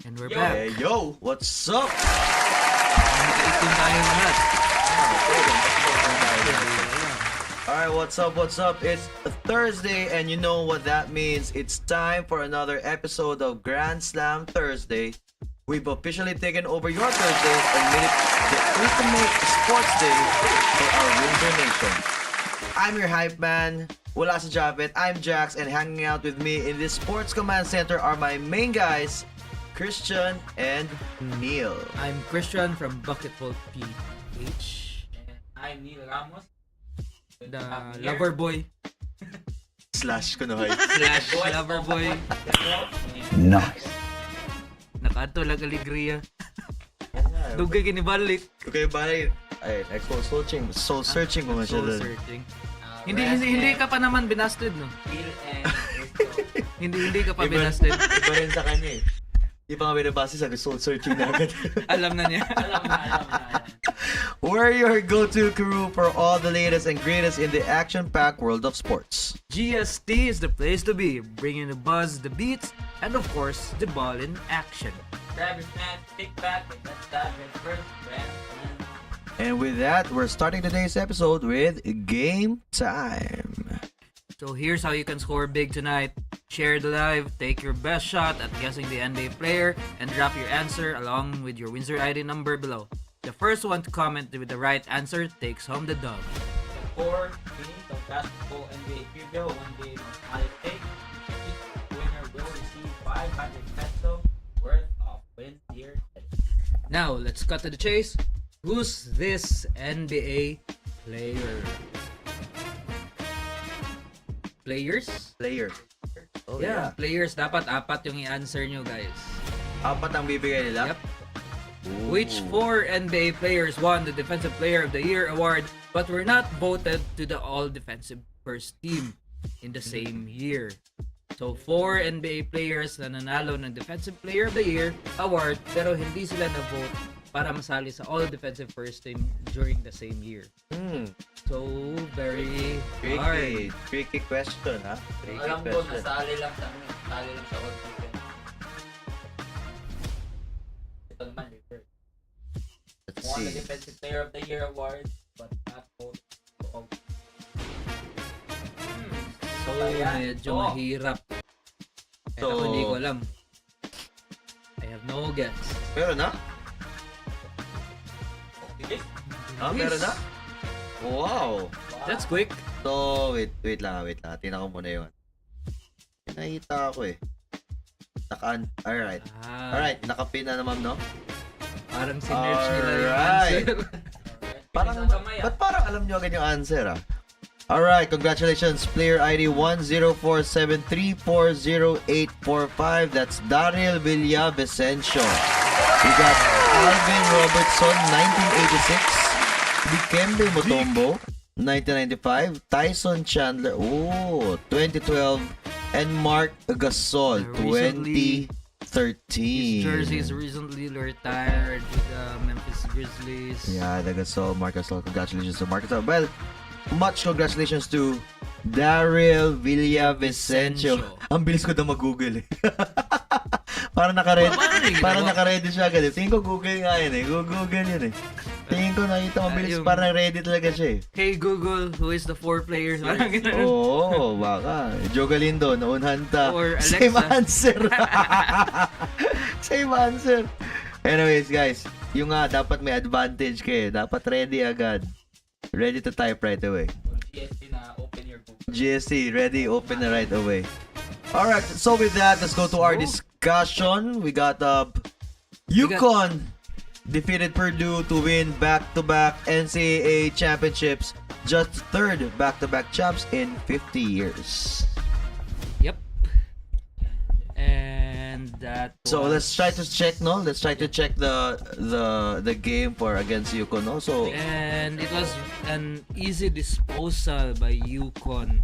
And we're back. Hey, yo! What's up? Nakaitim tayo lahat. Alright, what's up, what's up? It's Thursday, and you know what that means. It's time for another episode of Grand Slam Thursday. We've officially taken over your Thursdays and made it the ultimate sports day for our Windsor Nation. I'm your hype man. Wala sa Jaffeth. I'm Jax, and hanging out with me in this Sports Command Center are my main guys, Christian and Neil. I'm Christian from Bucketball PH. And I'm Neil Ramos. The lover boy Slash ko na kayo. slash lover boy. Nice. Nakato lang alegria. Dugay kinibalik. Okay, bye. Ay, soul searching ko nga siya Soul doon. searching. Hindi ka pa naman binasted, no? Bill and Crystal. Hindi ka pa binasted. Iba rin sa kanya eh. Di pa nga binabase sa soul searching na agad. Alam na niya. Alam na. We're your go-to crew for all the latest and greatest in the action-packed world of sports. GST is the place to be, bringing the buzz, the beats, and of course, the ball in action. Grab your snack, kick back, and let's dive in first Grand Slam. And with that, we're starting today's episode with Game Time. So here's how you can score big tonight. Share the live, take your best shot at guessing the NBA player, and drop your answer along with your Windsor ID number below. The first one to comment with the right answer takes home the dub. The 4 teams of basketball NBA trivia one day on high take. Each winner will receive 500 peso worth of wins here. Now, let's cut to the chase. Who's this NBA player? Players? Player. Oh, Yeah, players. Dapat apat yung i-answer nyo, guys. Apat ang bibigay nila? Yep. Which 4 NBA players won the Defensive Player of the Year award but were not voted to the All-Defensive First Team in the same year? So, 4 NBA players na nanalo ng Defensive Player of the Year award pero hindi sila na-vote para masali sa All-Defensive First Team during the same year. So, very hard. Tricky question, ha? Tricky Alam ko, question. nasali lang sa all defense. Ito naman, reverse. Let's Won the see. Defensive Player of the Year award but not voted. So, medyo Oh. mahirap. Kaya So- ako hindi ko alam. I have no guess. Meron na? Okay. Meron na? Wow! That's quick. So, wait lang. Tingnan ko muna yun. Nakita ako eh. Alright. Alright, nakapin na naman, no? Parang sinerge nila yung Alright. answer. Parang, ba't parang alam nyo agad yung answer, ah? Alright, congratulations. Player ID 10473408845. That's Daryl Villavicencio. We got Alvin Robertson, 1986. Dikembe Mutombo, 1995. Tyson Chandler, 2012. And Mark Gasol, Recently, 2013. His jerseys recently retired with the Memphis Grizzlies. Yeah, the Gasol, Mark Gasol. Congratulations to Mark Gasol. Well, much congratulations to Daryl Villavicencio. Ang bilis ko na mag-google eh. Parang naka-ready siya agad eh. Tingin ko Google nga yun eh. Google yun eh. Tingin ko nakita mabilis. Parang ready talaga siya eh. Hey Google, who is the 4 players? Parang ganun. Oo, baka. Joe Galindo, naunhan ta. Or Alexa. Same answer. Same answer. Anyways guys, yung dapat may advantage kayo. Dapat ready agad. Ready to type right away. GST na open your Google. GST, ready, open it right away. Alright, so with that, let's go to our discussion. We got UConn defeated Purdue to win back-to-back NCAA championships. Just third back-to-back champs in 50 years. Yep. And that So was... let's try to check, no? Let's try to check the game for against UConn, no? So And it was an easy disposal by UConn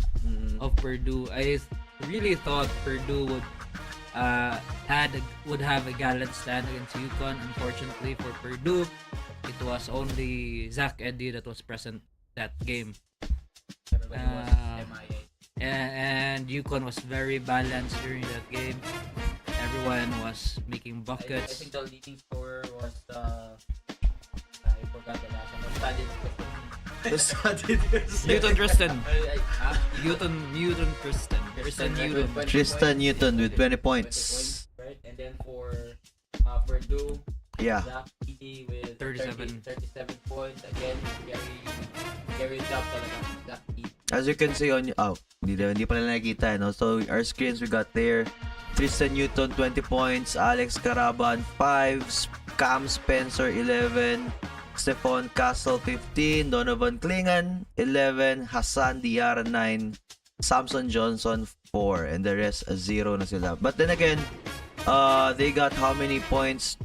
of Purdue. I really thought Purdue would have a gallant stand against UConn. Unfortunately for Purdue, it was only Zach Eddy that was present that game. Everybody was MIA. And UConn was very balanced during that game. everyone was making I buckets. think the leading scorer was I forgot the last one. The study this. Newton Tristan. I Newton Tristan. Tristan Newton with 20 points. Right? And then for Purdue, Yeah. Zach Edey with 37. 37 points. Again, Gary job talaga. Zach Edey. As you can see on hindi pala nakikita, no? So our screens we got there. Tristan Newton 20 points, Alex Caraban 5, Cam Spencer 11, Stephon Castle 15, Donovan Klingan 11, Hassan Diarra 9, Samson Johnson 4, and the rest 0 na sila. But then again, they got how many points?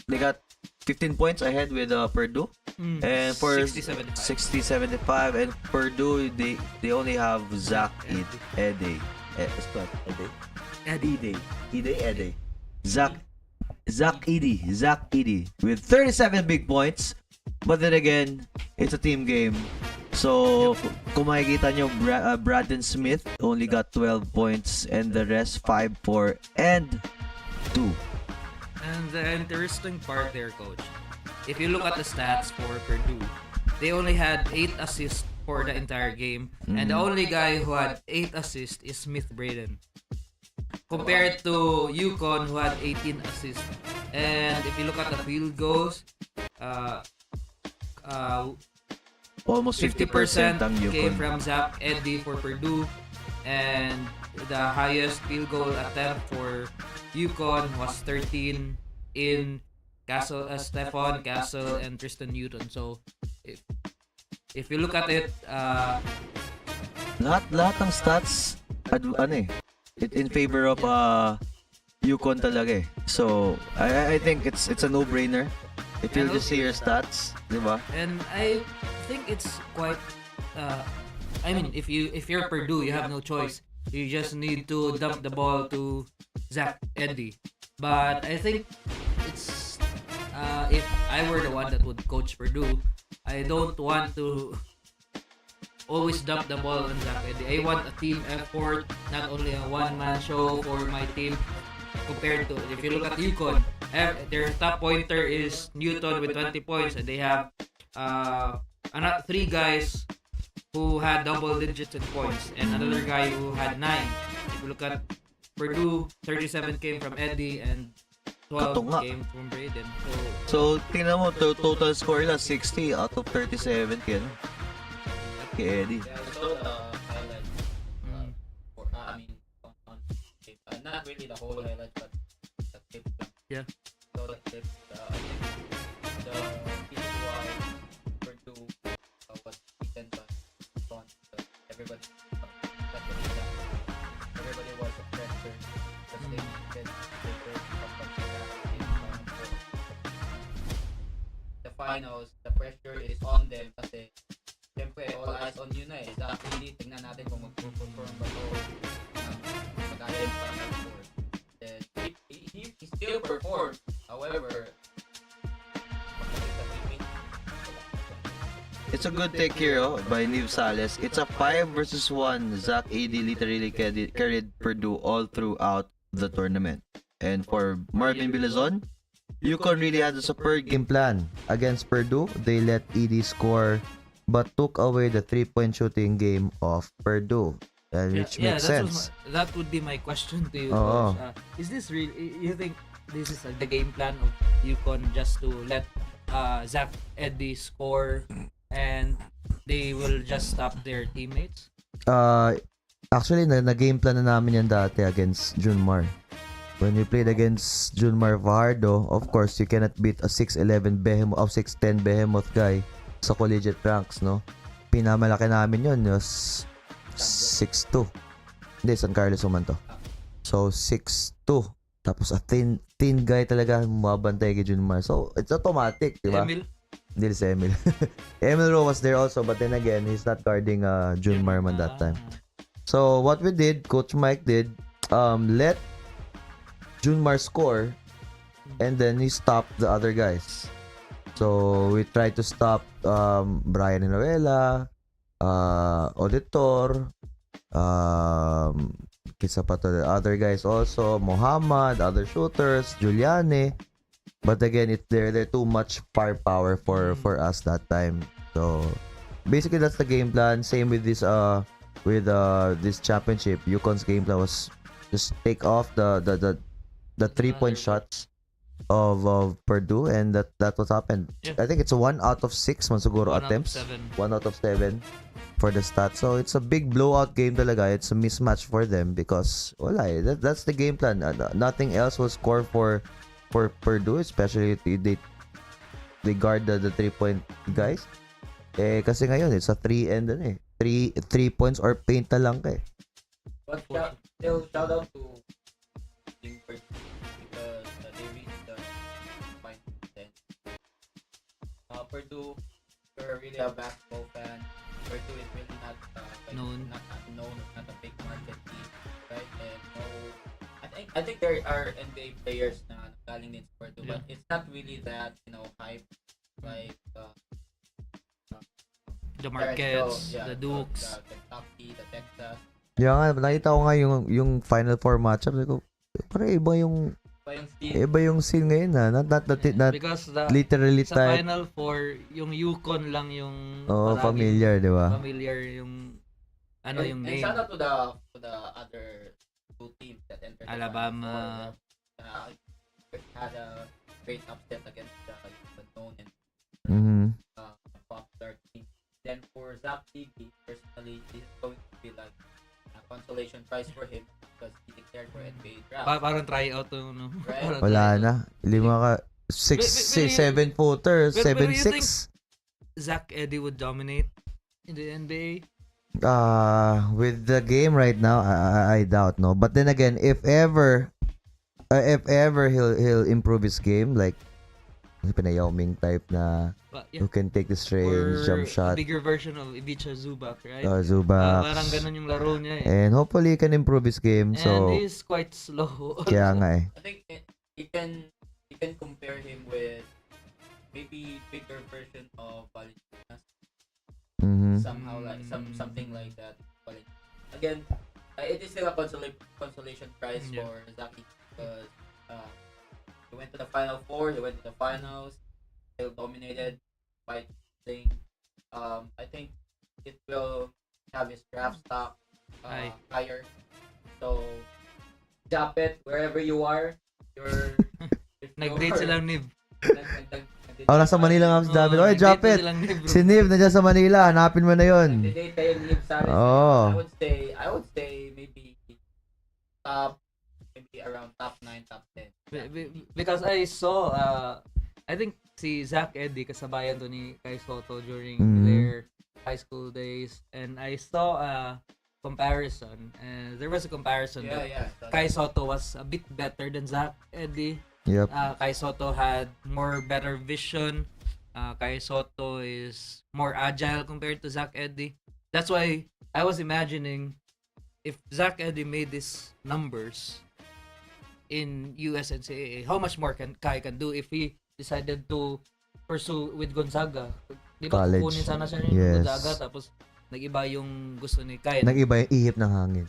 They got 15 points ahead with Purdue. And for 60-75. 60-75, and Purdue they only have Zach Edey. Zach Edey with 37 big points. But then again, it's a team game. So, kung makikita nyo, Braden Smith only got 12 points and the rest 5, 4, and 2. And the interesting part there, coach, if you look at the stats for Purdue, they only had 8 assists for the entire game. And the only guy who had 8 assists is Smith Braden. Compared to UConn, who had 18 assists. And if you look at the field goals, Almost 50% ang came Yukon. from Zach Edey for Purdue, and the highest field goal attempt for UConn was 13 in Stephon Castle and Tristan Newton. So if you look at it, Lahat ng stats in favor of Yukon talaga eh. So I think it's a no-brainer. If you just see your stats, di ba? and I think it's quite. I mean, if you're Purdue, you have no choice. You just need to dump the ball to Zach Edey. But I think it's if I were the one that would coach Purdue, I don't want to always dump the ball on Zach Edey. I want a team effort, not only a one-man show for my team. Compared to, if you look at UConn, their top pointer is Newton with 20 points, and they have 3 guys who had double digits in points, and another guy who had 9. If you look at Purdue, 37 came from Edey and 12 Kato nga. came from Braden. So tingnan mo, total score nila 60 out of 37 kaya kay Eddie. Yeah, I saw the highlights. On tape. Not really the whole highlights, but the clip lang. Yeah. So the clip, I think the reason why Purdue was beaten by front, everybody was pressure because they needed the finals. The pressure is on them kasi siyempre, all eyes on you na eh. Actually, tingnan natin kung mag-perform ba ito magagaling pa ng score. Then, he still performed. However, It's a good take here by Niv Sales. It's a 5 versus 1. Zach Edey literally carried Purdue all throughout the tournament. And for Marvin Bilazon, UConn really had a superb game plan. Against Purdue, they let Edey score but took away the 3-point shooting game of Purdue. Which makes sense. That would be my question to you. Oo. Coach. Is this real? You think this is the game plan of UConn just to let Zach Edey score and they will just stop their teammates? Actually, na-game plan na namin yan dati against Junmar. When we played against Junmar Fajardo, of course, you cannot beat a 6'11 behemoth of 6'10 behemoth guy sa collegiate ranks, no? Pinamalaki namin yun, was 6'2. Hindi, San Carlos naman to. So, 6'2. Tapos, a thin guy talaga, mabantay kay Junmar. So, it's automatic, di ba? Emil? Hindi si Emil. Emil Rowe was there also, but then again, he's not guarding Junmar man that time. So, what we did, Coach Mike did, let Junmar score, and then he stopped the other guys. So, we tried to stop Brian Noela, Auditor, Isa pa to the other guys also, Muhammad, other shooters, Giuliani. But again, they're too much firepower for us that time. So basically that's the game plan. Same with this this championship. Yukon's game plan was just take off the 3-point shots of Purdue, and that what happened. Yeah. I think it's a 1 out of 6 man siguro 1 out of attempts. 7. 1 out of 7 for the stats. So it's a big blowout game talaga. It's a mismatch for them because wala that's the game plan. Nothing else will score for Purdue, especially if they guard the 3-point guys. Kasi ngayon it's a 3 and 3 points or paint na lang ka But still, shout out to Team Purdue because they reached the final 10. Purdue, you're really a basketball fan. Purdue is really not Known. not a big market team, right? And I think there are NBA players na galing din sa Purdue, but it's not really that hype like The Marquettes, the Dukes. the Kentucky, the Texas. Yeah nga, nakita ko nga yung Final Four matchup. Sabi ko, parang iba yung scene ngayon na. Not Because literally sa type. Final Four, yung Yukon lang yung Oh, parang familiar, di ba? familiar yung yung And name. shout out to the other two teams that entered the Alabama. Final Four, had a great upset against the unknown and Mhm. popular team. Then for Zach Levy, personally, this is going to be like a consolation prize for him because he declared for NBA draft. Parang try out no. Right. Parang Wala tryout. na. 5 ka. 7 footer, Pero 7'6". you think Zach Edey would dominate in the NBA? With the game right now, I doubt, no. But then again, if ever he'll improve his game, like Yao Ming type na But, yeah. who can take the strange Or jump a shot. bigger version of Ivica Zubac, right? Zubac. Parang ganun yung laro niya And hopefully he can improve his game. And So he's quite slow. kaya nga I think you can compare him with maybe bigger version of Valentina. Mhm. Somehow like something like that. But again, it is still a consolation prize Yeah. for Zaki because he went to the Final Four, he went to the finals, still dominated by thing. I think it will have his draft stock higher. So Jaffeth, wherever you are, Nag-date silang Niv. nasa Manila nga si David. Oy, nag-date Jaffeth. silang Niv, bro. Si Niv nandiyan sa Manila. Hanapin mo na yun. Nag-date kayo ni Liv Saris. Oh. I would say maybe around top 9, top 10. Because I saw, I think si Zach Edey kasabayan to ni Kai Soto during their high school days, and I saw a comparison, and there was a comparison that Kai Soto was a bit better than Zach Edey. Yep. Kai Soto had better vision. Kai Soto is more agile compared to Zach Edey. That's why I was imagining if Zach Edey made these numbers in USNCAA, how much more Kai can do if he decided to pursue with Gonzaga. Di ba College. kukunin sana siya ng Yes. Gonzaga tapos nag-iba yung gusto ni Kai. Nag-iba yung ihip ng hangin.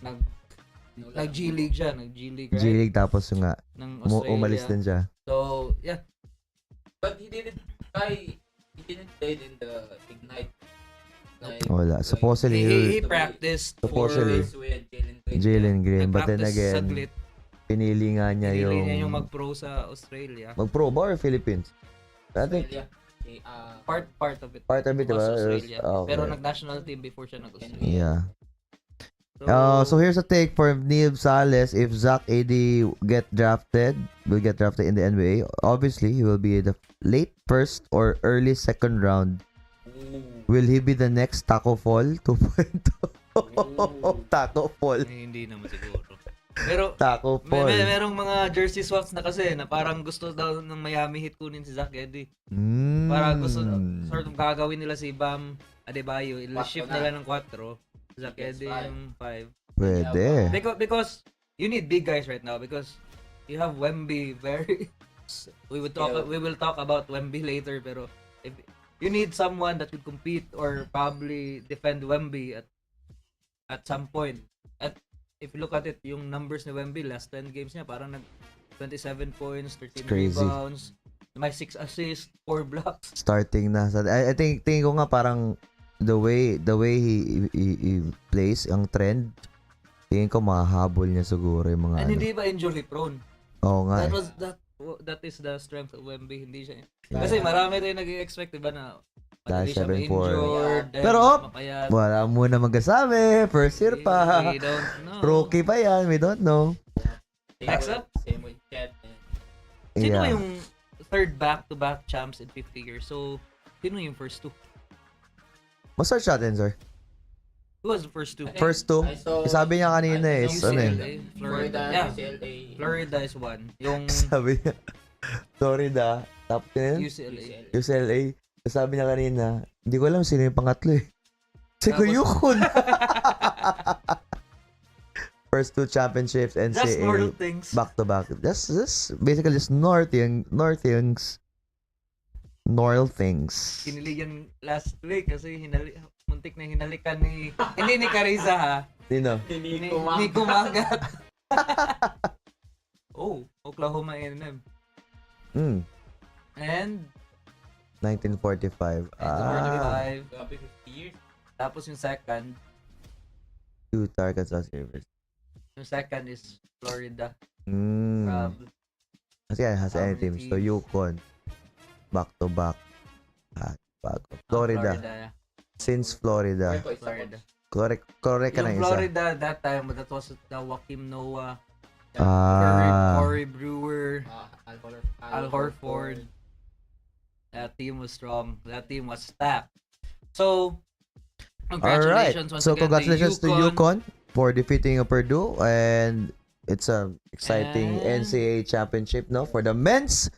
Nag-G League siya, nag-G League, right? G-League tapos yung nga, Ng Australia. umalis din siya. So, yeah. But he didn't play in the Ignite. Wala. Supposedly, He practiced Supposedly. with Jalen Green. Jalen Green. But then nag-practice again, saglit. pinili nga niya Pinili niya yung yung mag-pro sa Australia. mag-pro ba or Philippines? I think Australia. Part of it. part of it, was diba? Australia. Okay. Pero nag-national team before siya nag-Australia. Yeah. So here's a take for Neil Sales. If Zach Edey will get drafted in the NBA, obviously he will be the late first or early second round. Will he be the next Taco Fall 2.0? Taco Fall. Hindi naman siguro. Pero Taco Fall. merong mga jersey swaps na kasi na parang gusto daw ng Miami Heat kunin si Zach Edey. Para gusto sort of gagawin nila si Bam Adebayo, i-shift nila ng 4. Zach Edey yung 5. Pwede. Because you need big guys right now because you have Wemby very we will talk about Wemby later, pero if you need someone that could compete or probably defend Wemby at some point. At if you look at it, yung numbers ni Wemby, last 10 games niya, parang 27 points, 13 crazy. rebounds, may 6 assists, 4 blocks. Starting na. I think tingin ko nga parang the way he plays, ang trend, tingin ko mahahabol niya siguro yung mga And hindi ba injury prone? Oo nga. That is the strength of Wemby, hindi siya. Kasi marami rin nag-expect, diba, na Dahil madali siya 7'4". ma-injured, Pero, mapayat. wala muna magkasabi. First year pa. We don't know. Rookie pa yan. We don't know. Next up. Same with Chet. Sino Yeah. yung third back-to-back champs in 50 years? So, sino yung first two? Mas-start natin, sir. Who was the first two? First two. Sabi niya kanina is, ano eh. UCLA, Florida. Yeah, UCLA. Florida is one. Yung Sabi niya, Florida. Tapos yun, UCLA. UCLA. Sabi niya kanina, hindi ko alam sino yung pangatlo eh. Si Tapos- Kuyukon. First two championships, Just NCAA. normal things. Back to back. Just basically just North things. North things. Kiniligan last week kasi muntik na hinalikan ni hindi ni Carissa ha. Sino? Ni Kumagat. Oh, Oklahoma A&M. And 1945. 1945. Grabe, 50 years. Tapos yung second Utah, Kansas University. Yung second is Florida. Kasi has any teams. So Yukon. Back to back. Bago. Florida. Yeah. Since Florida. Florida. Correct ka na Yung isa. Florida that time, that was the Joakim Noah, Ah. Corey Brewer, Al Horford. That team was strong. That team was stacked. So, Alright. congratulations once So again congratulations to UConn. Yukon for defeating Purdue, and it's a exciting And- NCAA championship, no, for the men's.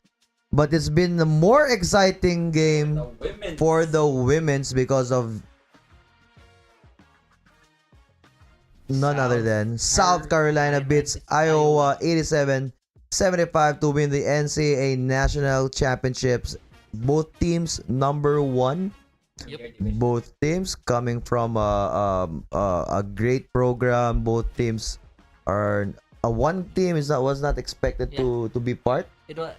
But it's been a more exciting game for the women's because of none other than South Carolina beats Iowa 87-75 to win the NCAA National Championships. Both teams number 1. Both teams coming from a great program. Both teams are one team was not expected to be part. It was,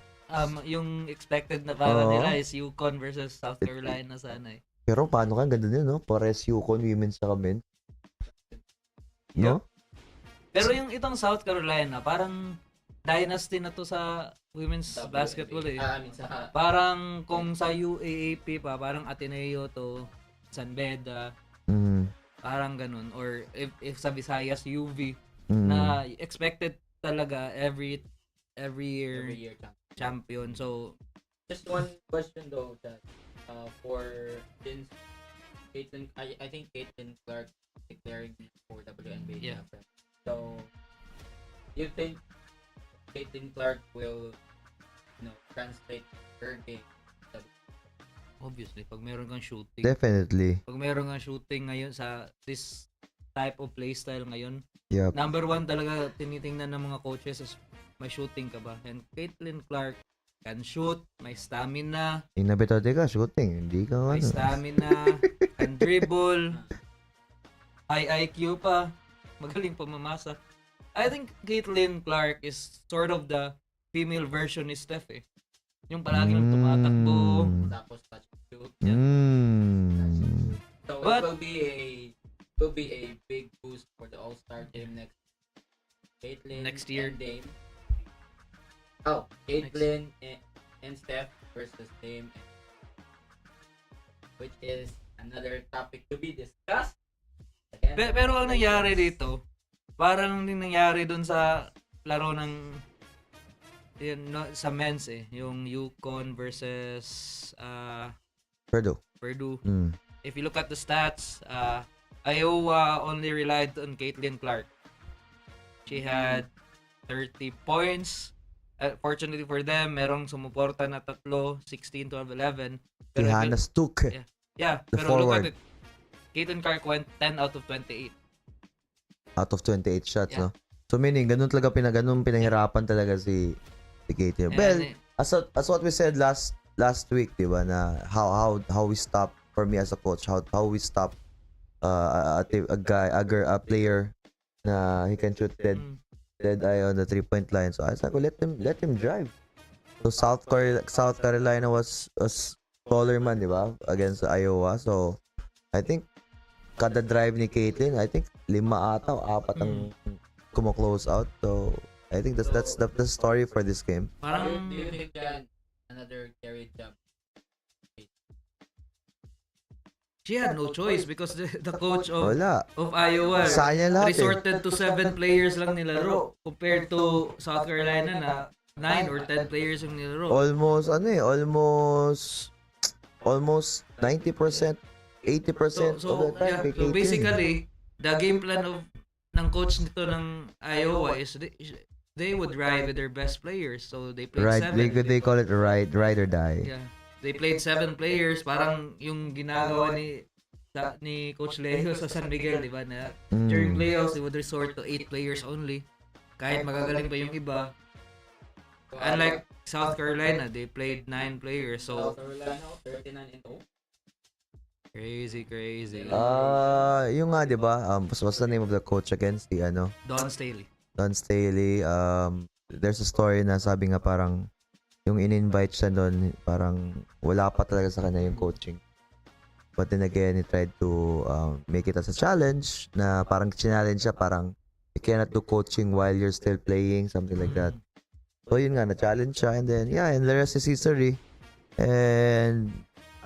yung expected na para Oo. nila is UConn versus South Carolina sana eh. Pero paano ka? Ang ganda nyo, no? Pares Yukon, women's sa men. No? Pero yung itong South Carolina, parang dynasty na to sa women's basketball eh. Parang kung sa UAAP pa, parang Ateneo to San Beda, parang ganun. Or if sa Visayas, UV, na expected talaga every year champion. So, Just one question though, that for since Caitlin, I think Caitlin Clark declaring for WNBA Yeah. champion. So, you think Caitlin Clark will, translate her game? obviously, pag meron kang shooting, Definitely. pag meron kang shooting ngayon sa this type of playstyle ngayon, Yep. number one talaga tinitingnan ng mga coaches is may shooting ka ba? And Caitlin Clark can shoot, may stamina, Inabitote ka, shooting. Hindi ka may ano. stamina, can dribble, high IQ pa, magaling pa mamasa. I think Caitlin Clark is sort of the female version ni Steph eh. Yung palagi lang tumatakbo. Tapos touch and shoot. So But- it will be a big boost for the All-Star team Next year. and Dame. Caitlin and Steph versus Dame, which is another topic to be discussed. Again, Pero ang nangyari dito, parang din nangyari dun sa laro ng yun, no, sa men's eh, yung UConn versus Purdue. Purdue. Mm. If you look at the stats, Iowa only relied on Caitlin Clark. She had 30 points. Fortunately for them, merong sumuporta na tatlo, 16, 12, 11. Si Hannah Stuck. Yeah, the pero look forward. at it. Caitlin Clark went 10 out of 28. Out of 28 shots, Yeah. no? So meaning, ganun talaga ganun pinahirapan talaga si Katie. And, Well, as what we said last week, di ba, na how we stop, for me as a coach, how we stop a player na he can shoot dead eye on the 3-point line. So I was like, well, let him drive. So South Carolina was taller man, di ba? Against Iowa. So I think kada drive ni Caitlyn, I think 5 ata o 4 ang kumo-close out. So I think that's the story for this game. Parang Do you think yan another carry job? she had no choice because the coach of Wala. Iowa Sayang lahat resorted to 7 players lang nilaro compared to South Carolina na 9 or 10 players yung nilaro. Almost 90%, 80% So of the time. yeah, so basically the game plan of ng coach nito ng Iowa is they would ride with their best players. So they played right, 7. they call it ride or die. Yeah. They played 7 players, parang yung ginagawa ni Coach Leo sa San Miguel, di ba? Na during playoffs, they would resort to 8 players only. Kahit magagaling pa yung iba. Unlike South Carolina, they played 9 players. So, South Carolina 39-0. crazy. Yung nga, 'di ba? What's the name of the coach against the Don Staley. Don Staley. There's a story na sabi nga parang yung in-invite siya doon, parang wala pa talaga sa kanya yung coaching. But then again, he tried to make it as a challenge na parang challenge siya, parang you cannot do coaching while you're still playing, something like that. So yun nga, na-challenge siya, and then and the rest is history. And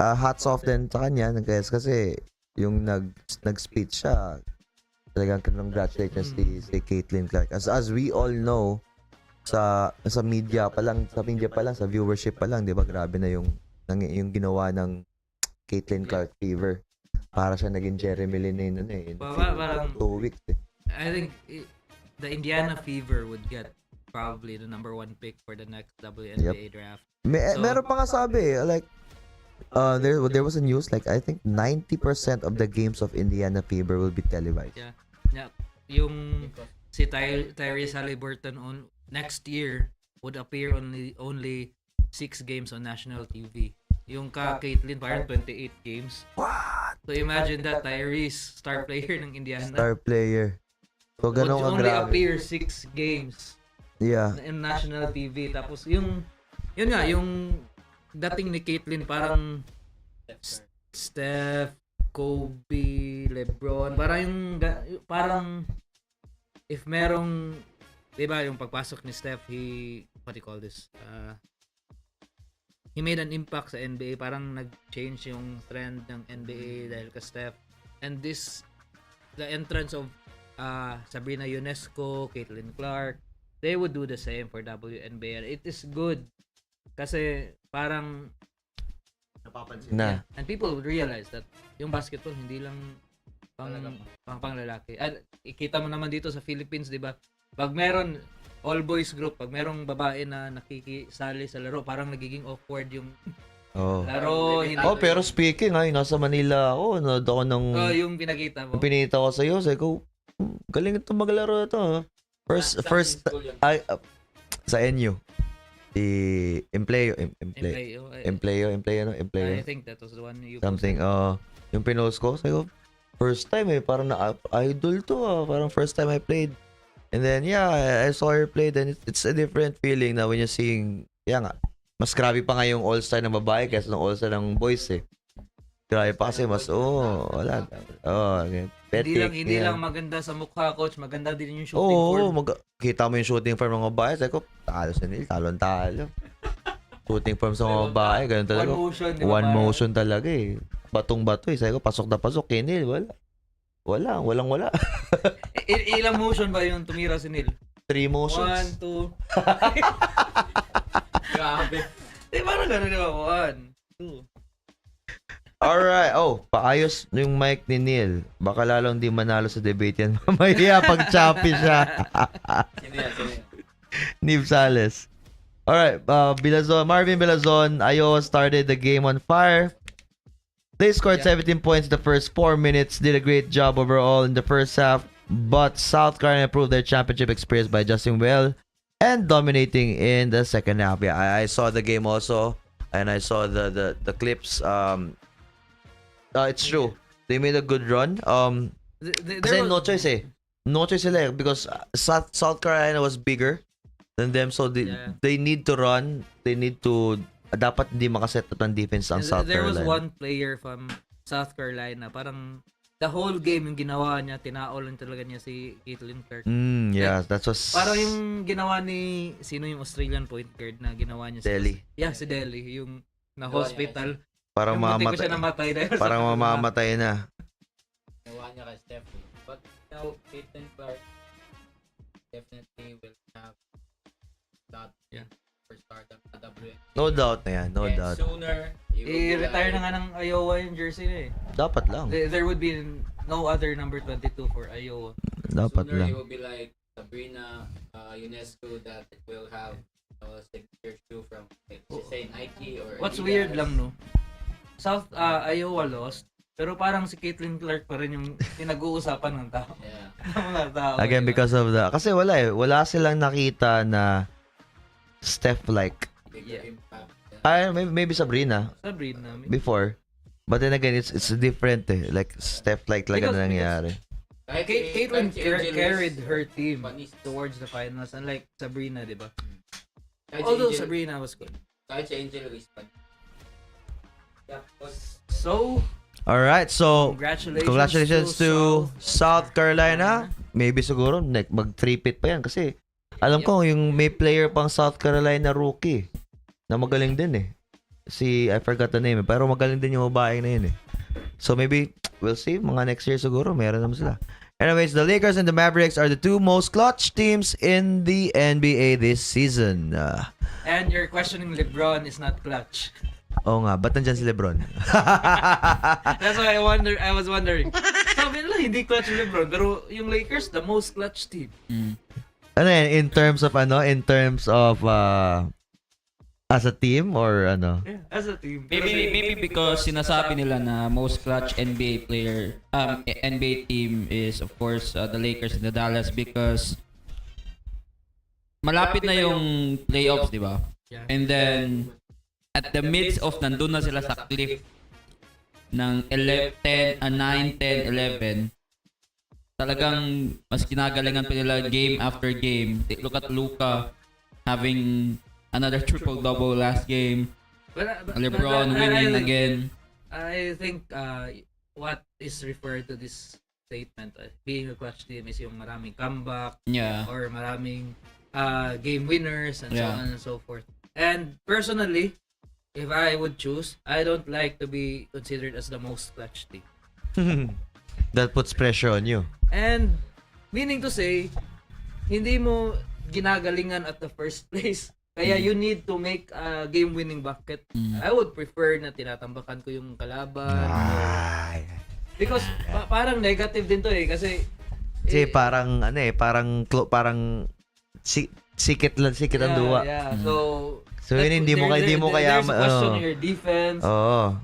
hats off din sa kanya, kasi yung nag-speech siya, talagang congratulations si Caitlyn Clark. As we all know, sa media pa lang, sa viewership pa lang, 'di ba? Grabe na yung ginawa ng Caitlyn Clark fever. Para siya naging Jeremy Lin in Parang 2 weeks. I think the Indiana Fever would get probably the number 1 pick for the next WNBA draft. Meron pa nga sabi, like there was a news, like I think 90% of the games of Indiana Fever will be televised. Yeah. Yung si Tyrese Haliburton next year would appear only 6 games on national TV. Yung Caitlyn parang 28 games. What? So imagine that, Tyrese, star player ng Indiana. Star player. So would ganun only grabe. appear 6 games in national TV. Tapos yun nga, yung dating ni Caitlyn parang Steph, Kobe, LeBron, parang if merong, diba, yung pagpasok ni Steph, he made an impact sa NBA, parang nag-change yung trend ng NBA dahil ka Steph. And the entrance of Sabrina Ionesco, Caitlyn Clark, they would do the same for WNBA. It is good kasi parang napapansin na. And people would realize that yung basketball hindi lang pang lalaki. At ikita mo naman dito sa Philippines, 'di ba? Pag meron all boys group, pag merong babae na nakikisali sa laro, parang nagiging awkward yung laro. Pero speaking, nasa Manila ako, nanood ako ng yung pinakita mo. Pinita ko sa iyo, sabi ko, galing ito maglaro ito. First sa NU. Empleo. I think that was the one you something yung pinost ko, sabi ko, first time parang idol to parang first time I played. And then I saw her play, then it's a different feeling na when you're seeing, mas grabe pa nga yung all-star ng babae kaysa ng all-star ng boys Grabe pa kasi mas wala. Hindi lang maganda sa mukha, coach, maganda din yung shooting form. Kita mo yung shooting form ng babae, sabi ko, talo sa nila, talo. Shooting form sa mga babae, ganun talaga. One motion talaga Batong-bato sabi ko, pasok na pasok, kinil, wala. Ilang motion ba yung tumira si Neil? 3 motions. 1, 2. Grabe. Parang gano'n, di ba? 1, 2. Alright. Paayos yung mic ni Neil. Baka lalong di manalo sa debate yan. Mamaya pag choppy siya. Sino yan? Nib Sales. Alright. Marvin Bilazon. Iowa started the game on fire. They scored 17 points in the first 4 minutes. Did a great job overall in the first half. But South Carolina proved their championship experience by adjusting well and dominating in the second half. Yeah, I saw the game also. And I saw the clips. It's true. They made a good run. Kasi no choice No choice sila because South Carolina was bigger than them, so they need to run. They need to dapat hindi makaset up ng defense ang South There was Carolina. one player from South Carolina, parang the whole game yung ginawa niya, tinaol lang talaga niya si Caitlin Clark. Yeah, that was Parang yung ginawa ni sino yung Australian point guard na ginawa niya Delhi. Si Delhi, yung na hospital. Parang yung muntik ko mamamatay. siya namatay dahil sa Parang corona. mamamatay na. Ginawa niya kay Steph. But now, Caitlin Clark definitely will have that for stardom na WNBA. No doubt na yan, no And doubt. sooner, you will be I-retire like, na nga ng Iowa yung jersey na eh. Dapat lang. There would be no other number 22 for Iowa. Dapat sooner lang. you will be like Sabrina UNESCO that will have a signature shoe from say Nike or What's Adidas. weird lang no, South Iowa lost, pero parang si Caitlin Clark pa rin yung pinag-uusapan ng tao. Yeah. Ng mga tao. Again, diba? because of the... Kasi wala silang nakita na Steph-like. Bigger Yeah. impact. Maybe Sabrina Sabrina. before. But then again, it's different eh. Like, Steph-like talaga Because- na nangyayari. Kahit Caitlin si Angel carried was- her team Panis. towards the finals, unlike Sabrina, di ba? kahit si Although Angel- Sabrina was good. kahit si Angel Reese pa. Yeah, So, Alright, so... congratulations to South Carolina. Maybe siguro mag-3-pit pa yan kasi alam ko yung may player pang South Carolina rookie na magaling din eh. I forgot the name pero magaling din yung babae na yun eh. So maybe we'll see mga next year siguro meron naman sila. Anyways, the Lakers and the Mavericks are the two most clutch teams in the NBA this season. And you're questioning LeBron is not clutch. Oo nga, ba't nandyan si Lebron? That's why I was wondering. Sabi nila hindi clutch yung LeBron, pero yung Lakers the most clutch team. Ano yan, in terms of as a team or ano? Yeah, as a team. Maybe because sinasabi nila na most clutch NBA player NBA team is of course the Lakers and the Dallas because malapit na yung playoffs, di ba? Yeah. And then at the midst of nandun na sila sa cliff ng 9, 10, 11 talagang mas kinagalingan pa nila game after game. Look at Luka having another triple-double last game. LeBron winning again. I think what is referred to this statement, being a clutch team is yung maraming comeback Yeah. or maraming game winners and so Yeah. on and so forth. And personally, if I would choose, I don't like to be considered as the most clutch team. That puts pressure on you. And meaning to say, hindi mo ginagalingan at the first place. Kaya you need to make a game-winning bucket. I would prefer na tinatambakan ko yung kalaban. Because parang negative din to eh. Kasi Parang sikit ang duwa. Yeah. So yun, hindi mo kaya there's a question on your defense. Oo.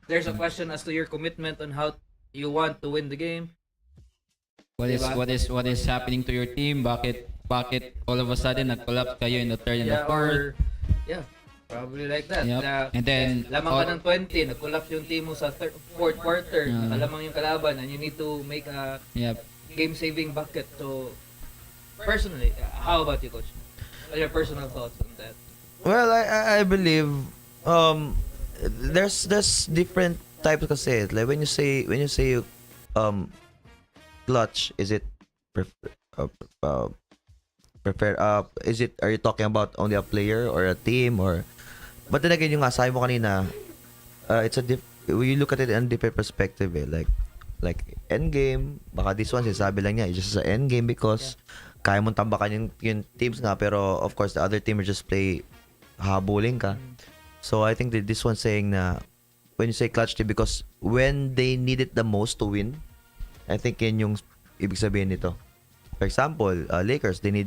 There's a question as to your commitment on how you want to win the game. What is happening to your team? Bakit all of a sudden nag-collapse kayo in the third and the fourth? Probably like that. Yep. Na, And then lamang ka ng 20, nag-collapse yung team mo sa fourth quarter, nakalamang yung kalaban, and you need to make a yep. game-saving bucket. So, personally, how about you, Coach? What are your personal thoughts on that? Well, I believe there's different types kasi. Like when you say clutch, is it is it, are you talking about only a player or a team or, but then again yung nga sabi mo kanina, it's we look at it in a different perspective eh. Like end game, baka this one sinasabi lang niya it's just an end game because kaya mong tambakan yung teams nga, pero of course the other team will just play habulin ka. So I think that this one's saying na when you say clutch team, because when they need it the most to win, I think yun yung ibig sabihin nito. For example, Lakers, they need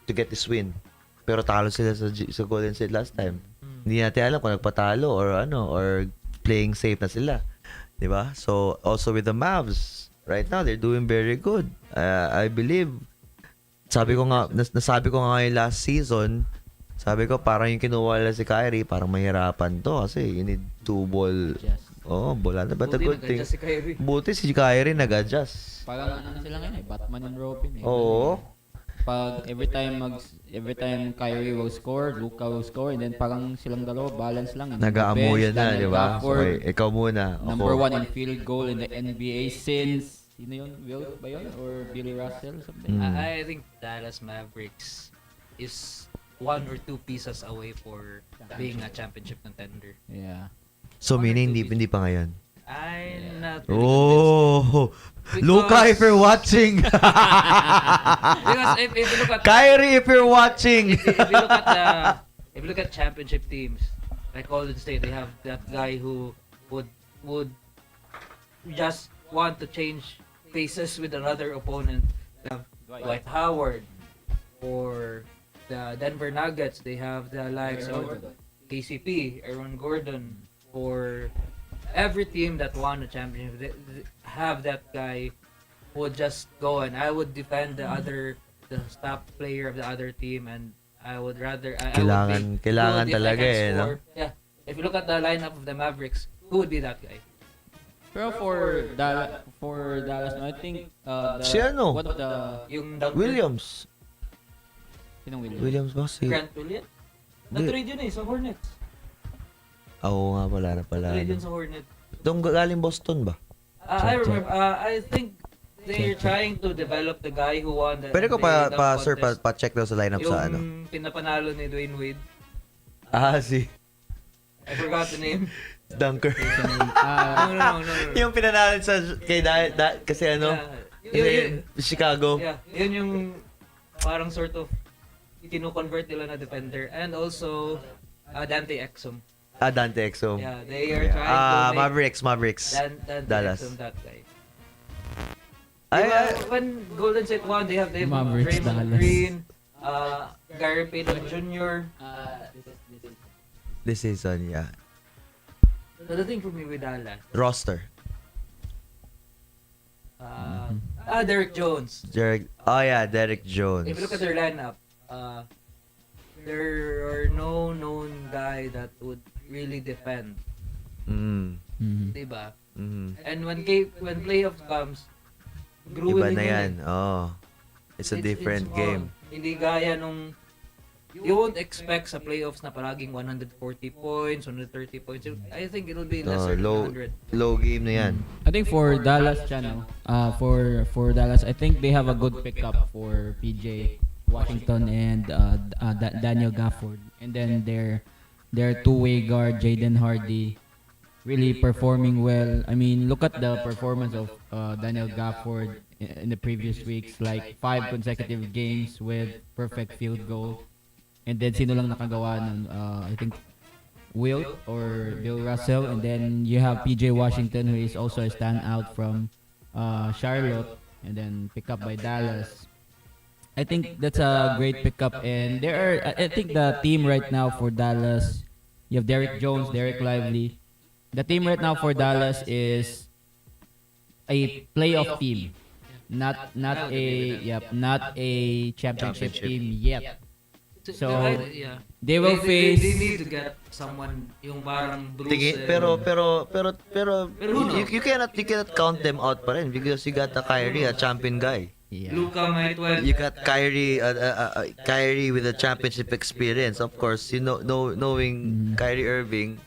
to get this win. Pero talo sila sa Golden State last time. Hindi natin alam kung nagpatalo or playing safe na sila. 'Di ba? So also with the Mavs, right now they're doing very good. I believe nasabi ko nga last season, sabi ko parang yung kinuha nila si Kyrie, parang mahirapan to kasi you need two ball Oh, wala na. But a Buti good thing. nag-adjust si Kyrie. Buti si Kyrie nag-adjust. Parang ano na sila ngayon eh, Batman and Robin eh. Oo. Pag every time Kyrie will score, Luka will score, and then parang silang dalawa balance lang. Nag-aamuyan na, Daniel di ba? Gafford, Okay, ikaw muna. number Ako. 1 in field goal in the NBA since sino yun? Will ba yun? Or Billy Russell or something? Mm. I think Dallas Mavericks is 1 or 2 pieces away for being a championship contender. Yeah. So, meaning hindi pa ngayon. I'm not really convinced. Oh! Luka, if you're watching! Because if you look at Kyrie, if you're watching! if you look at championship teams like Golden State, they have that guy who would just want to change faces with another opponent. They have Dwight Howard. For the Denver Nuggets, they have the likes of KCP, Aaron Gordon. For every team that won a championship, they have that guy who would just go, and I would defend the top player of the other team, and I would rather Kailangan talaga eh, no? Yeah, if you look at the lineup of the Mavericks, who would be that guy? Pero for Dallas, no, I think Si ano? one of the Yung Duncan, Williams. sinong Williams? Williams ba? Si... Grant Williams? Na-trade yun sa Hornets. Oo nga, wala na pala. Na-trade yun sa Hornets. Doon galing Boston ba? I remember, I think they're trying to develop the guy who won the Pwede ko NBA dunk sir, contest. pa-check daw sa lineup sa ano. Yung pinapanalo ni Dwayne Wade. Si I forgot the name. Dunker. No. Yung pinanalan sa kay kasi ano, Yeah. Chicago. Yeah, yun yung parang sort of kino-convert nila na defender. And also, Dante Exum. Dante Exum. Yeah, they are trying to make Mavericks. Dante Dallas. Exum that guy. Ay, When Golden State won, they have Mavericks, Draymond Dallas. Green, Gary Payton Jr. this season, yeah. So the thing for me with Dallas, Roster. Derek Jones. Derek Jones. If you look at their lineup, there are no known guy that would really defend, Mhm. diba? Mhm. And when playoff comes, Iba grueling na yan. yun It's a different game. Hindi gaya nung you won't expect sa playoffs na palaging 140 points, 130 points. I think it'll be lesser than 100. Low game na yan. I think for Dallas, Chano, for Dallas, I think they have a good pickup for PJ Washington and Daniel Gafford, and then their two-way guard Jaden Hardy really performing well. I mean, look at the performance of Daniel Gafford in the previous weeks, like 5 consecutive games with perfect field goal. And then sino lang nakagawa nun? I think Wilt or Bill Russell, and then you have PJ Washington, who is also a standout from Charlotte, and then picked up by Dallas. I think that's a great pickup, and I think the team right now for Dallas, you have Derek Jones, Derek Lively. The team right now for Dallas is a playoff team, not a championship team yet. So they will face. They need to get someone yung parang Bruce. Pero who knows? you cannot count them out pa rin because you got a Kyrie, a champion guy. Yeah. Luka might well. You got Kyrie with a championship experience. Of course, knowing Kyrie Irving,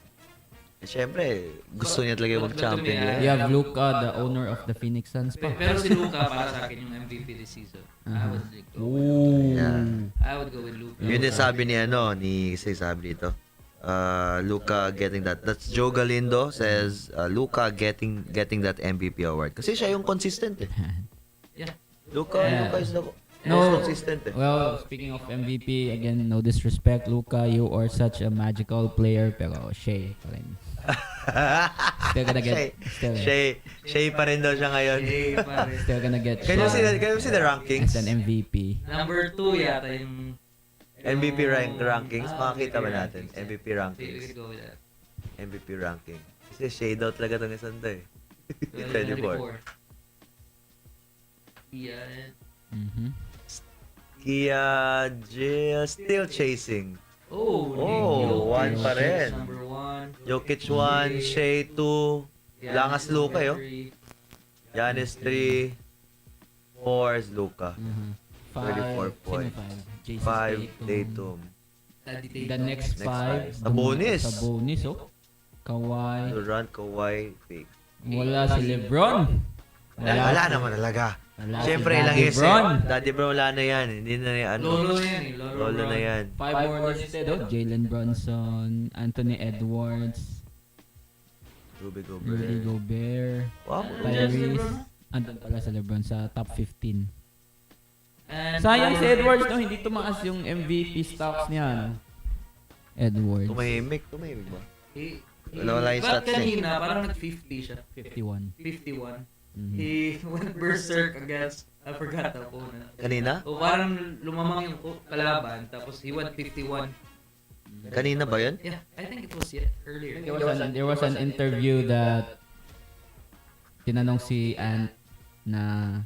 syempre gusto niya talaga mag-champion. You have Luka, the owner of the Phoenix Suns pa. Pero si Luka para sa akin yung MVP this season. Ooh. I would go with Luka. Yun din sabi sabi dito. Luka getting that. That's Joe Galindo says Luka getting that MVP award. Kasi siya yung consistent eh. Yeah. Luka is the No. consistent eh. Well, speaking of MVP, again, no disrespect, Luka, you are such a magical player, pero Shea pa rin. Still gonna get, Shea pa rin daw siya ngayon. still gonna get Can you see the rankings? as an MVP. Number 2 yata yung MVP rankings? Makakita ba natin? MVP we rankings. could go with that. MVP ranking. Kasi Shea daw talaga itong isang to eh. 24. Yeah. Mhm. Kia still chasing. Oh, Oh, Jokic, one pa rin. Number 1. Jokic 1, Shea 2. Langas Luka, yo. Three. Giannis 3. 4 is Luka. 5. 34 points. 5. 5 Tatum. The next 5. Sa bonus. Sa bonus, oh. Kawhi. Durant, Kawhi, fake. Wala si LeBron. Wala naman talaga. Wala Siyempre, si ilang Daddy years Bron. Daddy Bron, wala na yan. Hindi na yan. Lolo yan eh. Lolo na yan. 5 more listed, oh. Jalen Brunson, Anthony Edwards, Ruby Rudy Gobert. Gobert, Wow. Tyrese. Andun pala sa LeBron sa top 15. And Sayang si Edwards, no? Hindi tumaas yung MVP stocks niya, no? Edwards. Tumahimik ba? Wala yung But stats eh. kanina, parang nag-50 siya. 51. 51. Mhm. He went berserk against, I forgot the opponent. Kanina? O parang lumamang yung kalaban, tapos he went 51. Kanina ba yun? Yeah, I think it was earlier. There was an interview that tinanong si Ant na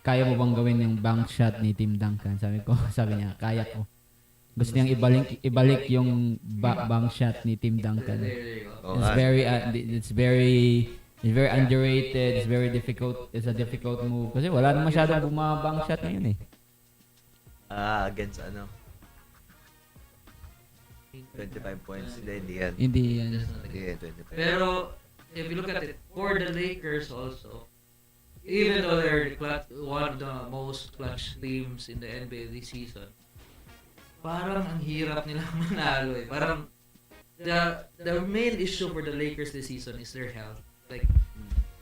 kaya mo bang gawin yung bank shot ni Tim Duncan? Sabi niya, kaya ko. Gusto niyang ibalik yung bank shot ni Tim Duncan. There you go. Oo It's nga. very underrated. It's very difficult. It's a difficult move kasi wala na masyadong bumabang shot ngayon eh. Against ano? 25 points. Hindi yan. Hindi yan. Hindi yan, 25. Pero, if you look at it, for the Lakers also, even though they're one of the most clutch teams in the NBA this season, parang ang hirap nila manalo eh. Parang, the main issue for the Lakers this season is their health. Like,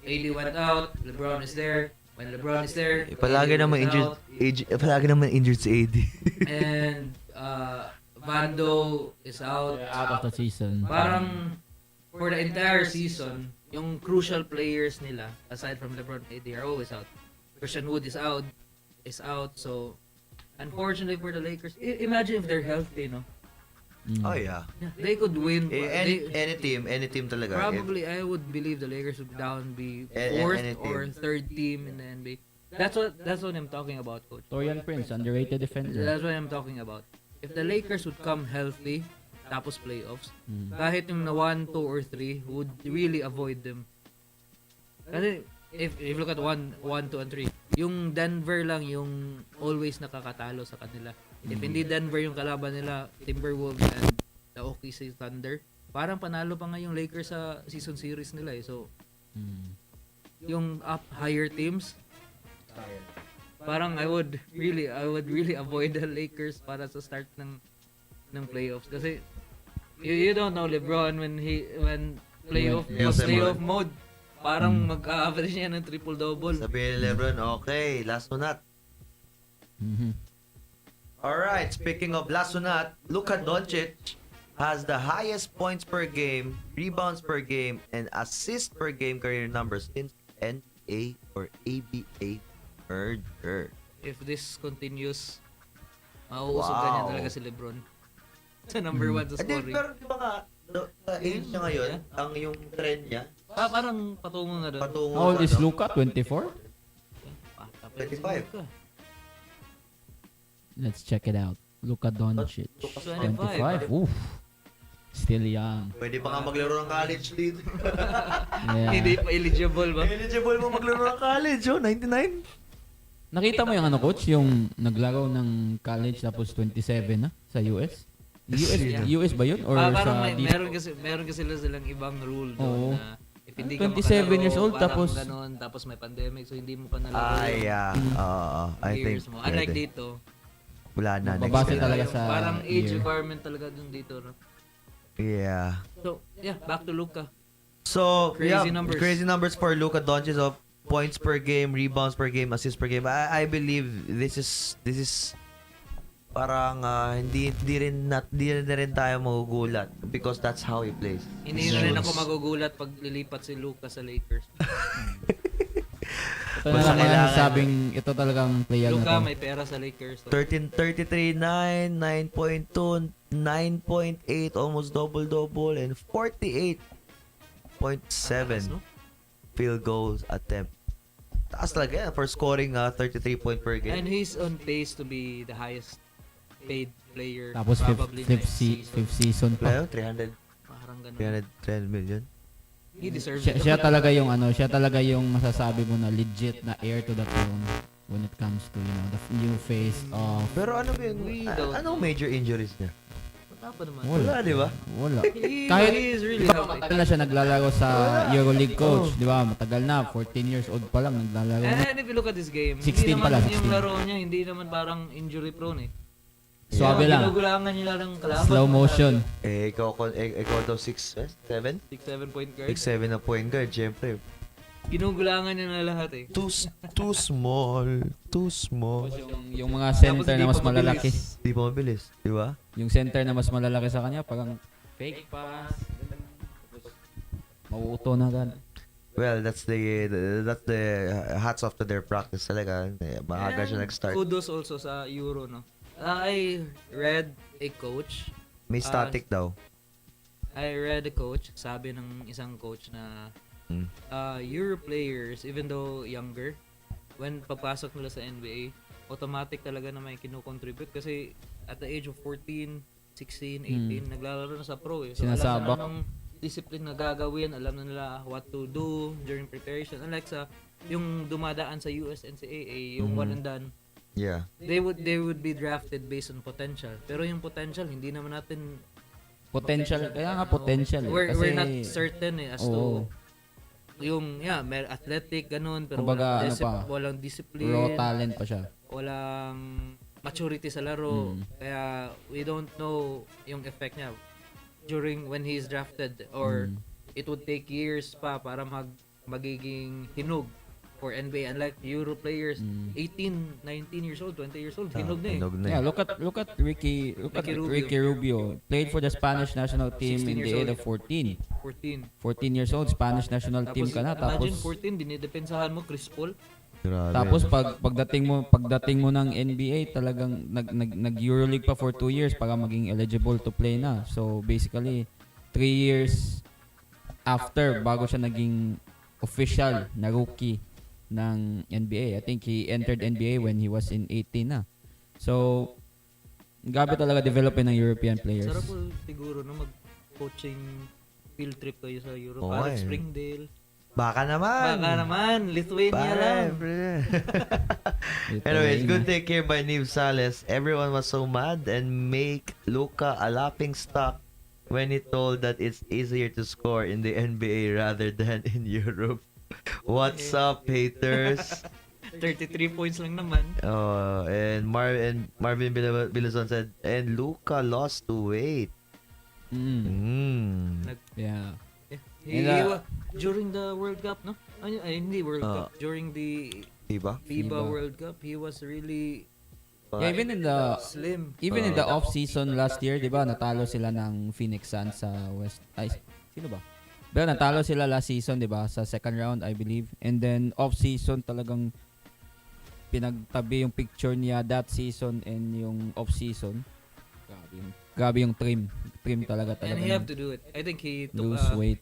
AD went out, LeBron is there. When LeBron is there, Palagi AD naman went injured. out. Palagi naman injured si AD. And, Vando is out. Out of the season. Parang for the entire season, yung crucial players nila, aside from LeBron, they are always out. Christian Wood is out. So, unfortunately for the Lakers, imagine if they're healthy, no? Oh yeah. They could win. Any team talaga. Probably, I would believe the Lakers would be Any fourth team. or third team in the NBA. That's what I'm talking about, coach. Torian Prince, underrated defender. That's what I'm talking about. If the Lakers would come healthy, tapos playoffs, kahit yung na 1, 2, or 3, would really avoid them. Kasi, if you look at 1, 2, and 3, yung Denver lang yung always nakakatalo sa kanila. If hindi Denver yung kalaban nila, Timberwolves and the OKC Thunder, parang panalo pa nga yung Lakers sa season series nila eh. So, yung higher teams, parang I would really avoid the Lakers para sa start ng playoffs kasi you don't know LeBron when playoff mode parang mag-average niya ng triple-double. Sabi ni LeBron, okay, last one not. Alright, speaking of last one not, Luka Doncic has the highest points per game, rebounds per game, and assists per game career numbers since NBA or ABA merger. If this continues, mauusog Wow. ganyan talaga si LeBron. Sa number 1 sa scoring. Pero di ba nga, sa age niya ngayon, ang yung trend niya, Parang patungo nga doon. patungo How old is sa, Luka? 24? 25. Let's check it out. Luka Doncic. 25. 25. Oof. Still young. Pwede pa nga maglaro ng college dito. Yeah. Hindi pa eligible ba? Eligible mo maglaro ng college, 99. Nakita mo yung ano, coach? Yung naglaro ng college tapos 27 na sa US? US ba yun? Or Parang sa meron kasi silang ibang rule Oo. doon na if hindi ka 27 makalaro, years old, parang tapos- ganun, tapos may pandemic so hindi mo pa nalaro Ay, yeah. I think years mo. Unlike pwede. dito, Wala na, next Mabase year. talaga sa parang age year. requirement talaga dun dito. No? Yeah. So, yeah, back to Luka. So, Crazy numbers. Crazy numbers for Luka Doncic of points per game, rebounds per game, assists per game. I believe this is parang hindi rin tayo magugulat because that's how he plays. Hindi na rin ako magugulat pag lilipat si Luka sa Lakers. Ito na Basta lang kailangan- sabing ito talagang player Luka na to. may pera sa Lakers. So, 33, 9, 9.2, 9.8, almost double-double, and 48.7 no? field goals attempt. Taas talaga yan for scoring 33 point per And game. he's on pace to be the highest paid player Tapos probably fifth next season. season pa. Playo, 300 Parang ganun. 300 million. He deserves Siya, it. siya talaga yung siya talaga yung masasabi mo na legit na heir to the throne when it comes to, the new face of... Pero ano ba yun? Anong major injuries niya? Wala pa naman. Wala, di ba? Wala. Kahit he is really healthy. Matagal na siya naglalaro sa EuroLeague coach, di ba? Matagal na, 14 years old pa lang naglalaro. And if you look at this game, 16 hindi naman pala, yung 16. laro niya, hindi naman parang injury prone eh. Suabe lang. Ginugulangan nila ng kalaban. Slow motion. Ikaw daw 6, 7? 6-7 point guard. 6-7 na point guard, syempre. Ginugulangan niya na lahat eh. Too small. Yung mga center na di mas pa malalaki. mabilis. Di pa mabilis, di ba? Yung center na mas malalaki sa kanya, parang fake pass. Mauuto na agad. Well, that's the hats off to their practice talaga. Maaga siya And nag-start. Kudos also sa Euro, no? I read a coach. May static daw. I read a coach. Sabi ng isang coach na Mm. Euro players, even though younger, when papasok nila sa NBA, automatic talaga na may kino-contribute kasi at the age of 14, 16, 18, naglalaro na sa pro eh. So Sinasabak. alam na anong discipline na gagawin, alam na nila what to do during preparation. Unlike sa yung dumadaan sa US NCAA, yung one and done, Yeah. they would be drafted based on potential. Pero yung potential, hindi naman natin Potential. Kaya nga potential eh. we're not certain eh as to Oo. yung may athletic ganun pero Kumbaga, walang discipline, Raw talent pa siya. walang maturity sa laro. Kaya we don't know yung effect niya during when he is drafted or it would take years pa para magiging hinog for NBA. Unlike Euro players, 18, 19 years old, 20 years old, hinog na eh. Hinog na Yeah, eh. look at Ricky Rubio. Played for the Spanish national team 16 in years the age old. of 14. 14. 14 years old, Spanish national team ka na, Imagine tapos 14, dinidepensahan mo Chris Paul. Grabe. tapos pagdating mo ng NBA, talagang nag EuroLeague pa for 2 years para maging eligible to play na. So basically 3 years after bago siya naging official na rookie ng NBA. I think he entered NBA when he was in 18 na. So grabe talaga developin ng European players. Sarap po siguro no mag-coaching field trip kayo sa Europe. Oo Parang eh. Springdale. Baka naman. Baka naman, Lithuania lang. Anyways, good take here by Neve Sales. Everyone was so mad and make Luka a laughing stock when he told that it's easier to score in the NBA rather than in Europe. What's up, haters? 33 points lang naman. And Marvin Bilazon said, and Luka lost to weight. Yeah. He, And, during the World Cup, no? Ay, hindi World Cup. During the Diba? FIBA World Cup, he was really Yeah, slim. even in the off season last year, 'di ba? Natalo sila ng Phoenix Suns sa West. Ay, sino ba? Pero natalo sila last season, 'di ba? Sa second round, I believe. And then off season talagang pinagtabi yung picture niya that season and yung off season. Grabe yung trim talaga. And he have to do it. I think he took lose a weight.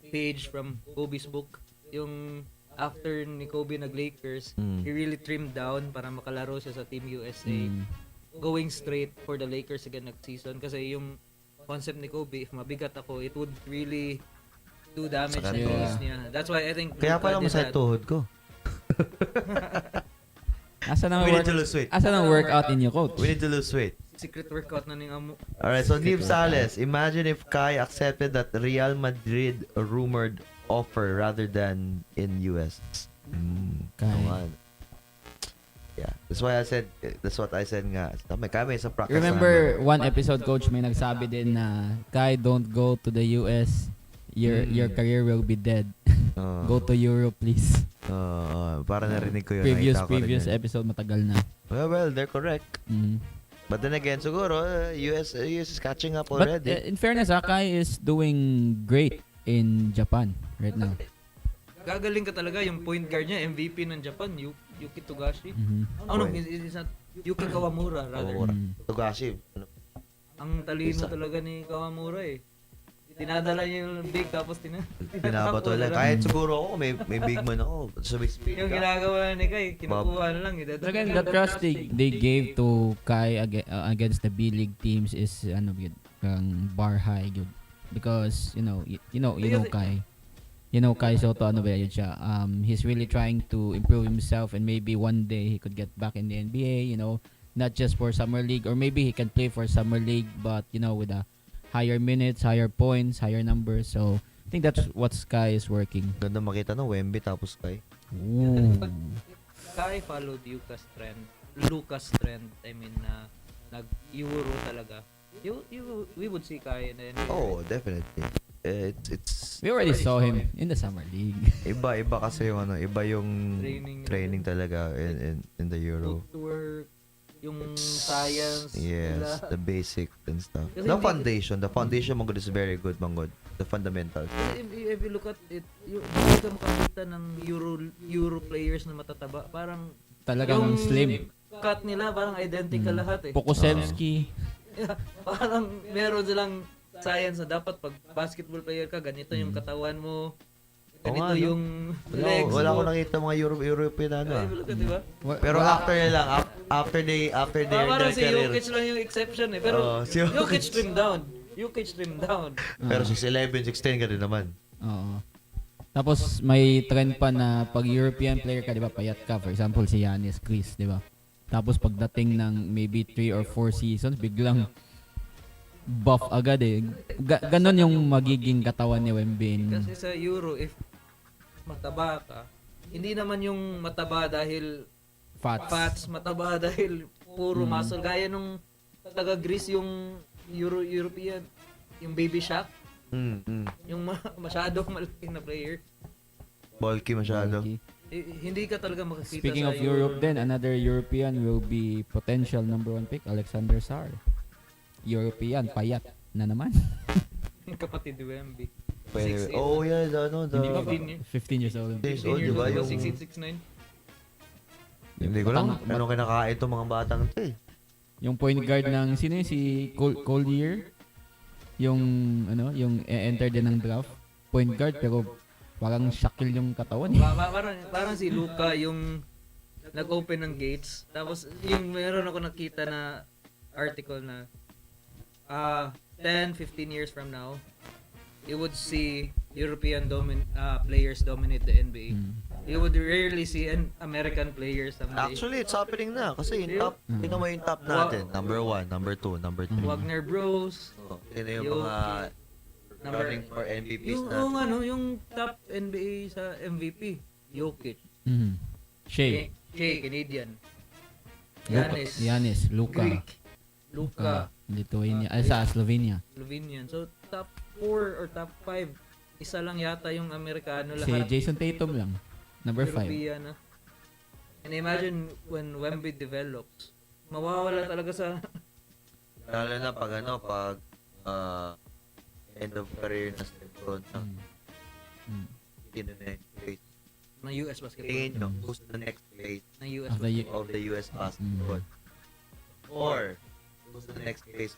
page from Kobe's book. Yung after ni Kobe nag-Lakers, he really trimmed down para makalaro siya sa Team USA. Going straight for the Lakers again next season. Kasi yung concept ni Kobe, if mabigat ako, it would really do damage sa knees niya. That's why I think Kaya Luka pala did masakit that. tuhod ko. Asa We need to lose weight. ng workout inyo, coach? We need to lose weight. Secret workout na ning amo. Alright, so Neve Sales, imagine if Kai accepted that Real Madrid rumored offer rather than in US. Kai. Naman. Yeah, that's what I said nga. Kami sa practice. Remember one episode, coach, may nagsabi din na Kai, don't go to the US. Your career will be dead. Go to Europe, please. Para narinig ko yun. Previous episode, matagal na. Well, they're correct. But then again, siguro, US is catching up But already. in fairness, Kai is doing great in Japan right now. Gagaling ka talaga yung point guard niya, MVP ng Japan, Yuki Togashi. Oh no, it's not Yuki Kawamura rather. Togashi. Ang talino talaga ni Kawamura eh. Dinadala niya yung big tapos Binabato lang. Kahit siguro ako, may big man ako. So may speed yung ka. ginagawa ni Kai, kinukuha na lang. Again, the trust they gave to Kai against the B League teams is bar high good. Because you know Kai. you know, Kai Soto, ano ba yun siya? He's really trying to improve himself and maybe one day he could get back in the NBA, you know, not just for Summer League, or maybe he can play for Summer League, but, you know, with a higher minutes, higher points, higher numbers. So, I think that's what Sky is working. Ganda makita ng Wemby tapos Sky. Ooh. Kai followed Lucas trend. I mean, nag-Euro talaga. We would see Kai in the NBA. Oh, definitely. It's We already saw him in the Summer League. iba kasi yung iba yung Training. training talaga in the Euro. Footwork, yung science. Yes, nila. the basic and stuff. Kasi The hindi- foundation Mangod is very good, Mangod. The fundamentals. Kasi if you look at it, hindi ka makakita ng Euro players na matataba. Parang Talagang slim. cut nila parang identical lahat eh. Pokusevsky. Parang meron silang science na dapat pag basketball player ka, ganito yung katawan mo, ganito nga, no? yung legs Wala ko mo. nakita mga European ano. If you look at, diba? Pero after nila lang, after their Parang si career. Jokic lang yung exception eh. Pero Si Jokic trim down. Jokic trim down. Pero 6'11", 6'10 ka rin naman. Oo. Tapos may trend pa na pag European player ka, 'di ba, payat ka. For example, si Giannis, Chris, 'di ba? Tapos pagdating ng maybe 3 or 4 seasons, biglang buff agad eh. Ganon yung magiging katawan ni Wemby. Kasi sa Euro, if mataba ka, hindi naman yung mataba dahil fats, mataba dahil puro muscle. Gaya nung taga-Greece yung European, yung Baby Shaq, yung masyadong malaki na player. Bulky masyado. Okay. Hindi ka talaga makakita Speaking sa of Europe then, another European will be potential number 1 pick, Alexander Sarr. European, payat na naman. Yung kapatid ni Wemby. Pwede. 6'8". Oh yeah, Hindi pa 15 15 years old. 15 years 15 old, years di ba? old, Yung, 6'8", 6'9". hindi ko lang anong kinakain itong mga batang to eh. Yung point guard ng sino yun? Si Collier, yung yung enter din ng draft, point guard pero parang Shaquille yung katawan eh. Parang si Luka yung nag-open ng gates. Tapos yung meron ako nakita na article na 10, 15 years from now, you would see European players dominate the NBA. You would rarely see an American player someday. Actually, it's happening na kasi yung top, tingnan mo yung top natin. Number 1, number 2, number 3. Wagner Bros. Sino yung mga running for MVPs Yung natin? yung top NBA sa MVP, Jokic. Shea, Canadian. Giannis, Luka, Greek. Luka. Lithuania, sa Slovenia. Slovenian. So top 4 or top 5, isa lang yata yung Amerikano Si lahat. Jason Tatum lang, number 5. European na. And imagine when Wemby develops, mawawala talaga sa Lalo na pag end of career na sa LeBron na in the next phase. ng US basketball. Tingin nyo, who's the next phase Ng US Of the basketball. of the US basketball? Or, who's the next phase?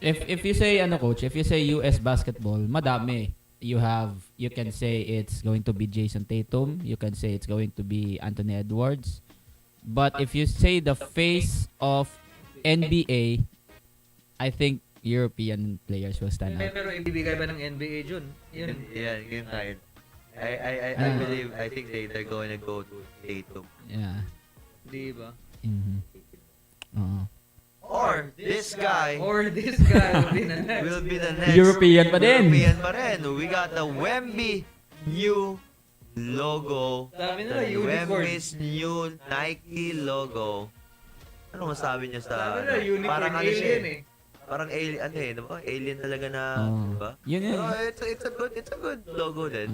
If you say coach, if you say US basketball, madami. You can say it's going to be Jason Tatum, you can say it's going to be Anthony Edwards. But if you say the face of NBA, I think European players will stand out. Pero ibibigay ba ng NBA Jun? Yun. Yeah, yun na yun. I think they're going to go to Tatum. Yeah. Di ba? Oo. Or, this guy Or this guy will be the next. will be the next European pa din. European pa rin. We got the Wemby new logo. Sabi nila, The unicorn. Wemby's new Nike logo. Ano masabi niya sa... Sabi nila, unicorn parang ano siya alien eh. Parang alien, alien talaga na, Oo. diba? Yun yun. Pero it's a good logo din.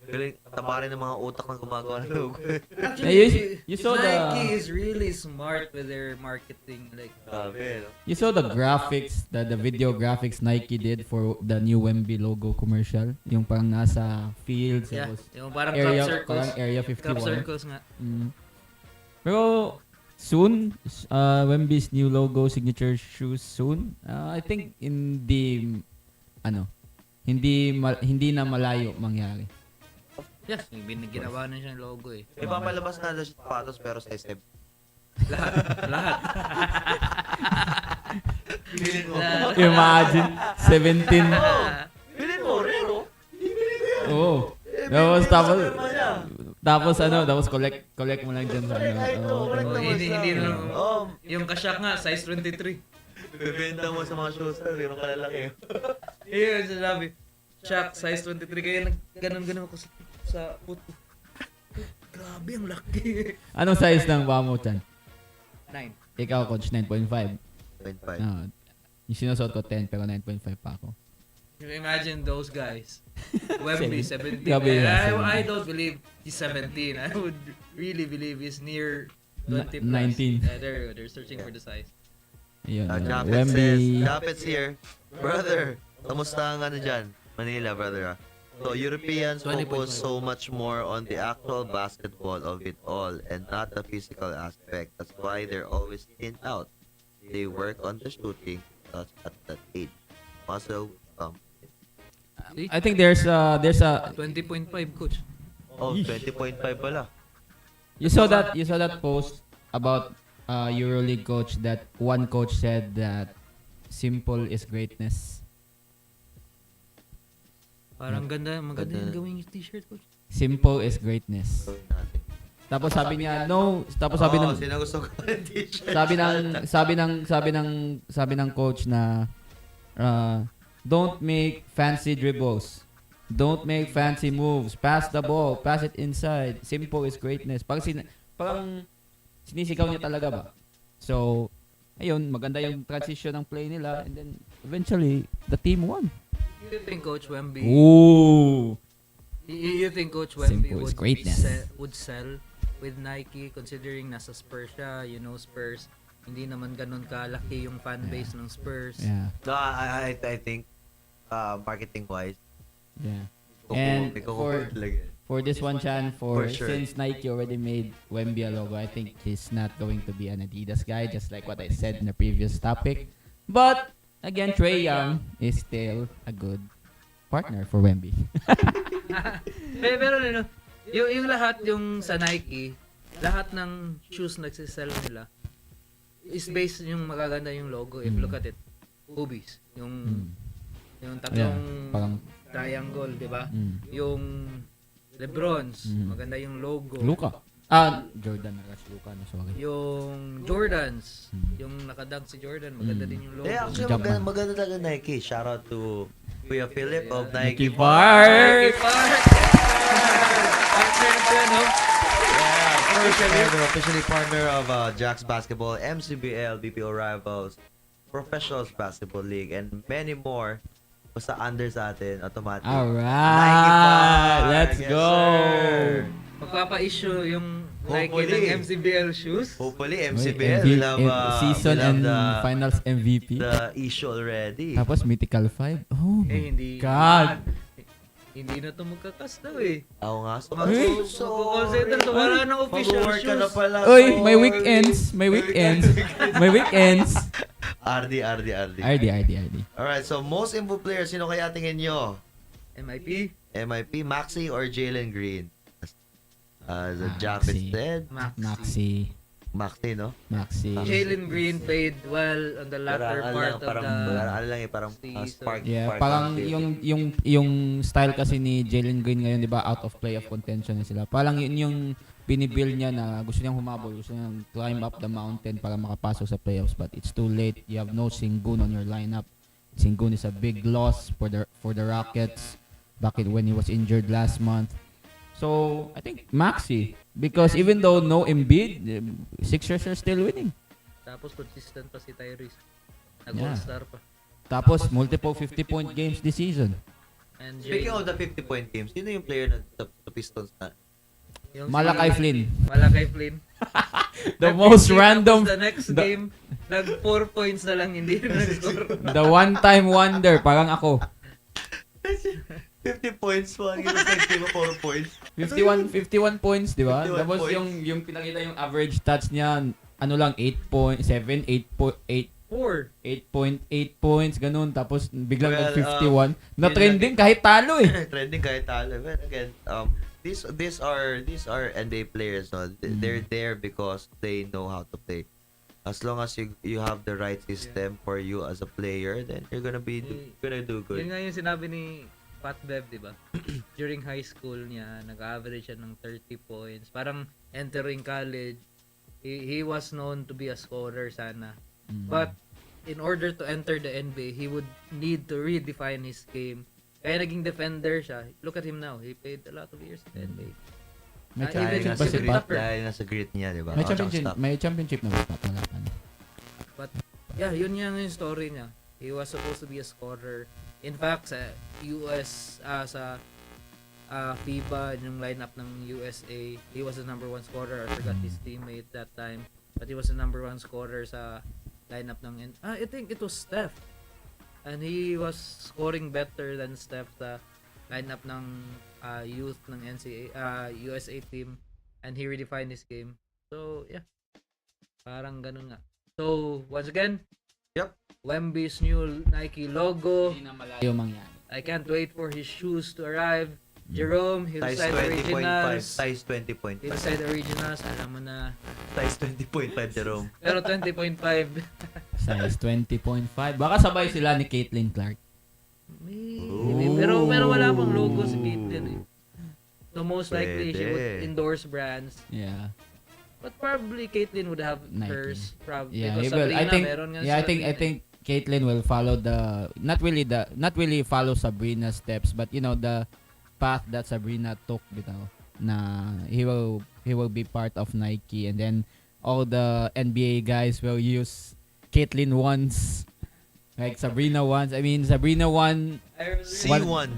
Galing, taba rin ng mga utak na gumagawa ng logo. Actually, you saw Nike the is really smart with their marketing. Like, Grabe, no? you saw the graphics, the video graphics Nike did for the new Wemby logo commercial. Yung parang nasa fields, yeah, tapos yung parang area, crop circles. parang area Crop 51. circles nga. Pero soon, Wemby's new logo signature shoes soon. I think hindi na malayo mangyari. Yes, ginawa na siya ng logo eh. Ipapalabas na siya sapatos pero sa step. Lahat. Imagine 17. Bilhin mo, Rero. Oo, Tapos collect mo lang dyan sa Hindi na. Oh, Yung kasyak nga, size 23. bibenta mo sa mga shoes, gano'ng kalalaki. Yun, sinabi. Shaq, size 23. Kaya ganun ako sa puto. Grabe, ang laki. Anong size ng paa mo, Chan? 9. Ikaw, coach, 9.5. 0.5. No, yung sinusuot ko 10 pero 9.5 pa ako. You imagine those guys. Wemby, 17. Gabi, I don't believe he's 17. I would really believe he's near 20 plus. 19. They're searching for the size. Ayun. Jaffeth says, Jaffeth's here. Brother, kamusta ang ano dyan? Manila, brother. So, Europeans 20.5. focus so much more on the actual basketball of it all and not the physical aspect. That's why they're always in out. They work on the shooting at that age. Muscle, I think there's a 20.5, coach. oh, 20.5 pala. you saw that post about EuroLeague coach that one coach said that simple is greatness. Parang maganda yung gawin yung t-shirt, coach. Simple is greatness. Gawin natin. Tapos sabi niya no, tapos sabi ng sinagusto ko yung t-shirt. sabi ng coach na don't make fancy dribbles. Don't make fancy moves. Pass the ball. Pass it inside. Simple is greatness. Parang sinisigaw niya talaga ba? So, ayun, maganda yung transition ng play nila and then eventually the team won. You think Coach Wemby Ooh. You think Coach Wemby Simple is greatness. would sell with Nike considering nasa Spurs siya, you know Spurs. Hindi naman ganun kalaki yung fan base ng Spurs. Yeah. No, I think marketing wise, Yeah. And for for this one, Chan, For sure. since Nike already made Wemby a logo, I think he's not going to be an Adidas guy, just like what I said in the previous topic. But again, Trae Young is still a good partner for Wemby. Pero ano, yung lahat yung sa Nike, lahat ng shoes nagsisell nila is based yung magaganda yung logo. If you look at it, Ubies, yung tatlong Parang triangle, di ba? mm. Yung Lebrons, maganda yung logo. Luka. Jordan na Luka na, sorry. Yung Jordans, yung nakadunk si Jordan, maganda din yung logo. Yeah, actually, Jumpman. maganda talaga Nike. Shout out to Kuya Philip of Nike Park. Officially partner of Jack's Basketball, MCBL, BPO Rivals, Professionals Basketball League, and many more. Basta under sa atin, automatic. Alright! Let's Yes, go! sir. Magpapa-issue yung Nike Hopefully. ng MCBL shoes. Hopefully, Wait, MCBL will have, season will have and the, finals MVP. the issue already. Tapos Mythical 5. Oh my Hindi. God! Hindi na ito magkakas daw eh. Oo nga. So, Mag-call center, so wala nang official mag-work ka na shoes. pala. Uy, so- may weekends! May weekends! RD. RD. Alright, so most improved players, sino kaya tingin nyo? MIP? MIP, Maxi, or Jalen Green? The Jaffeth said. Maxi. Maxi, no? Jalen Green played well on the latter part of Parang season. spark. Yeah, spark parang activity. yung style kasi ni Jalen Green ngayon, 'di ba, out of play of contention na sila. Parang yun yung binibuild niya na gusto niyang humabol, gusto niyang climb up the mountain para makapasok sa playoffs, but it's too late. You have no Sengun on your lineup. Sengun is a big loss for the Rockets back when he was injured last month. So, I think Maxi, because even though no Embiid, Sixers are still winning. Tapos consistent pa si Tyrese. Nag-all-star pa. Tapos multiple 50-point games this season. And Speaking of the 50-point games, sino yung player na sa Pistons na? yung Malakay si- Flynn. Malakay Flynn. The most random, The next game, nag 4 points na lang, hindi na nag-score. the one-time wonder, parang ako. 50 points, one game next game, 4 points. 51 points, di ba? 51 Tapos points. yung pinakita yung average stats niya, ano lang, 8.7, 8.8 points, ganun. Tapos biglang Well, nag-51. Na-trending kahit talo eh. Trending kahit talo. But again, these are NBA players, no? They're there because they know how to play. As long as you have the right system for you as a player, then you're gonna do Yun good. nga yung sinabi ni Pat Bev, di ba? During high school niya, nag-average siya ng 30 points. Parang entering college, he was known to be a scorer sana. But in order to enter the NBA, he would need to redefine his game. Kaya naging defender siya. Look at him now. He played a lot of years in the NBA. May Dahil championship nasa ba si grit, Pat? dahil nasa grit niya, di ba? May Oh, tsaka championship, stock. may championship na ba si Pat? Wala pa, no? But yeah, yun yung story niya. He was supposed to be a scorer. In fact, sa US, sa FIBA, yung lineup ng USA, he was the number 1 scorer. I forgot his teammate that time. But he was the number 1 scorer sa lineup ng... I think it was Steph. And he was scoring better than Steph sa lineup ng youth ng USA team. And he redefined his game. So, yeah. Parang ganun nga. So, once again, Yep. Wemby's new Nike logo. Hindi na malayo. Ayaw mangyari. I can't wait for his shoes to arrive. Jerome, he'll Size sign 20.5. originals. Size 20.5. He'll sign originals. Alam mo na. Size 20.5, Jerome. Pero 20.5. Size 20.5. Baka sabay sila ni Caitlin Clark. Maybe. Pero wala pang logo si Caitlyn eh. So most likely she would Pwede. endorse brands. Yeah. But probably Caitlyn would have Nike. hers. Probably. Yeah, because he will. Sabrina, I think meron nga yeah, sa I think Caitlyn will follow not really follow Sabrina's steps, but you know the path that Sabrina took, bitaw, na he will be part of Nike, and then all the NBA guys will use Caitlyn once, like Sabrina once. I mean, Sabrina won C1.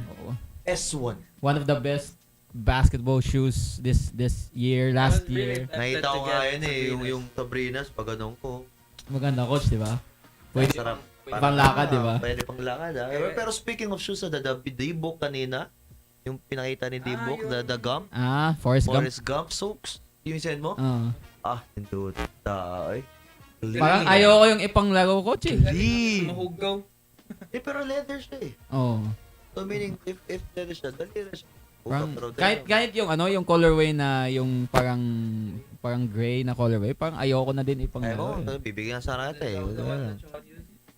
S1. one of the best basketball shoes this last year. Nakita ko nga yun eh, yung Sabrinas, pag ganun ko. Maganda, coach, di ba? Pwede Sarap. panglakad, di ba? Pwede pang lakad, ah. Pero speaking of shoes, the D-Book kanina, yung pinakita ni D-Book, the Gump, Forrest Gump. Forrest Gump, soaks, yung send mo? Hindi. Ay. Parang ayoko yung ipanglaro, coach, eh. Clean. Mahugaw. Pero leather siya eh. Oh. So meaning, if leather siya, dali na siya. Parang, Pero kahit yung yung colorway na yung parang gray na colorway, parang ayoko na din Ay ipanglaro. mo, bibigyan sana kita eh.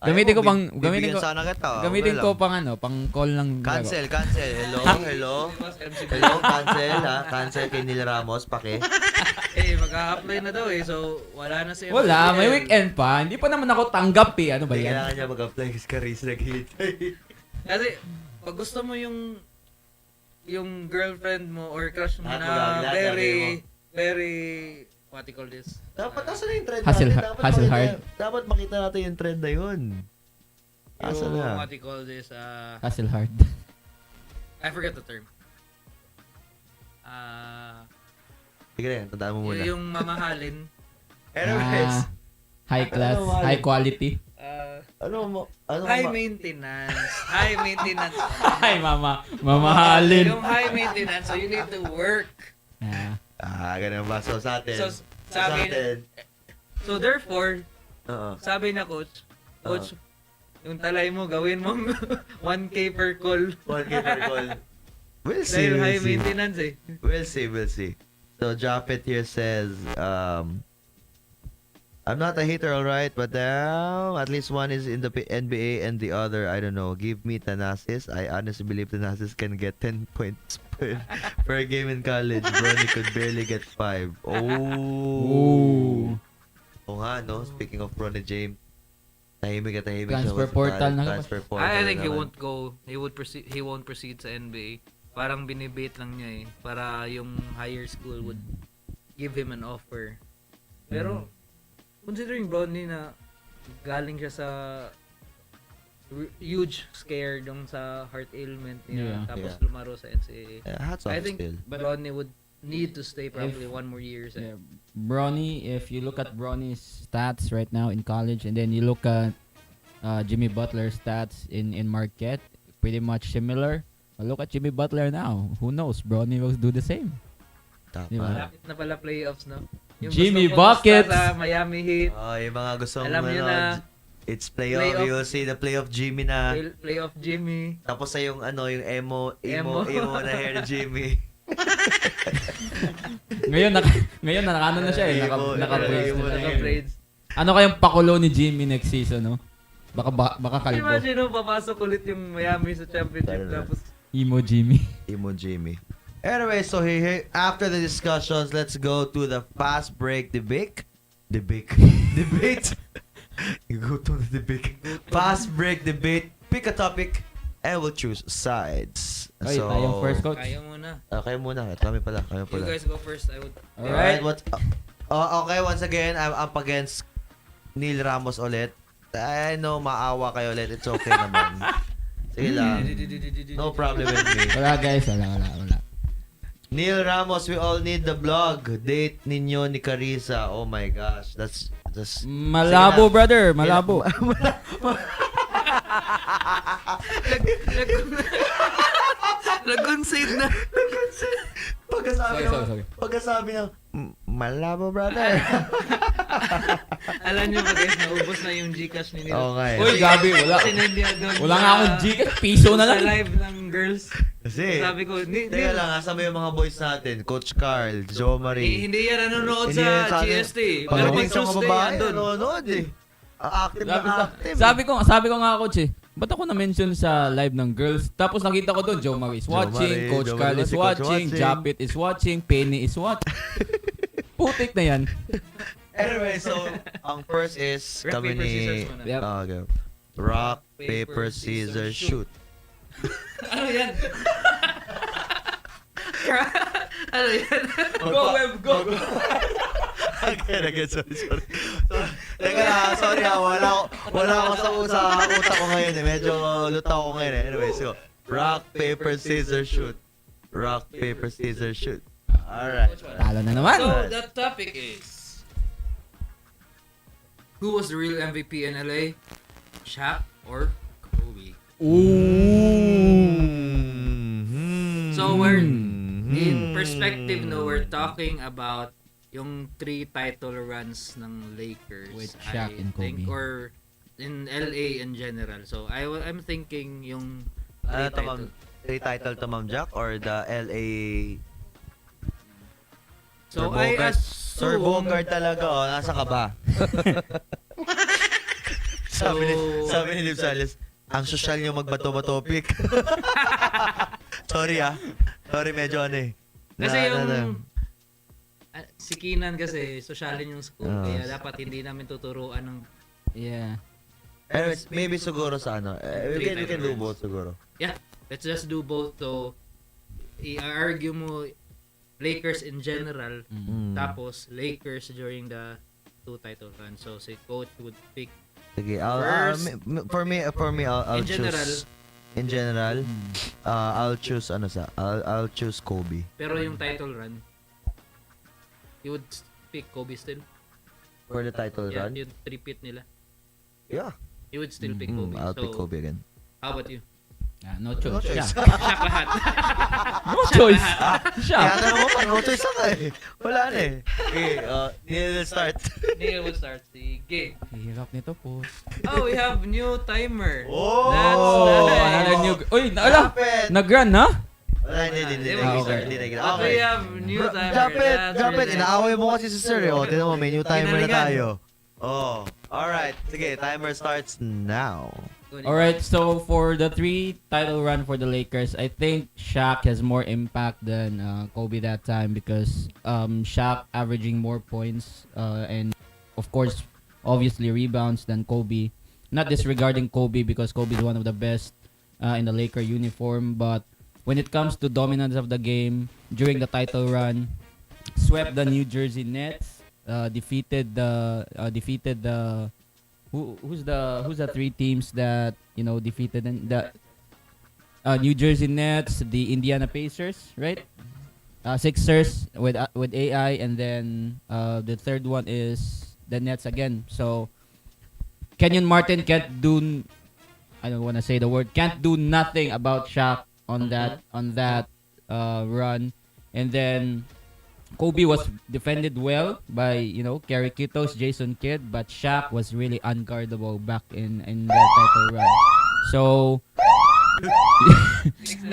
Gamitin ko pang Bibigyan sana kita. gamitin okay ko lang. pang call ng laro. Cancel. Hello. Cancel ha. Cancel kay Neil Ramos, pake. Eh, mag-a-apply na daw eh. So, wala na siya. Wala, may weekend pa. Hindi pa naman ako tanggap eh. Ano ba Hindi yan? kailangan niya mag-apply kasi Caris naghihintay. Kasi, pag gusto mo yung girlfriend mo or crush mo Lahat na very, what you call this? Dapat asa na yung trend Hustle- natin? hustle hard. Dapat makita natin yung trend na yun. Asa Yung, na? what you call this? Hustle hard. I forget the term. Sige na yan, tandaan mo muna. Yung mamahalin. Anyways, High class, Ano, Wally? high quality. High maintenance. High maintenance. Ay, mamahalin. Yung high maintenance, so you need to work. ganun ba? So sa atin. So, so therefore, Oo. sabi na coach, yung talay mo, gawin mong 1K per call. 1K per call. We'll see. Dahil high We'll see. maintenance eh. We'll see. So Jaffeth here says, I'm not a hater, alright, but at least one is in the NBA and the other, I don't know. Give me Thanasis. I honestly believe Thanasis can get 10 points per game in college. Bronny could barely get 5. Oh. Oo nga, no? Speaking of Bronny James, tahimik siya. Transfer portal na. Transfer portal I think he naman. won't go. He won't proceed sa NBA. Parang binibait lang niya eh. Para yung higher school would give him an offer. Pero, considering Bronny na galing siya sa huge scare dong sa heart ailment niya, tapos lumaro sa NCAA. Hats off I think still. Bronny would need to stay probably one more year. Yeah, Bronny, if you look at Bronny's stats right now in college, and then you look at Jimmy Butler's stats in Marquette, pretty much similar. Look at Jimmy Butler now. Who knows? Bronny will do the same. Tama. Diba? Malapit na pala playoffs, no? Yung Jimmy gusto mo Buckets! sa Miami Heat, Yung mga gusto alam niyo na, it's playoff. You'll see the playoff Jimmy na. playoff Jimmy. Tapos sa yung emo Emo. na hair ni Jimmy. ngayon nakano na siya eh. Naka-braids na siya. Naka-braids. Ano kayang pakulo ni Jimmy next season, no? Baka kalbo. Imagine no, papasok ulit yung Miami sa championship Tara na. tapos Emo Jimmy. Emo Jimmy. Anyway, so here after the discussions, let's go to the fast break debate. Debate. You go to the debate. Fast break debate. Pick a topic and we'll choose sides. Ay, tayong first, coach. Kaya muna. Okay muna. Kami pala. You guys go first. I would. Alright. Okay, once again, I'm up against Neil Ramos ulit. I know, maawa kayo ulit. It's okay naman. Sige lang. No problem with me. Wala guys, wala. Neil Ramos, we all need the vlog. Date ninyo ni Carissa. Oh my gosh. That's Malabo, brother. Malabo. Nag-concede na. Sorry. Pagkasabi ng malabo, brother. Alam niyo ba guys, naubos na yung Gcash ni Nilo. Okay. Uy, gabi, wala. Sinendihan doon. Wala nga akong Gcash. Piso na lang. Sa live ng girls. Kasi, Sabi ko, teka lang, asa mo yung mga boys natin? Coach Carl, Jo Marie. hindi yan nanonood Hindi yan sa atin. GST. Pero pag Pag-ibig sa mga Tuesday, babae, andun. nanonood eh. Active na active. Sabi ko nga coach ba't ako na-mention sa live ng girls? Tapos nakita ko doon, Joe Marie is watching, Marie, Coach Joe Carl Marie, is si Coach watching, watching. Jaffeth is watching, Penny is watching. Putik na yan. Anyway, so, ang first is Rock, kami paper, ni... scissors muna. Yep. Okay. Rock, paper, scissors, shoot. Ano yan? Ano yan? Go, Web, go! Again, sorry. Teka lang, sorry wala ako sa utak ko ngayon eh. Medyo lutaw ko ngayon eh. Anyway, so, rock, paper, scissors, shoot. Rock, paper, scissors, shoot. Alright. Talo na naman. So, the topic is, who was the real MVP in LA? Shaq or Kobe? So, we're in perspective, no, we're talking about yung 3 title runs ng Lakers. With Shaq and think, Kobe. or in LA in general. So, I'm thinking yung 3 title. 3 title to Ma'am Jack or the LA So, Sir I Bogart? Sir assume... Bogart talaga, oh. Nasa ka ba? sabi ni Liv Salas, ang social niyo magbato-bato pick. Sorry Sorry, medyo ano eh. Kasi si Keenan kasi, sosyalin yung school. Kaya dapat hindi namin tuturuan ng... Yeah. Anyways, maybe siguro sa ano. We can do both siguro. Yeah, let's just do both. So, i-argue mo Lakers in general, tapos Lakers during the 2 title run. So, si coach would pick Sige, for me, I'll in general. choose. In general, I'll choose I'll choose Kobe. Pero yung title run, you would pick Kobe still? For the title Yeah, run? yung repeat nila. Yeah. You would still pick Kobe. I'll pick So, Kobe again. how about you? No choice. choice. Shaq. Shaq lahat. No choice. Kaya Shaq. tanong mo pa, no choice ako eh. Wala na eh. Okay, Neil start. Neil would start. Sige. Hirap nito po. Oh, we have new timer. Oh! That's nice. Ano new... Uy, ala! Jaffeth! Nag-run, ha? Wala, hindi. Okay. Okay, we have new timer. That's Jaffeth, really nice. inaaway mo kasi si Sir eh. O, tinan mo, may new timer na Ginalingan. tayo. Oh, alright. Sige, timer starts now. Alright, so for the 3 title run for the Lakers, I think Shaq has more impact than Kobe that time because Shaq averaging more points and of course, obviously rebounds than Kobe. Not disregarding Kobe because Kobe is one of the best in the Laker uniform, but when it comes to dominance of the game during the title run, swept the New Jersey Nets, defeated the who's the 3 teams that defeated the New Jersey Nets, the Indiana Pacers, right? Sixers with AI, and then the third one is the Nets again. So Kenyon Martin can't do nothing about Shaq on that run, and then Kobe was defended well by Kerry Kitos, Jason Kidd, but Shaq was really unguardable back in the title run. So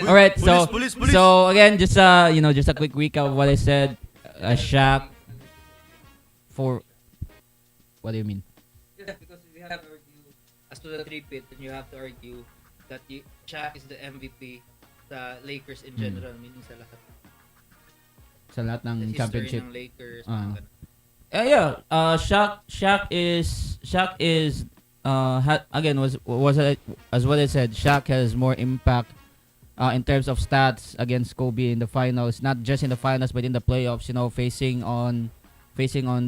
all right, Police. so again, just a quick recap of what I said. Shaq for what do you mean? Yeah, because we have to argue as to the 3-pit, then you have to argue that Shaq is the MVP sa Lakers in general, meaning sa lahat. Sa lahat Sa ng history championship. ng Lakers. Ah. mga ganun. Shaq is again as what I said, Shaq has more impact in terms of stats against Kobe in the finals, not just in the finals but in the playoffs, facing on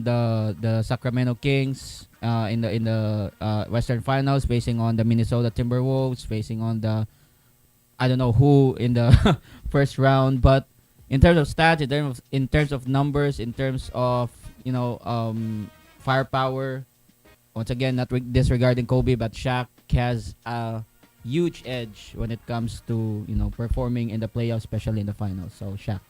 the Sacramento Kings in the Western Finals, facing on the Minnesota Timberwolves, facing on the I don't know who in the first round, but in terms of stats, in terms of numbers, in terms of firepower, once again not disregarding Kobe, but Shaq has a huge edge when it comes to performing in the playoffs, especially in the finals. So Shaq.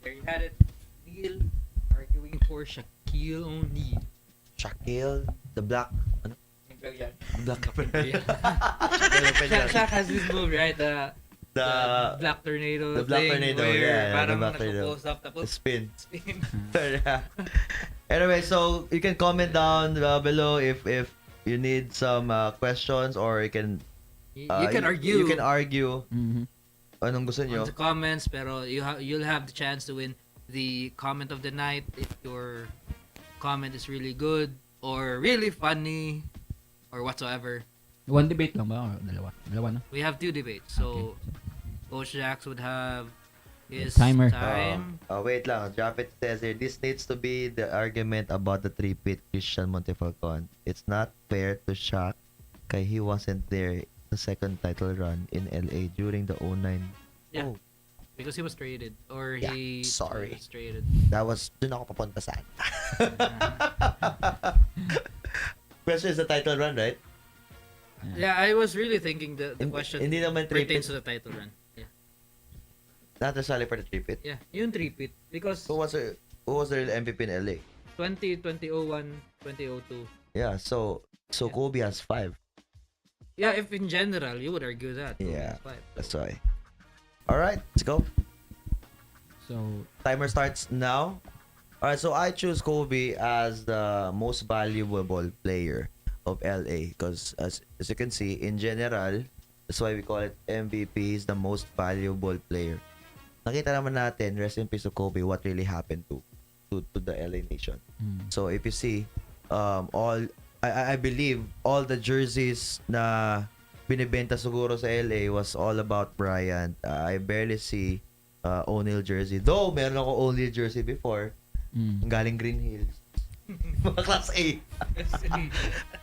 There you had it. Neil arguing for Shaquille O'Neal. Shaquille, the black, black Shaq has this move, right? The Black Tornado the Black thing Tornado, where yeah, the parang Black Tornado. naka-close up tapos spin. spin. Anyway, so you can comment down below if you need some questions, or you can You can argue You can argue Mhm. anong gusto on nyo. the comments, pero you'll have the chance to win the comment of the night if your comment is really good or really funny or whatsoever. One debate lang ba or dalawa? Dalawa na. We have 2 debates, so Coach Jax would have his Timer. time. Wait lang. Jaffeth says here, this needs to be the argument about the three-pit Christian Montefalcon. It's not fair to Shaq kay he wasn't there the second title run in LA during the 09. Yeah. Oh, Because he was traded or Yeah, he sorry. was traded. that was, dun ako papunta saan. Question is the title run, right? Yeah, I was really thinking the question Hindi naman pertains three-pit. to the title run. Yeah. Not necessarily for the three-pit. Yeah, yung 3-pit because Who was the real MVP in LA? 2001, 2002. Yeah, so Yeah. Kobe has 5. Yeah, if in general, you would argue that. Yeah. It's five. That's why. Alright, let's go. So, Timer starts now. Alright, so I choose Kobe as the most valuable player of LA because as you can see, in general, that's why we call it MVP. He's the most valuable player. Nakita naman natin, rest in peace to Kobe, what really happened to the LA nation. So if you see, I believe all the jerseys na binibenta siguro sa LA was all about Bryant. I barely see O'Neal jersey. Though meron ako O'Neal jersey before, galing Green Hills. Mga class A.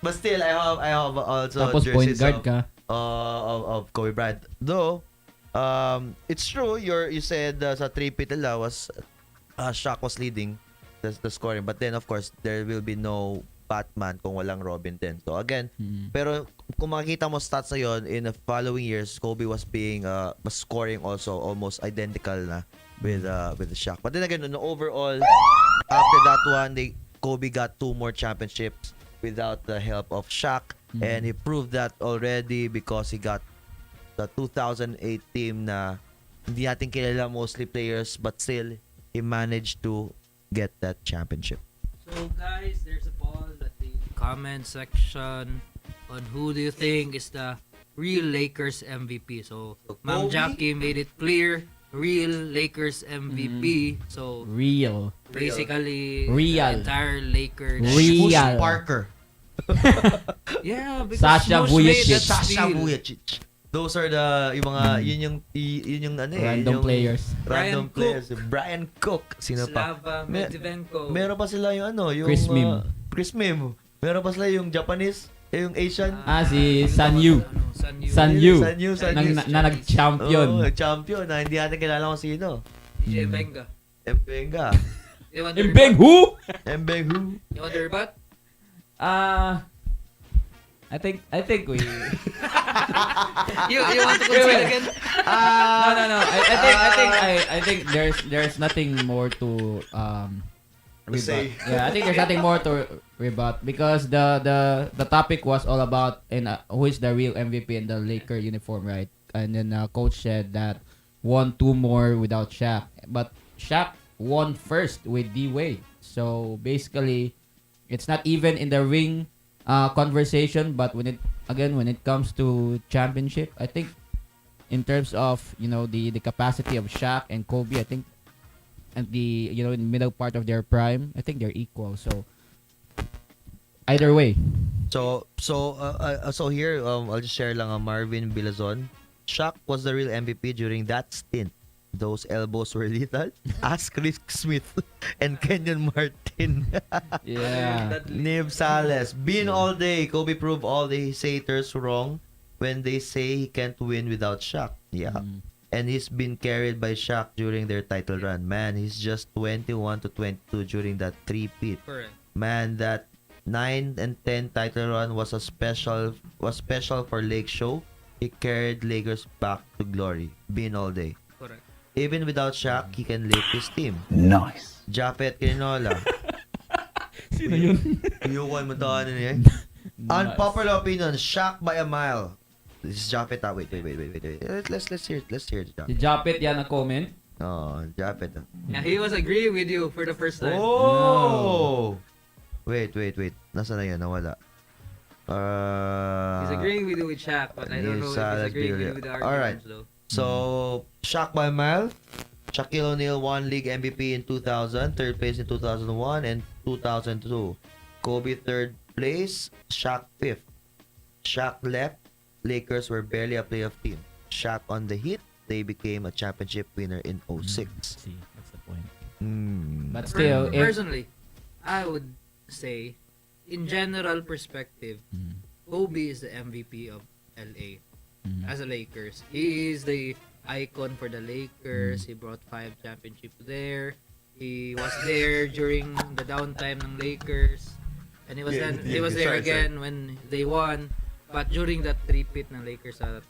But still, I have also tapos point jerseys guard ka. of Kobe Bryant. Though, it's true. You said sa 3-pit nila was Shaq was leading the scoring. But then, of course, there will be no Batman kung walang Robin din. So again, pero kung makikita mo stats na yun, in the following years, Kobe was scoring also almost identical na with Shaq. But then again, no, overall, after that one, Kobe got 2 more championships without the help of Shaq, and he proved that already because he got the 2008 team na hindi natin kilala mostly players, but still he managed to get that championship. So guys, there's a poll at the comment section on who do you think is the real Lakers MVP. So Ma'am Kobe? Jackie made it clear, real Lakers MVP. So Real. basically Real. the entire Lakers. Real. Push Parker. Yeah, because Sasha Smush made Vujacic. that Sasha steal. Vujacic. Those are the yung mga yun yung ano eh, Random yung players. Brian Random players. Brian Cook. Sino pa? Slava Me- Medvedenko. Meron pa sila yung ano, yung Chris Mim. Chris Mim. Meron pa sila yung Japanese, yung Asian. Si San Yu. San Yu. Na nag-champion. Oh, champion na hindi natin kilala kung sino. DJ Benga. Embenga. You wonder Imbeng who? Embeng who? You wonder about? I think we You want to concede again? No. I think there's nothing more to rebut. say. Yeah, I think there's nothing more to rebut because the topic was all about who is the real MVP in the Laker uniform, right? And then coach said that won 2 more without Shaq, but Shaq won first with D Wade. So basically, it's not even in the ring conversation, but when it comes to championship, I think in terms of, the capacity of Shaq and Kobe, I think, and the, in the middle part of their prime, I think they're equal. So either way. So here, I'll just share lang Marvin Bilazon. Shaq was the real MVP during that stint. Those elbows were lethal. Ask Rick Smith and Kenyon Martin. Yeah. Nib Sales. Been all day. Kobe proved all the haters wrong when they say he can't win without Shaq. Yeah. And he's been carried by Shaq during their title run. Man, he's just 21 to 22 during that three-peat. Correct. Man, that 9 and 10 title run was special for Lake Show. He carried Lakers back to glory. Been all day. Correct. Even without Shaq, he can lift his team. Nice. Jaffeth Kirinola. Sino yun? Yung mo to ano niya? Unpopular opinion, Shaq by a mile. This is Jaffeth. Wait. Let's hear it. Si Jaffeth. Japet yan na comment. Oh, Jaffeth. Yeah, he was agreeing with you for the first time. Oh! Wait. Nasaan na yan? Nawala. He's agreeing with you with Shaq, but I don't know if he's agreeing with you with the Alright. arguments though. So, Shaq by a mile. Shaquille O'Neal won league MVP in 2000, third place in 2001 and 2002. Kobe third place, Shaq fifth. Shaq left, Lakers were barely a playoff team. Shaq on the Heat, they became a championship winner in 06. See, that's the point. Hmm. But still, Personally, I would say, in general perspective, Kobe is the MVP of LA. As a Lakers, he is the icon for the Lakers. He brought 5 championships there. He was there during the downtime ng Lakers, and he was there sorry. again when they won. But during that three-peat ng Lakers at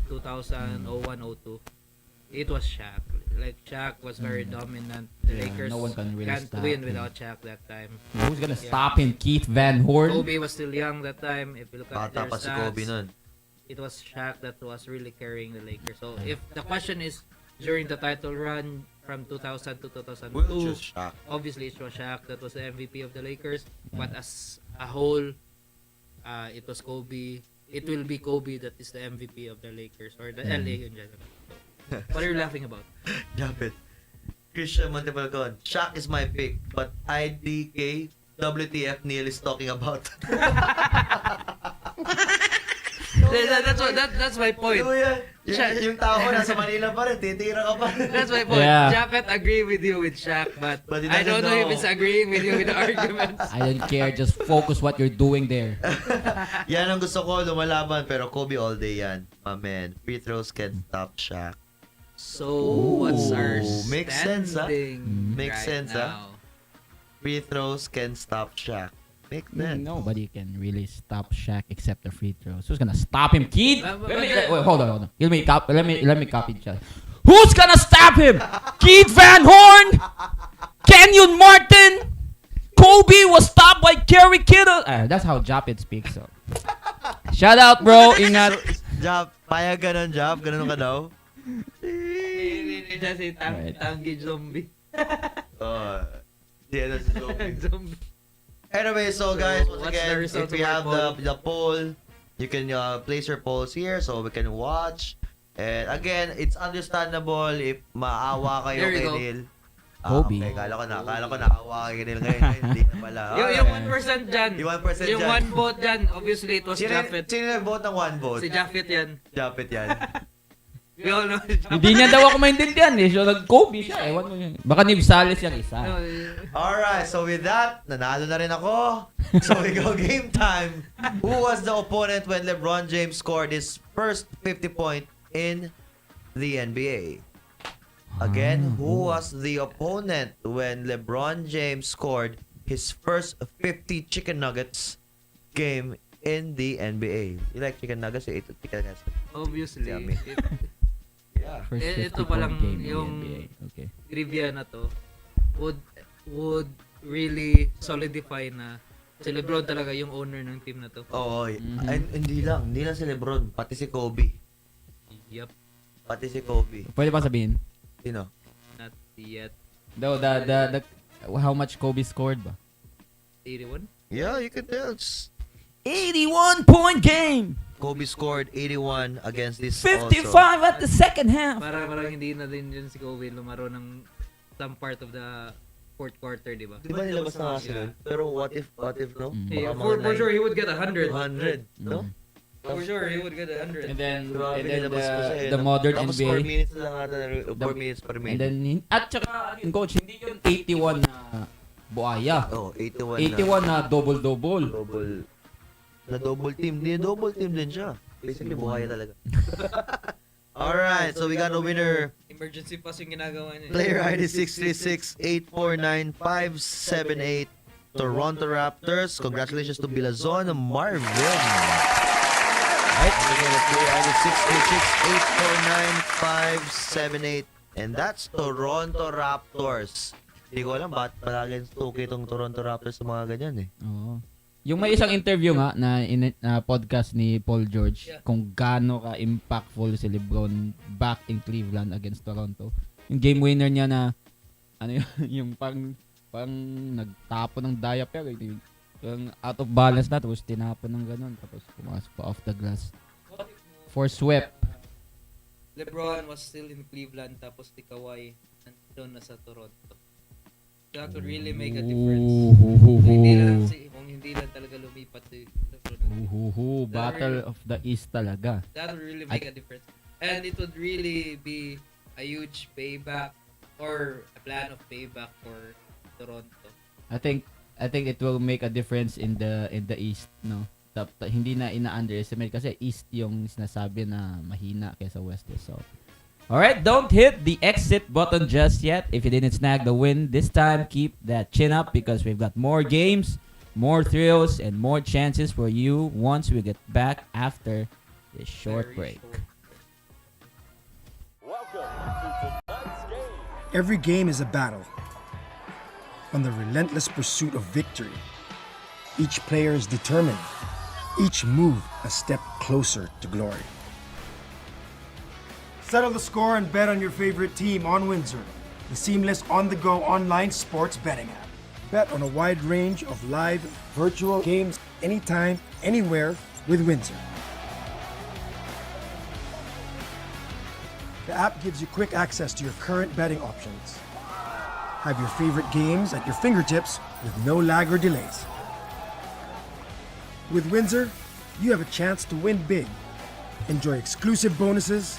2000, 01, 02, it was Shaq. Like Shaq was very dominant. The Lakers no one can really can't stop win him. without Shaq that time. Who's gonna stop him? Keith Van Horn? Kobe was still young that time. If you look at Bata their pa si stats, Kobe nun. it was Shaq that was really carrying the Lakers. So if the question is during the title run from 2000 to 2002, We'll choose Shaq. obviously it was Shaq that was the MVP of the Lakers. But as a whole, it was Kobe. It will be Kobe that is the MVP of the Lakers or the LA in general. So, what are you laughing about? Jaffeth. Christian Montefalcon. Shaq is my pick, but IDK WTF Neil is talking about. That's my point. Yung tao nasa Manila pa rin, titira ka pa rin. That's my point. Yeah. Jaffeth agree with you with Shaq, but But he I don't doesn't know if know. he's agreeing with you with the arguments. I don't care. Just focus what you're doing there. Yan ang gusto ko, lumalaban, pero Kobe all day yan. My man, free throws can stop Shaq. So, what's our Ooh, makes sense, ah. standing Makes right sense, ah. now? Free throws can stop Shaq. Makes sense. Nobody can really stop Shaq except the free throws. Who's gonna stop him, Keith? Wait, hold on. Let me copy Chad. Who's gonna stop him? Keith Van Horn? Kenyon Martin? Kobe was stopped by Kerry Kittle. That's how Japet speaks. So. Shout out, bro. Ingat. Job, payag ganun, Job. Ganun ka daw. Siya si Tangi Zombie. Di ano si Zombie. Zombie. Anyway, so guys, once what's the again, result if we of our have poll? the poll, you can place your polls here so we can watch. And again, it's understandable if maawa kayo There you kay go. Neil. Kobe. Okay, kala ko naawa kay Neil ngayon. Hindi na pala. Yung 1% dyan. Yung 1% Yung dyan. 1 vote dyan. Obviously, it was Jaffeth. Sino nag-vote ng 1 vote? Si Jaffeth yan. Jaffeth yan. We all know si Jaffeth. Hindi niya daw ako maintindihan eh. So nag-Kobe siya. Ewan mo yun. Baka ni Visales yung isa. Alright, so with that, nanalo na rin ako. So we go game time. Who was the opponent when LeBron James scored his first 50 point in the NBA? Again, who was the opponent when LeBron James scored his first 50 chicken nuggets game in the NBA? You like chicken nuggets? You ate chicken nuggets. Obviously. Yummy. Yeah. First Ito 50 pa lang point game in the yung NBA. Okay. trivia na to would really solidify na si LeBron talaga yung owner ng team na to. Oo. Ay, hindi lang si LeBron, pati si Kobe. Yup. Pati si Kobe. Pwede ba sabihin? Sino? Not yet. Though the how much Kobe scored ba? 81? Yeah, you can tell. 81-point game. Kobe scored 81 against this 55 also. at the second half. Parang hindi na din yun si Kobe lumaro ng some part of the fourth quarter, di ba? Di ba nilabas na nga sila? Pero what if no? Yeah, Baka mga for sure he would get 100. 100, no? For sure he would get 100. And then, Grabe, and then nilabas ko siya, the modern Tapos NBA. 4 minutes lang ata, 4 minutes per And minute. then, at saka, yun, coach, hindi yun 81 na buhaya. Oh, 81 81 na double-double. double team. Hindi, double team din siya. Basically, buhaya talaga. Alright, so we got a winner. Emergency pass yung ginagawa niya. Player ID 636-849-578. Toronto Raptors. Congratulations to Bilazon Marvin. Right? Again, player ID 636-849-578. And that's Toronto Raptors. Hindi ko alam ba't palagi tuki itong Toronto Raptors sa mga ganyan eh. Oo. Yung may isang interview nga na podcast ni Paul George kung gaano ka impactful si LeBron back in Cleveland against Toronto. Yung game winner niya na ano yun, yung pang nagtapo ng diaper, yung out of balance na tapos tinapon ng ganun tapos pumasok pa off the glass. For sweep. LeBron was still in Cleveland tapos si Kawhi nandun na sa Toronto. That would really make a difference. Kung hindi lang talaga lumipat si LeBron. Battle of the East talaga. That would really make a difference. And it would really be a huge payback or a plan of payback for Toronto. I think it will make a difference in the East, no. Hindi na ina-underestimate kasi East yung sinasabi na mahina kaysa West. So, alright, don't hit the exit button just yet. If you didn't snag the win this time, keep that chin up because we've got more games, more thrills, and more chances for you once we get back after this short break. Every game is a battle. On the relentless pursuit of victory, each player is determined, each move a step closer to glory. Settle the score and bet on your favorite team on Windsor, the seamless on-the-go online sports betting app. Bet on a wide range of live, virtual games anytime, anywhere with Windsor. The app gives you quick access to your current betting options. Have your favorite games at your fingertips with no lag or delays. With Windsor, you have a chance to win big, enjoy exclusive bonuses,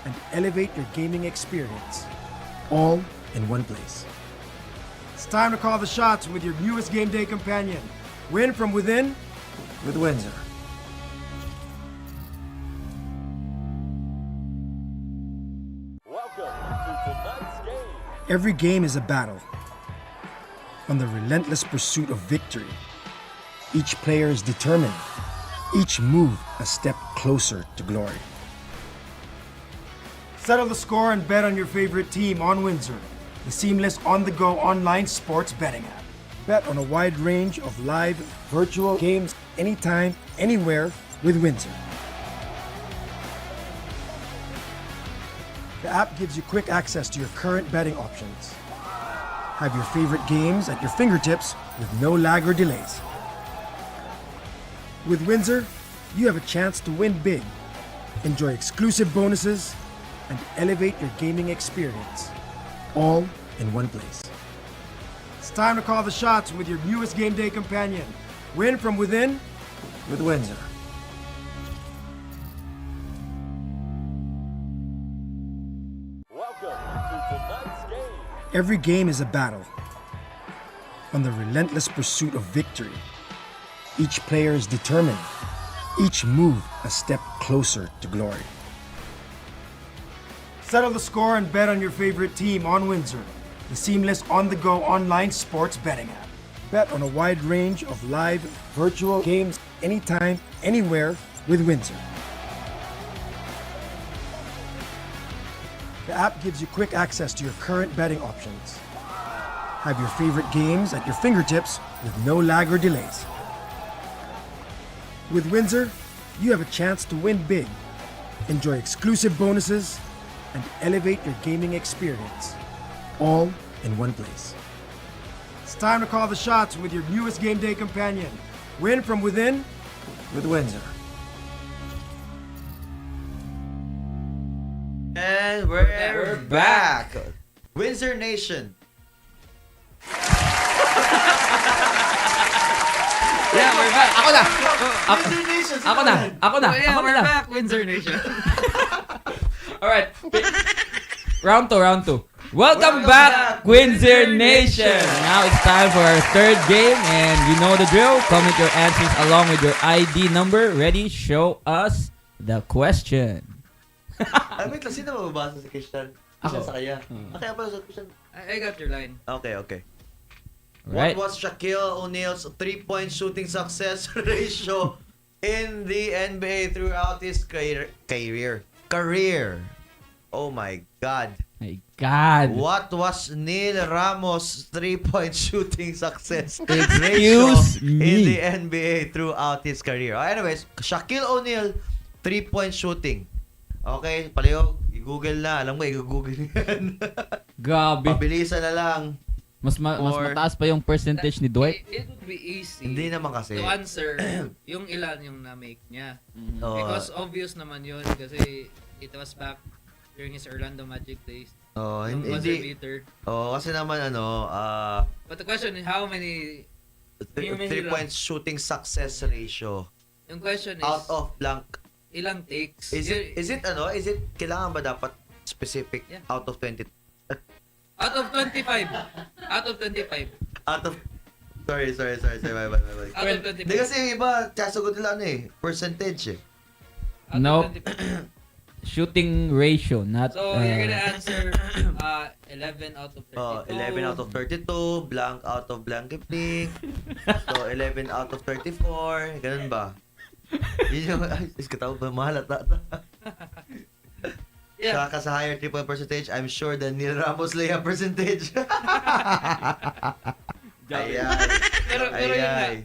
and elevate your gaming experience, all in one place. It's time to call the shots with your newest game day companion. Win from within with Windsor. Every game is a battle. On the relentless pursuit of victory, each player is determined, each move a step closer to glory. Settle the score and bet on your favorite team on Windsor, the seamless on-the-go online sports betting app. Bet on a wide range of live, virtual games anytime, anywhere with Windsor. The app gives you quick access to your current betting options. Have your favorite games at your fingertips with no lag or delays. With Windsor, you have a chance to win big, enjoy exclusive bonuses, and elevate your gaming experience, all in one place. It's time to call the shots with your newest game day companion. Win from within with Windsor. Every game is a battle. On the relentless pursuit of victory, each player is determined, each move a step closer to glory. Settle the score and bet on your favorite team on Windsor, the seamless on-the-go online sports betting app. Bet on a wide range of live, virtual games anytime, anywhere with Windsor. The app gives you quick access to your current betting options. Have your favorite games at your fingertips with no lag or delays. With Windsor, you have a chance to win big, enjoy exclusive bonuses, and elevate your gaming experience, all in one place. It's time to call the shots with your newest game day companion. Win from within with Windsor. And we're back. Windsor Nation. Yeah, we're back. Ako na. Windsor Nation. Ako na. Oh, yeah, we're back, Windsor Nation. Alright. Round 2. Welcome back, Windsor Nation. Now it's time for our third game, and you know the drill. Comment your answers along with your ID number. Ready? Show us the question. Ay, wait lang. Sino mababasa si Christian? Christian Ako. sa kaya. Kaya pala sa Christian. I got your line. Okay. Right. What was Shaquille O'Neal's 3-point shooting success ratio in the NBA throughout his career? Oh my God. My God. What was Neil Ramos' 3-point shooting success Excuse ratio in me. the NBA throughout his career? Anyways, Shaquille O'Neal 3-point shooting. Okay, palayo, i-google na. Alam mo, i-google yan. Gabi. Pabilisan na lang. Mas Or- mataas pa yung percentage ni Dwight. It would be easy Hindi naman kasi. to answer yung ilan yung na-make niya. Oo. Because obvious naman yun kasi it was back during his Orlando Magic days. Oh, Yung buzzer hindi. beater. Oh, kasi naman But the question is how many... Yung mahirap. 3-point shooting success ratio Yung question is out of blank. ilang takes? Is it kailangan ba dapat specific Yeah. out of 20? Out of 25. Out of 25. Out of Sorry. My bad. Out of 25. Hindi kasi yung iba, sasagot nila percentage eh. Out No. of 25. Shooting ratio, not... So you're gonna answer 11 out of 32. Oh, 11 out of 32, blank out of blank blank. So 11 out of 34, ganun ba? Yun yung, is kataw ba mahalat na? Yeah. Saka sa higher 3-point percentage, I'm sure the Neil Ramos layup percentage. Ayan. Pero yun nga, Ayan.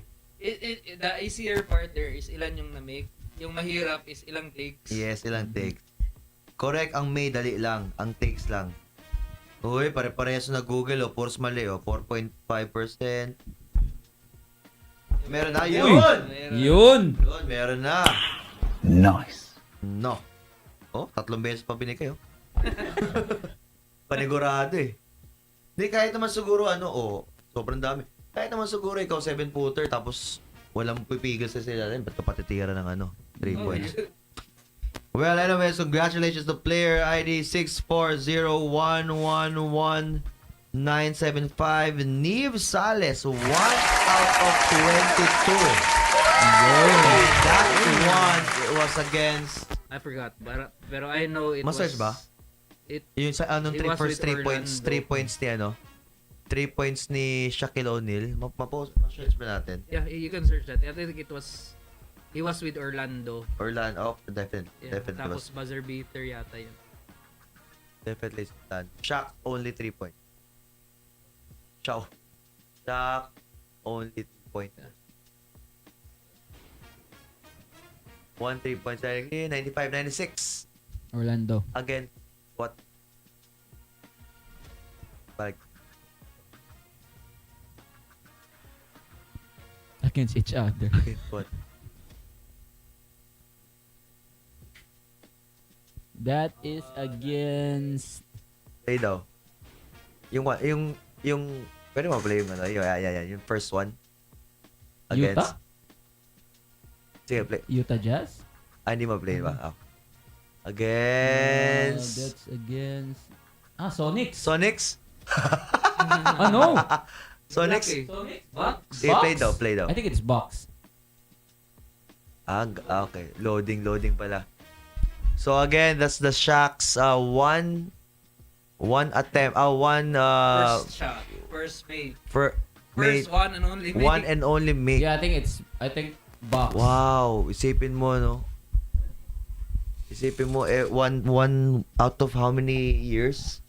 the easier part there is ilan yung na-make. Yung mahirap is ilang takes. Yes, ilang takes. Correct, ang may dali lang. Ang takes lang. Uy, pare-parehas na Google, puros mali, 4.5%. Meron na, yun! Yun! Yun, meron na. Nice. No. Oh, 3 beses pa binigay, Panigurado eh. Hindi, kahit naman siguro, sobrang dami. Kahit naman siguro ikaw 7-footer, tapos walang pipigil sa sila rin. Ba't ka patitira ng 3 points? Well, anyways, congratulations to player ID 640111975, Neve Sales, 1 out of 22. That one was against... I forgot. Pero I know it Masearch was... ba? Yung sa It was first with 3 points, Orlando. 3 points ni 3 points ni Shaquille O'Neal. Ma-search ba natin? Yeah, you can search that. I think it was... He was with Orlando. Orlando, definitely. Yeah, Definitely tapos was. buzzer beater yata yun. Definitely Orlando. Shaq, only 3 points. Shaq, only 3 points. 1 3 points. 95-96. Orlando. Again, what? Like, Against each other. again, what? That is against... Play daw. Yung, pwede mo play yung yung first one. Utah? Sige, play. Utah Jazz? Hindi mo play ba? Against... That's against... Sonics. Sonics? No. Sonics? Lucky. Bucks? Sige, play daw. I think it's Bucks. Okay. Loading pala. So again, that's the Shaq's one attempt. First shot. First made. First one and only made. One and only make. Yeah, I think Bucks. Wow, isipin mo, no? Isipin mo, one out of how many years?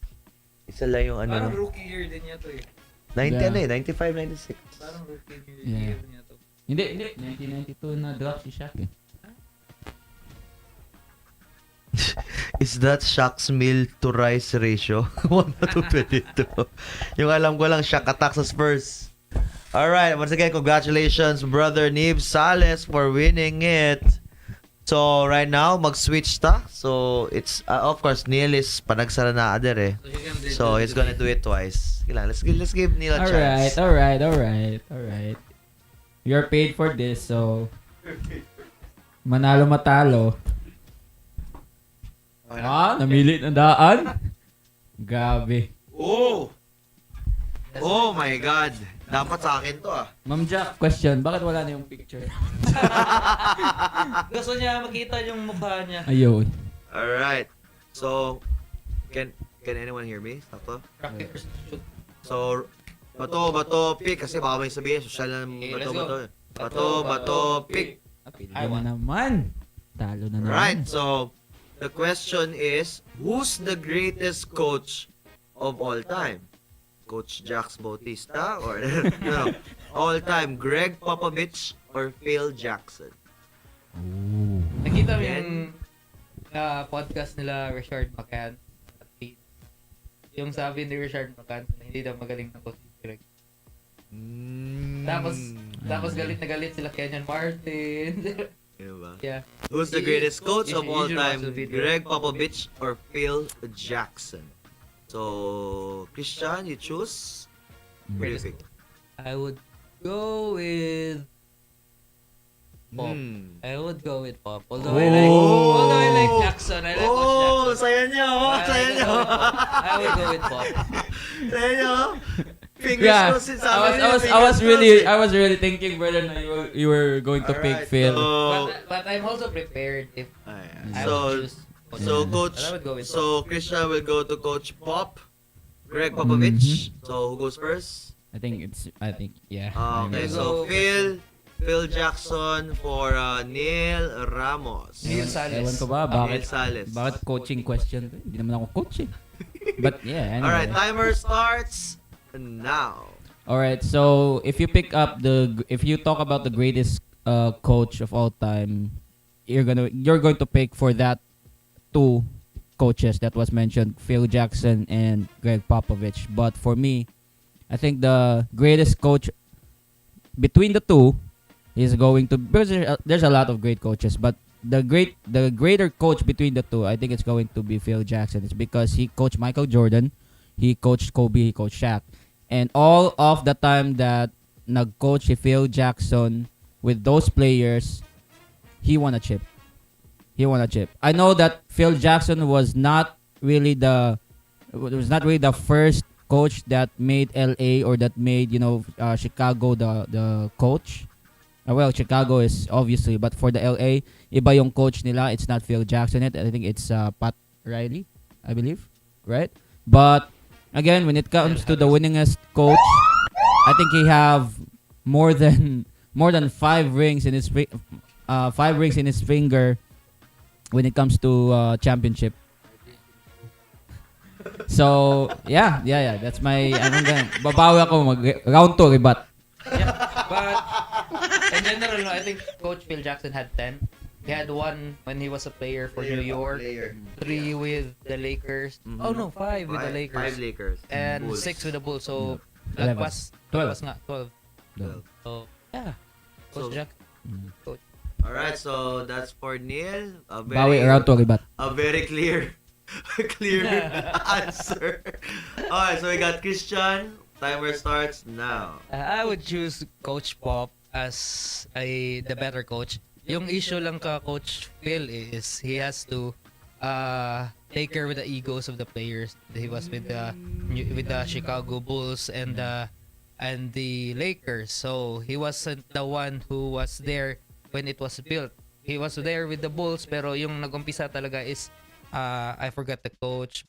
Isa lang yung Parang no? rookie year din niya to eh. 90 Yeah. 95, 96. Parang rookie Yeah. year niya to. Hindi. 1992 na draft si Shaq eh. Is that Shaq's meal to rice ratio? 1 to 22. Yung alam ko lang, Shaq attack sa Spurs. Alright, once again, congratulations, brother Nib Sales, for winning it. So, right now, mag-switch ta. So, it's, of course, Neil is panagsara na ader eh. So, he's gonna do it twice. Kailangan, let's give Neil a chance. Alright. You're paid for this, so manalo matalo. Namili na daan. Grabe. Oh! Oh my God. Dapat sa akin to Ma'am Jack, question, bakit wala na yung picture? Gusto niya makita yung mukha niya. Ayun. Alright. So, can anyone hear me? Sakto? So, bato, pick. Kasi baka may sabihin, social na bato, pick. Talo na naman. Right, so, the question is, who's the greatest coach of all time? Coach Jax Bautista or no, all time Greg Popovich or Phil Jackson? Nakita mo yung podcast nila Richard McCann. Yung sabi ni Richard McCann, hindi daw magaling na coach si Greg. Tapos galit na galit sila Kenyon Martin. Diba? Yeah. Who's the greatest coach of all You should watch time? the video. Greg Popovich or Phil Jackson? So, Christian, you choose? What do you think? I would go with Pop. I would go with Pop. Although I like Jackson. I like Oh, Jackson. saya niyo! Saya niyo! I would go with Pop. Saya niyo! Fingers Yeah, crossed yung sabi niyo, I was really thinking whether na you were going to pick Phil. But I'm also prepared if I would choose Coach, I would go with so Christian will go to Coach Pop, Greg Popovich. So, who goes first? I think, yeah. Okay, so Phil Jackson for Neil Ramos. Neil Sales. Ewan ko ba, Neil Sales. bakit coaching question? Hindi naman ako coach eh. But yeah, anyway. Alright, timer starts now. Alright, so if you talk about the greatest coach of all time, you're going to pick for that two coaches that was mentioned, Phil Jackson and Greg Popovich. But for me, I think the greatest coach between the two is going to, because there's a lot of great coaches, but the greater coach between the two, I think it's going to be Phil Jackson. It's because he coached Michael Jordan, he coached Kobe, he coached Shaq, and all of the time that nag-coach si Phil Jackson with those players, he won a chip. I know that Phil Jackson was not really the first coach that made LA or that made Chicago the coach. Well, Chicago is obviously, but for the LA, iba yung coach nila. It's not Phil Jackson yet. I think it's Pat Riley, I believe, right? But again, when it comes to the winningest coach, I think he have more than 5 rings in his finger when it comes to championship. So yeah. That's my. Babawi ako round 2 rebat. Yeah, but in general, I think Coach Phil Jackson had 10. He had 1 when he was a player for New York, 3 with the Lakers. Mhm. Oh no, 5 with the Lakers. 5 Lakers. And Bulls. 6 with the Bulls. So 11. lagpas 12. nga 12. 12. So yeah, Coach So- Jack. Alright, so that's for Neil. Bawi round 2 rebat. A very clear answer. Alright, so we got Christian. Timer starts now. I would choose Coach Pop as the better coach. Yung issue lang ka Coach Phil is he has to take care with the egos of the players. He was with the Chicago Bulls and the Lakers. So he wasn't the one who was there when it was built. He was there with the Bulls pero yung nagumpisa talaga is I forgot the coach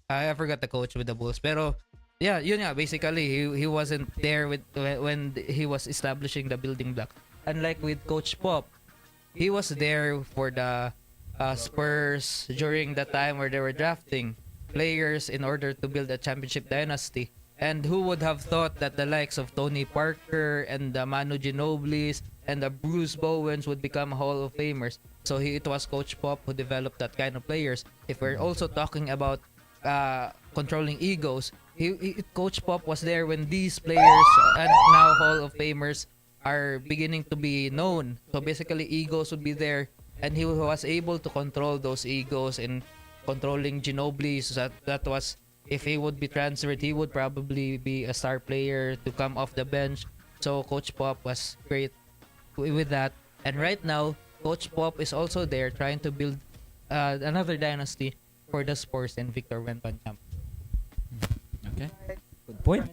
I forgot the coach with the Bulls pero yeah, yun nga, basically he wasn't there when he was establishing the building block. Unlike with Coach Pop, he was there for the Spurs during the time where they were drafting players in order to build a championship dynasty. And who would have thought that the likes of Tony Parker and the Manu Ginobili's and the Bruce Bowens would become Hall of Famers? So it was Coach Pop who developed that kind of players. If we're also talking about controlling egos, Coach Pop was there when these players and now Hall of Famers are beginning to be known. So basically, egos would be there, and he was able to control those egos in controlling Ginobili. So that was, if he would be transferred, he would probably be a star player to come off the bench. So Coach Pop was great with that. And right now, Coach Pop is also there trying to build another dynasty for the Spurs and Victor Wembanyama. Okay.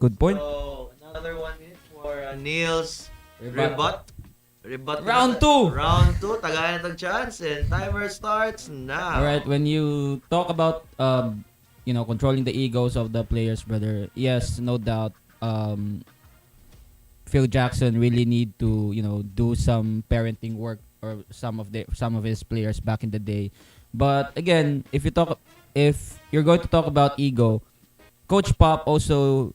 Good point. So, another 1 minute for Neil's rebut. Round 2. Round 2. Tagayan ng chance and timer starts now. All right, when you talk about controlling the egos of the players, brother. Yes, no doubt. Phil Jackson really need to, do some parenting work or some of his players back in the day. But again, if you're going to talk about ego, Coach Pop also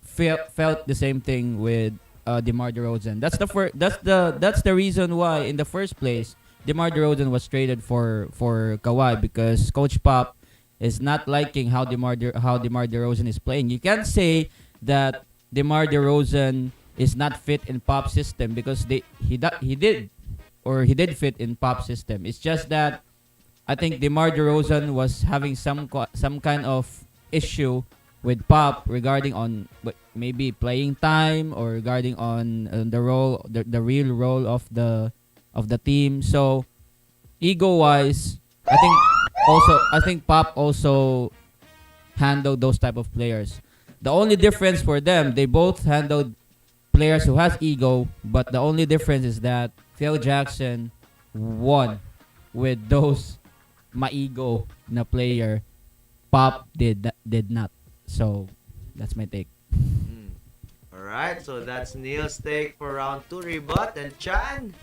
felt the same thing with DeMar DeRozan. That's the reason why in the first place DeMar DeRozan was traded for Kawhi, because Coach Pop is not liking how DeMar DeRozan is playing. You can't say that DeMar DeRozan is not fit in Pop's system, because he did fit in Pop's system. It's just that I think DeMar DeRozan was having some kind of issue with Pop regarding on maybe playing time or regarding on the real role of the team. So ego wise, I think Pop also handled those type of players. The only difference for them, they both handled players who has ego, but the only difference is that Phil Jackson won with those ma-ego na player. Pop did not. So that's my take. Alright, so that's Neil's take for round 2 rebut. And Chan,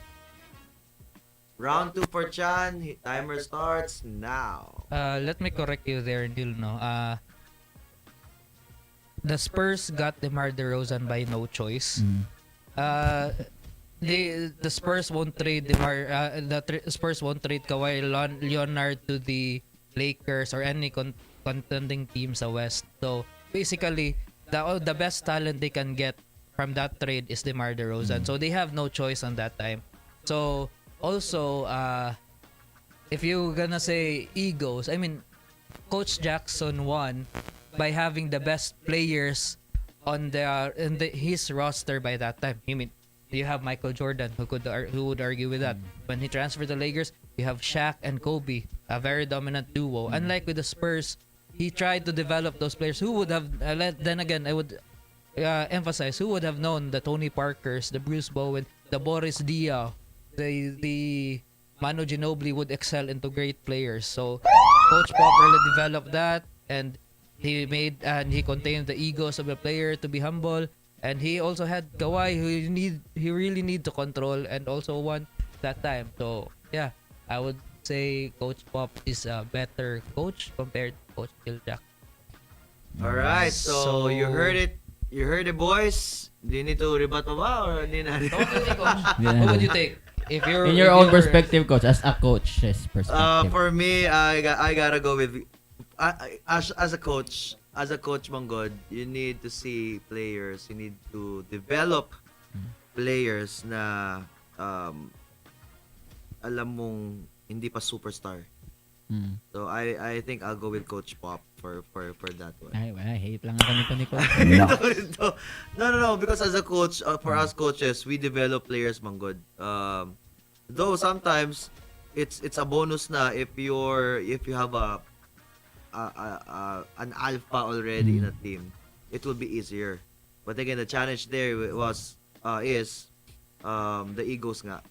round 2 for Chan. Timer starts now. Let me correct you there, Neil. The Spurs got DeMar DeRozan by no choice. The Spurs won't trade Spurs won't trade Kawhi Leonard to the Lakers or any contending team sa West. So basically, the best talent they can get from that trade is DeMar DeRozan. So they have no choice on that time. So also, if you're gonna say egos, I mean, Coach Jackson won by having the best players on his roster by that time. I mean, you have Michael Jordan who would argue with that. When he transferred to the Lakers, you have Shaq and Kobe, a very dominant duo. Unlike with the Spurs, he tried to develop those players who would have. Then again, I would emphasize, who would have known the Tony Parkers, the Bruce Bowen, the Boris Diaw, the Manu Ginobili would excel into great players. So Coach Pop really developed that, and he contained the egos of the player to be humble. And he also had Kawhi, who he really need to control, and also won that time. So yeah, I would say Coach Pop is a better coach compared to Coach Phil Jackson. Alright, so you heard it. You heard it, boys. Do you need to rebut pa ba or hindi na? What would you take? If you're in your own perspective, coach, as a coach's perspective. For me, I gotta go with as a coach, Manggod, you need to see players. You need to develop players na alam mong hindi pa superstar. So I think I'll go with Coach Pop for that one. Ay, hate lang ako nito ni Coach. No, because as a coach, for us coaches, we develop players, Manggod. Though sometimes it's a bonus na if you have an alpha already in a team, it will be easier. But again, the challenge there is the egos nga.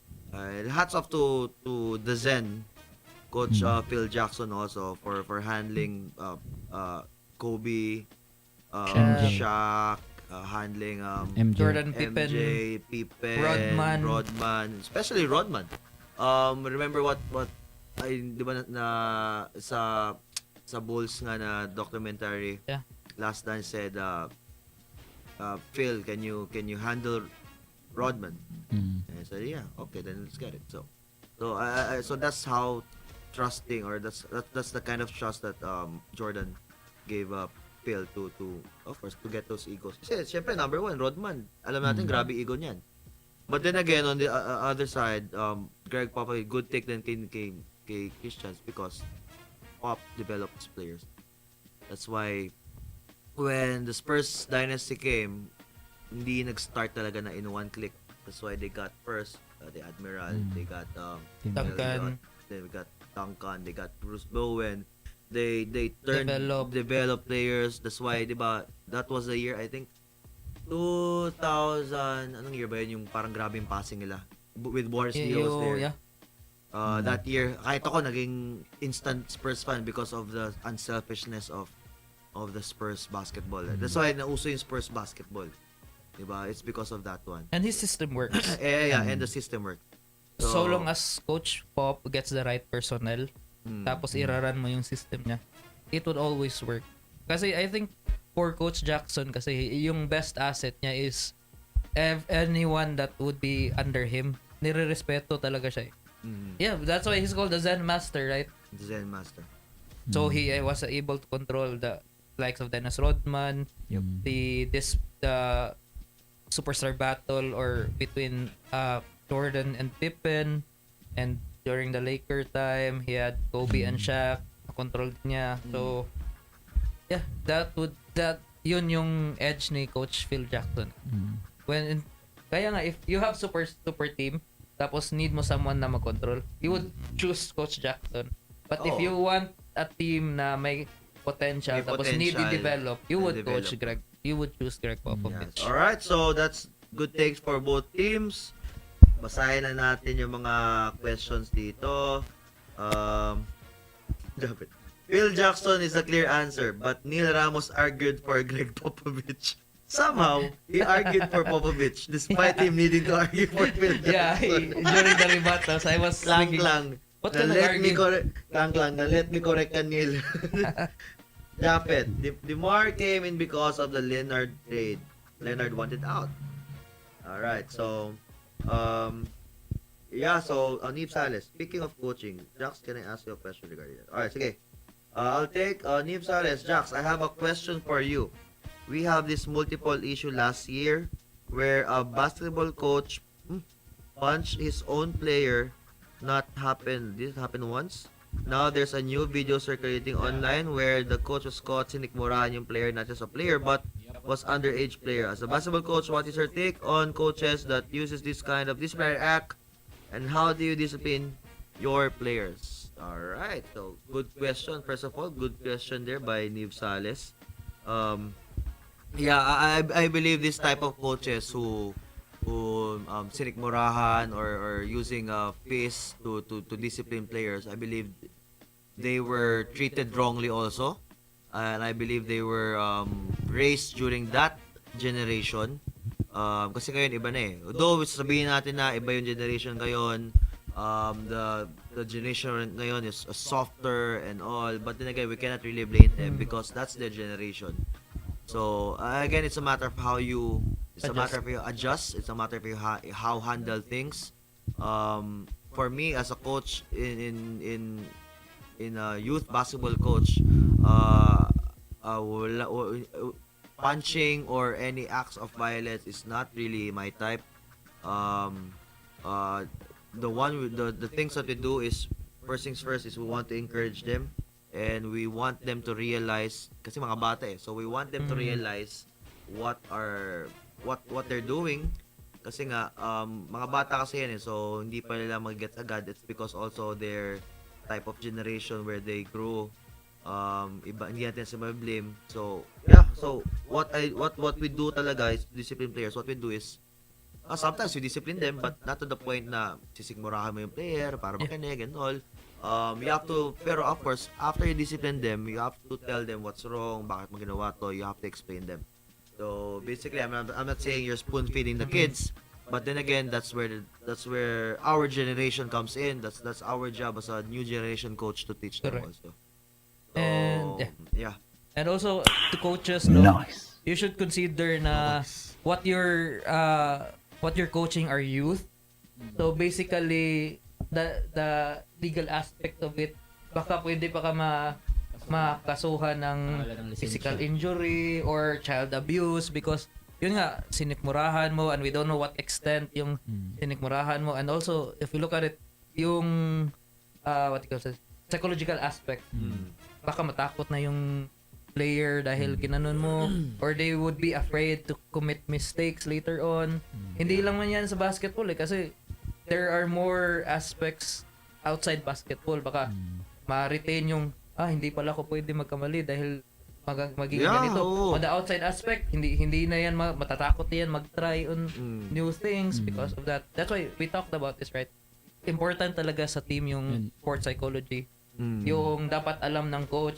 Hats off to the Zen coach Phil Jackson also for handling Kobe, Shaq, handling MJ. Jordan Pippen, Rodman, especially Rodman. Remember what di ba na sa Bulls nga na documentary, Last Dance said, Phil, can you handle Rodman? And I said, yeah, okay, then let's get it. So that's how trusting, or that's the kind of trust that Jordan gave fulfill to of course to get those egos. Kasi syempre number one, Rodman. Alam natin grabe ego niyan. But then again on the other side, Greg Popovich good take din kay Christians because Pop develops players. That's why when the Spurs dynasty came, hindi nag-start talaga na in one click. That's why they got first the Admiral, they got Duncan. they got Duncan, they got Bruce Bowen. They develop players. That's why, 'di ba? That was the year I think 2000, anong year ba yun yung parang grabe yung passing nila with Boris Dio was there. Yeah. That year, kahit ako naging instant Spurs fan because of the unselfishness of the Spurs basketball. That's why nauso yung Spurs basketball. Diba? It's because of that one. And his system works. Yeah, and the system works. So long as Coach Pop gets the right personnel, tapos iraran mo yung system niya, it would always work. Kasi I think for Coach Jackson, kasi yung best asset niya is anyone that would be under him, nire-respeto talaga siya. Yeah, that's why he's called the Zen Master, right? The Zen Master. So he was able to control the likes of Dennis Rodman, the superstar battle or between Jordan and Pippen, and during the Laker time he had Kobe and Shaq, control niya. So yeah, yun yung edge ni Coach Phil Jackson. Kaya nga if you have super team tapos need mo someone na mag-control, you would choose Coach Jackson. But if you want a team na may potential tapos need i-develop, you would choose Greg Popovich. Yes. Alright, so that's good takes for both teams. Basahin na natin yung mga questions dito. Jaffeth. Phil Jackson is a clear answer, but Neil Ramos argued for Greg Popovich. Somehow, he argued for Popovich despite him needing to argue for Phil Jackson. Yeah, during the rebuttals, I was thinking, what can I argue? Let me correct ka, Neil. Jaffeth, DeMar came in because of the Leonard trade. Leonard wanted out. Alright, so Nip Sales, speaking of coaching, Jax, can I ask you a question regarding that? Alright, sige. I'll take Nip Sales. Jax, I have a question for you. We have this multiple issue last year where a basketball coach punched his own player. This happened once. Now there's a new video circulating online where the coach was caught sinikmurahan yung player, not just a player but was underage player. As a basketball coach, what is your take on coaches that uses this kind of disciplinary act, and how do you discipline your players? Alright, so good question. First of all, good question there by Niv Sales. I believe this type of coaches who sinikmurahan or using fists to discipline players, I believe they were treated wrongly also, and I believe they were raised during that generation. Kasi ngayon iba na eh. Though sabihin natin na iba yung generation ngayon, the generation ngayon is softer and all, but then again we cannot really blame them because that's their generation. So again, it's a matter of how you adjust. It's a matter of how handle things. For me as a coach in a youth basketball coach, punching or any acts of violence is not really my type. The things that we do is first things first is we want to encourage them and we want them to realize, kasi mga bata eh, so we want them to realize what they're doing, kasi nga mga bata kasi yan eh, so hindi pa nila mag-get agad. It's because also their type of generation where they grew, iba, hindi natin sila blame. So what we do talaga is discipline players. What we do is sometimes we discipline them but not to the point na sisigmurahan mo yung player para makinig and all. You have to, pero of course after you discipline them, you have to tell them what's wrong, bakit mo ginawa to, you have to explain them. So basically, I'm not saying you're spoon feeding the kids, but then again, that's where our generation comes in. That's our job as a new generation coach to teach them also. So, And yeah. And also to coaches, no, you should consider na what you're coaching are youth. So basically the legal aspect of it, baka pwede pa ka makasuhan ng physical injury or child abuse because yun nga, sinikmurahan mo and we don't know what extent yung sinikmurahan mo. And also, if you look at it, yung what you call it, psychological aspect, baka matakot na yung player dahil ginanon mo or they would be afraid to commit mistakes later on. Hindi lang man yan sa basketball kasi there are more aspects outside basketball. Baka ma-retain yung hindi pala ako pwede magkamali dahil magiging ganito. On the outside aspect, hindi na yan matatakot yan mag-try on new things because of that. That's why we talked about this, right? Important talaga sa team yung sport psychology. Yung dapat alam ng coach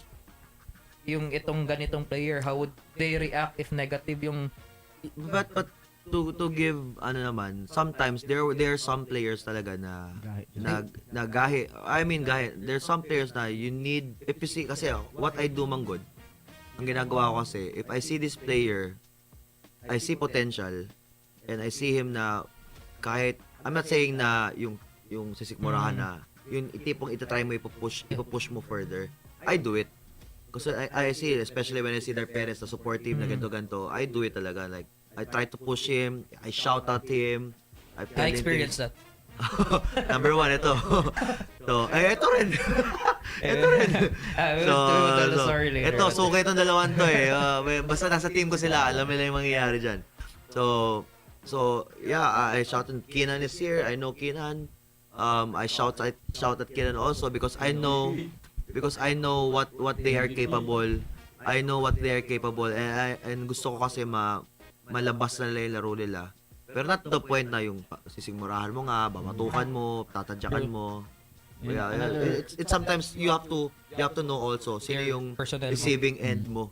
yung itong ganitong player, how would they react if negative yung But to give naman, sometimes there are some players talaga na gahi. I mean gahi. There's some players na you need if you see kasi what I do manggod. Ang ginagawa ko kasi if I see this player, I see potential and I see him na kahit I'm not saying na yung sisikmurahan na yung tipong itatry mo ipupush mo further. I do it. Kasi I see, especially when I see their parents na support team na ganto, I do it talaga. Like, I try to push him, I shout at him, I experienced that. Number 1, ito. So, ito rin. Ito rin. Ito, suka itong dalawan to eh. Basta nasa team ko sila, alam nila yung mangyayari dyan. So yeah, I shout at Keenan is here. I know Keenan. I shout at Keenan also because I know what they are capable. I know what they are capable and gusto ko kasi malabas na nila yung laro nila. Pero not to the point na yung sisigmurahan mo nga, babatukan mo, tatadyakan mo. Yeah, it's sometimes you have to know also sino yung receiving end mo.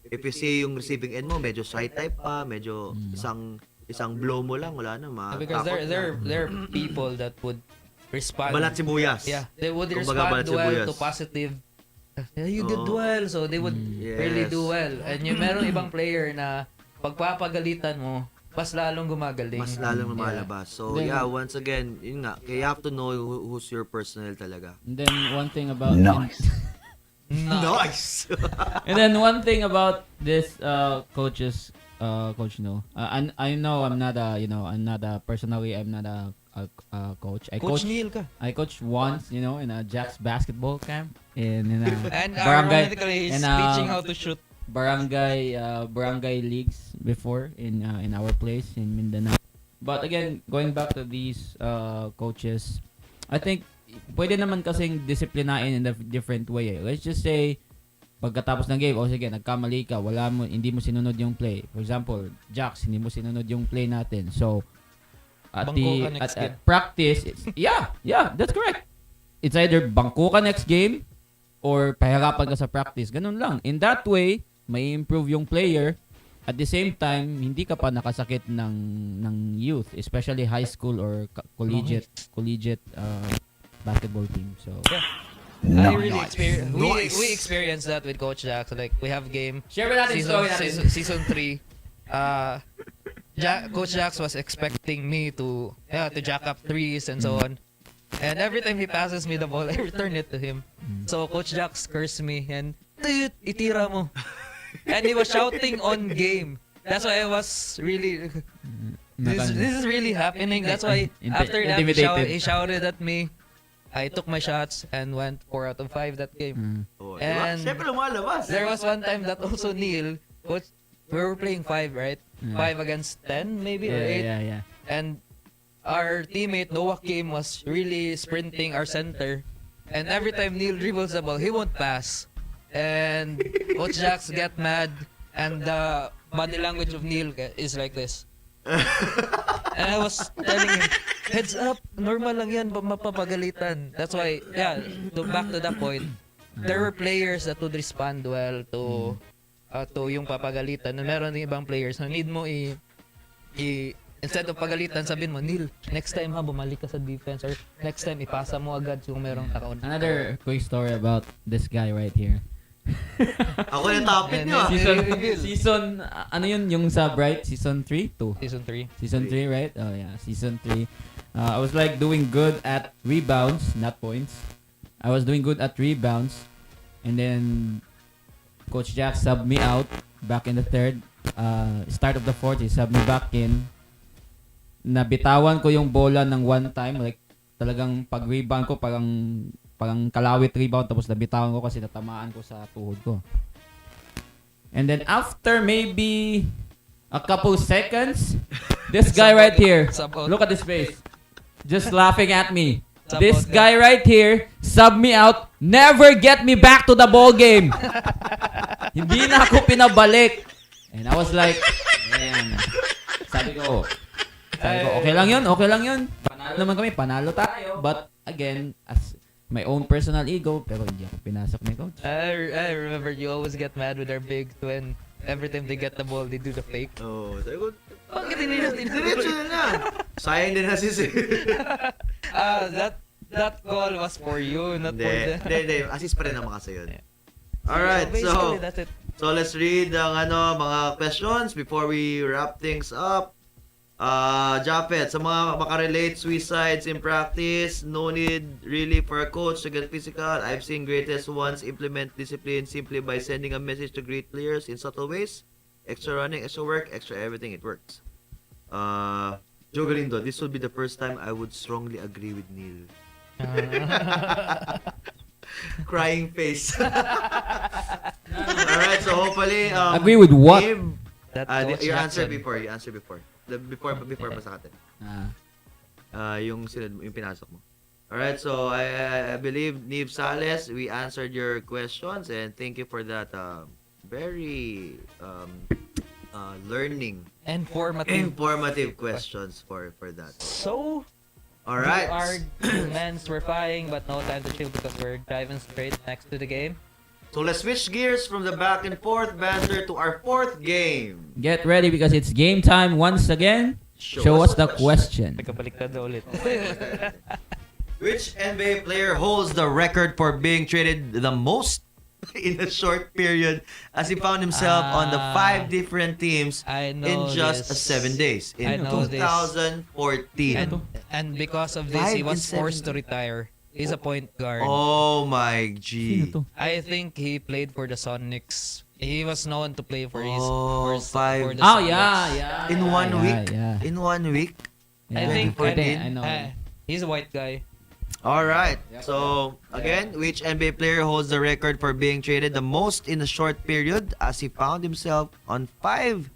If you see yung receiving end mo, medyo shy type pa, medyo isang blow mo lang, wala na because there are people that would respond. Balat sibuyas. Yeah, they would respond well to positive. You did well, so they would really do well. And yung merong ibang player na pagpapagalitan mo, mas lalong gumagaling. Mas lalong lumalabas. So yeah, once again, yun nga, you have to know who's your personnel talaga. And then one thing about Nice. and then one thing about this coaches, coach no. I know I'm not a personally I'm not a coach. Coach Neil ka. I coached once, in a Jack's basketball camp in And barangay ironically, he's and, teaching how to shoot. barangay leagues before in our place in Mindanao. But again, going back to these coaches, I think pwede naman kasing disiplinain in a different way. Let's just say pagkatapos ng game, sige, nagkamali ka, hindi mo sinunod yung play. For example, Jax, hindi mo sinunod yung play natin. So at practice, yeah, that's correct. It's either bangko ka next game or pahirapan ka sa practice. Ganun lang. In that way, may improve yung player. At the same time, hindi ka pa nakasakit ng youth, especially high school or collegiate basketball team. So I really we experienced that with Coach Jack. So like we have game. Share natin season 3. Coach Jax was expecting me to jack up threes and so on. And every time he passes me the ball, I return it to him. So Coach Jax cursed me and itira mo. And he was shouting on game. That's why I was really this is really happening. That's why after that he shouted at me. I took my shots and went 4 out of 5 that game. And there was one time that also Neil, we were playing 5, right? 5 against 10 maybe or 8. Yeah. And our teammate Noah Kim was really sprinting our center. And every time Neil dribbles the ball, he won't pass. And Coach Jax get mad and the body language of Neil is like this. And I was telling him, heads up, normal lang yan, mapapagalitan. That's why, back to that point, there were players that would respond well to yung papagalitan. Na meron din ibang players na need mo instead of pagalitan, sabihin mo, Neil, next time bumalik ka sa defense or next time ipasa mo agad yung merong takaon. Another quick story about this guy right here. Ako yung topic nyo. Season ano yun yung sa Bright season 3 2 Season 3, right? Oh yeah, season 3. I was like doing good at rebounds, not points. I was doing good at rebounds And then Coach Jack subbed me out back in the third. Start of the fourth, he subbed me back in. Nabitawan ko yung bola ng one time, like talagang pag-rebound ko parang kalawit rebound, tapos nabitawan ko kasi natamaan ko sa tuhod ko. And then after maybe a couple seconds, this guy right here, look at this face, just laughing at me. This guy right here, sub me out, never get me back to the ball game. Hindi na ako pinabalik. And I was like, man, sabi ko, okay lang yun. Panalo naman kami, panalo tayo. But again, as my own personal ego, pero hindi ako pinasok ni coach. I remember you always get mad with our bigs when every time they get the ball, they do the fake. Oh, sabi ko, Bakit hindi diretso na. Sayang din assist eh. That call was for you, not for them. Hindi. Assist pa rin naman kasi yun. Alright, Basically, that's it. so let's read ang mga questions before we wrap things up. Jaffeth, sa mga makarelate suicides in practice, no need really for a coach to get physical. I've seen greatest ones implement discipline simply by sending a message to great players in subtle ways. Extra running, extra work, extra everything, it works. Joe Galindo, this will be the first time I would strongly agree with Neil. Crying face. Alright, so hopefully Agree with what? Gabe, That you Coach answered Jackson. before. Before pa sa atin. Yung pinasok mo. Alright, so I believe Neve Sales, we answered your questions and thank you for that very learning informative questions for that. So, Alright. our arguments were flying, but no time to chill because we're driving straight next to the game. So let's switch gears from the back and forth banter to our fourth game. Get ready because it's game time once again. Show us the question. Nagkabaliktad na ulit. Which NBA player holds the record for being traded the most in a short period as he found himself on the 5 different teams I know in just this. 7 days I in know this. 2014? And because of this, 5 he was in 7 forced to retire. He's a point guard. Oh my G. Sino to? I think he played for the Sonics. He was known to play for his Oh, for 5. the Oh, Sonics. yeah. In 1 week? Yeah. In 1 week? I think I know. he's a white guy. Alright, so again, which NBA player holds the record for being traded the most in a short period as he found himself on 5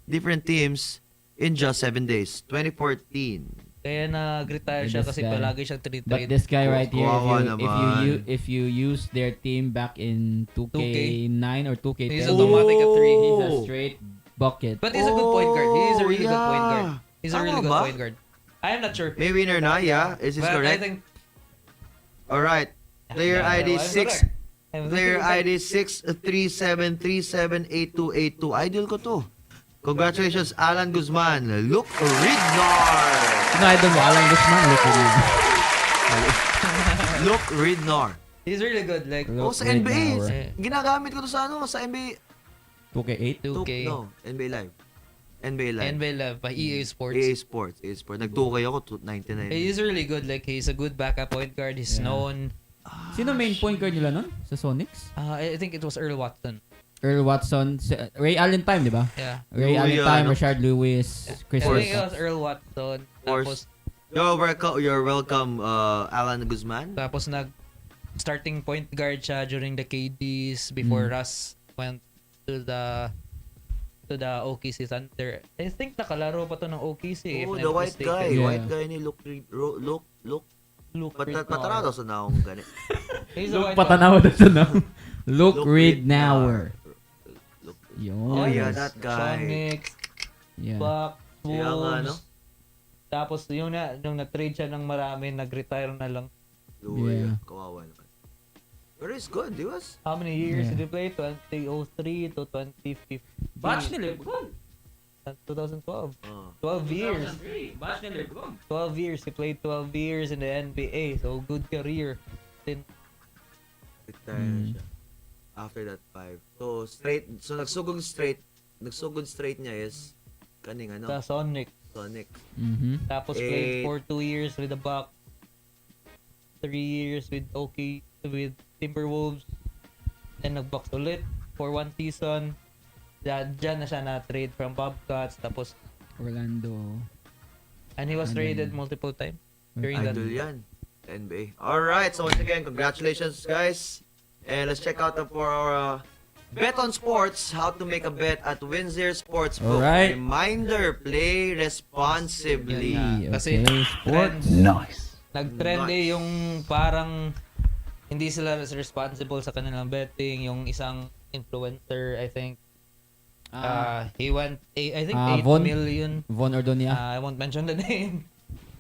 different teams in just 7 days? 2014. Kaya nag-retire siya This kasi guy. palagi siyang But tinitrade. this guy right here, Kawawa if you use their team back in 2K9 or 2K10, He's automatic at 3. he's a straight bucket. But he's a good point guard. He's a really good point guard. yeah. He's a really Tama good ba? point guard. I am not sure. May winner na, yeah? Is this But correct? I think Alright. Player Yeah, ID I'm 6. correct. Player ID 637378282. Idol ko to. Congratulations, Alan Guzman. Luke Ridnor. Sino idol mo? Alan Guzman? Look at him. Luke Ridnor. he's really good. Like Oh, sa Luke NBA. Ridnour. Ginagamit ko to sa sa NBA. 2K8? 2K. No, NBA Live. NBA Live. NBA Live by EA Sports. EA Sports. EA Sports. Nag-2K ako, 99. He's really good. Like he's a good backup point guard. He's Yeah. known. Sino main point guard nila nun? Sa Sonics? I think it was Earl Watson. Earl Watson, Ray Allen time, di ba? Yeah. Ray Oh, Allen yeah, time, no? Rashard Lewis, Chris I think it Paul. was Earl Watson. course. Tapos You're welcome, Alan Guzman. starting point guard siya during the KDs before Mm. Russ went to the OKC Thunder. I think nakalaro pa to ng OKC. Oh, if the I'm white mistaken. guy. Yeah. White guy ni Luke. Luke Patara daw sa naong gani. He's a Luke white Patanaw na siya, no? Luke Luke Ridnour. Luke- Yun. Oh, yeah, guy. that guy. Sonics, Yeah. Bucks, Kaya nga, no? Wolves. Tapos yun na, nung na-trade siya ng marami, nag-retire na lang. Yeah. Kawawa naman. But it's good, di ba? How many years Yeah. did he play? 2003 to 2015. Batch ni Lebron. 2012. Oh. 12 years. 2003. Batch ni Lebron. 12 years. He played 12 years in the NBA. So, good career. Then, Retire na siya. After that 5. So, nagsugod straight niya is kaning sa Sonic. Sonic. Mm-hmm. Tapos Eh, played for 2 years with the Bucks. 3 years with with Timberwolves. then nag-box ulit for one season. Diyan na siya na-trade from Bobcats, tapos, Orlando. and he was And traded then- multiple times during that. Idol yan. NBA. Alright, so once again, congratulations guys. And let's check out for our Bet on Sports, how to make a bet at Windsor Sportsbook. Alright. Reminder, play responsibly. Yun na. Kasi Okay, sports. nag-trend Nice. yung parang hindi sila responsible sa kanilang betting. Yung isang influencer, I think, he went, I think 8 Von? million. Von Ordonia. I won't mention the name.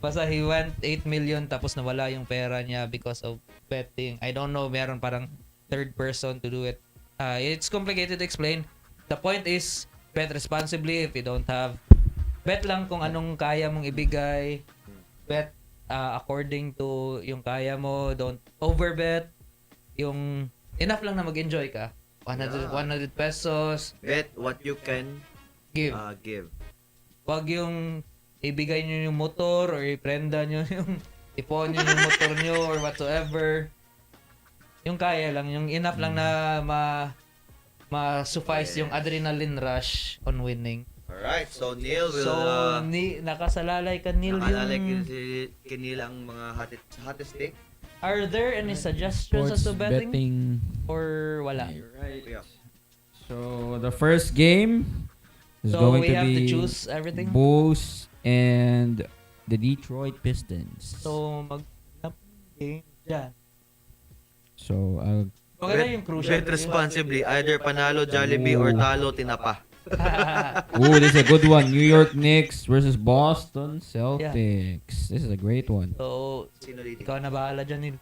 Basta he went 8 million tapos nawala yung pera niya because of betting. I don't know, meron parang third person to do it. It's complicated to explain. The point is, bet responsibly if you don't have. Bet lang kung anong kaya mong ibigay. Bet according to yung kaya mo. Don't overbet. Yung enough lang na mag-enjoy ka. 100 pesos. Bet what you can Give. give. Wag yung ibigay nyo yung motor or iprenda nyo yung ipon nyo yung motor nyo or whatsoever. Yung kaya lang, yung enough lang na ma-suffice yung adrenaline rush on winning. Alright, so Neil will So, nakasalalay ka, Neil, nakalala yung... kinila ang mga hottest take. Are there any suggestions as Sports to betting? betting. Or wala? Yeah. So the first game is So, going we to have to be choose everything? Bulls and the Detroit Pistons. So, game dyan. So Maganda yung crucial. Bet responsibly, either panalo Jollibee or talo tinapa. ooh, this is a good one. New York Knicks versus Boston Celtics. This is a great one. So, Sino dito? ikaw na bahala dyan, Neil.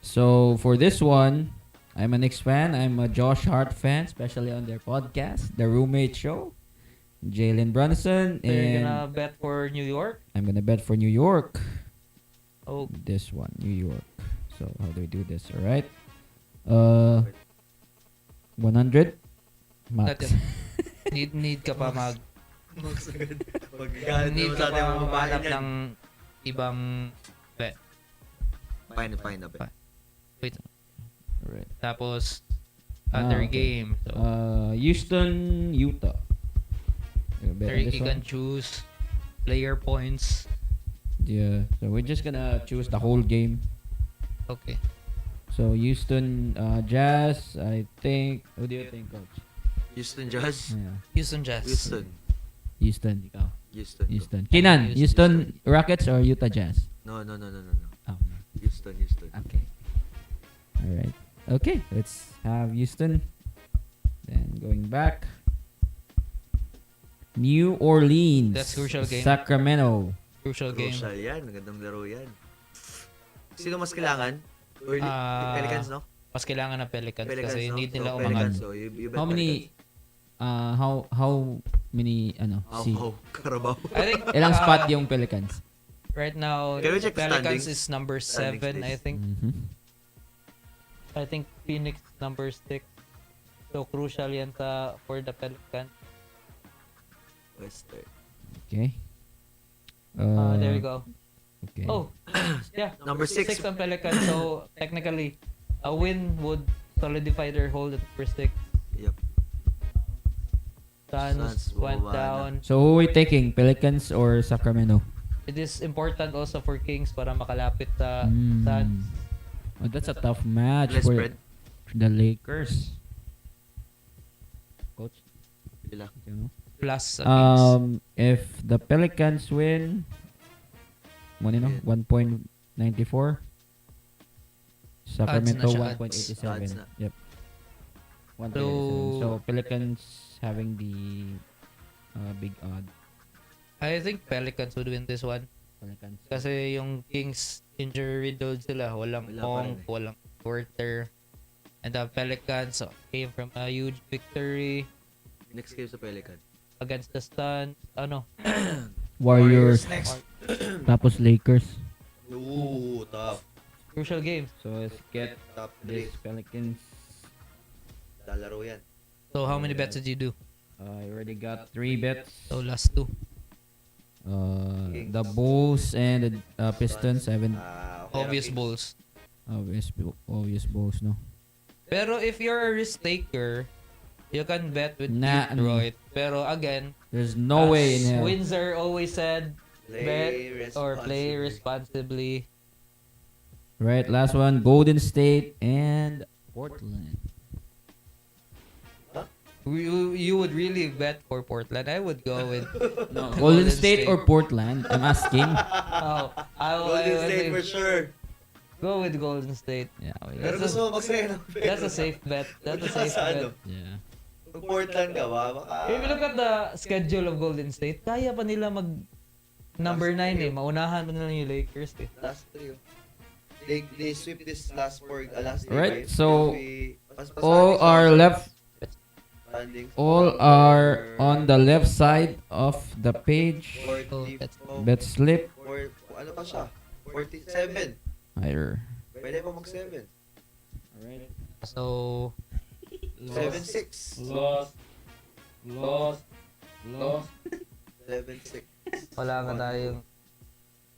So for this one, I'm a Knicks fan. I'm a Josh Hart fan, especially on their podcast, The Roommate Show. Jalen Brunson, So, you're and gonna bet for New York? I'm gonna bet for New York. Oh, This one, New York. So how do we do this? All right. 100 max. Natin. need ka pa need ka pa maghanap ng ibang bet. Fine na bet. Wait. Alright. Tapos other Okay. game. So, Houston, Utah. You bet on you this can one? choose player points. Yeah. So we're just gonna choose the whole game. Okay. So Houston, Jazz. I think. What do you think, Coach? Houston Jazz. Yeah. Houston Jazz. Houston. Ikaw. Houston. Houston. Kinan, Houston Rockets or Utah Jazz? No. Oh, no. Houston. Okay. All right. Okay. Let's have Houston. Then going back. New Orleans. That's crucial game. Sacramento. Crucial game. Crucial yan. Magandang laro yan. Sino mas kailangan? Ah, Pelicans, no? Mas kailangan ng Pelicans, Pelicans, kasi no? need nila So, umangat. Pelicans, so you bet How many how many Pelicans. see? Carabao. I think Ilang spot yung Pelicans? right now Can we check the Pelicans standings? is number 7, Standings, I please. think. Mhm. I think Phoenix number 6. So crucial yan for the Pelicans. Western. Okay. There you go. Okay. Oh, yeah. Number 6. 6 ang Pelicans. So technically, a win would solidify their hold at number 6. Yep. Suns went bumaba na. down. So who are we taking? Pelicans or Sacramento? It is important also for Kings para makalapit sa Hmm. Suns. Oh, that's a tough match Let's for spread. the Lakers. Coach, Pila. you know? Plus sa Kings. If the Pelicans win, what you know, Yeah. 1.94. Sacramento siya, 1.87. odds na. Yep. 1.87. So Pelicans having the big odd. I think Pelicans would win this one. Pelicans. Kasi yung Kings injury riddled sila. Walang Wala pa Pong, rin eh. walang Porter. And the Pelicans came from a huge victory Next game sa Pelican. against the Suns. Warriors. next. Tapos Lakers. Ooh, tough. Crucial game. So let's get Top this 3. Pelicans. Lalaro yan. So how many bets did you do? I already got 3 bets. So last 2. The Bulls and the Pistons haven't Okay, Obvious okay. Bulls. obvious Bulls, no. Pero if you're a risk taker, you can bet with Nah, Detroit. Pero again, There's no way in hell. Windsor always said, bet Play or play responsibly. responsibly. Right, last one, Golden State and Portland. You would really bet for Portland. I would go with No, Golden State or Portland? I'm asking. oh, Golden State for sure. Go with Golden State. Yeah, wait. Pero gusto mo magsaya ng pera. That's a safe bet. That's a safe Sa bet. Yeah. Kung Portland ka ba, baka... If you look at the schedule of Golden State, kaya pa nila mag number 9 eh. Maunahan pa nila yung Lakers eh. Last three. They sweep this last three, Right, right? so Pasahan all yung are left. standings. All are on the left side of the page. Bet slip. Or, ano pa siya? 47. Higher. Pwede pa mag-7. Alright. So, 7-6. Lost. 7-6. wala nga tayong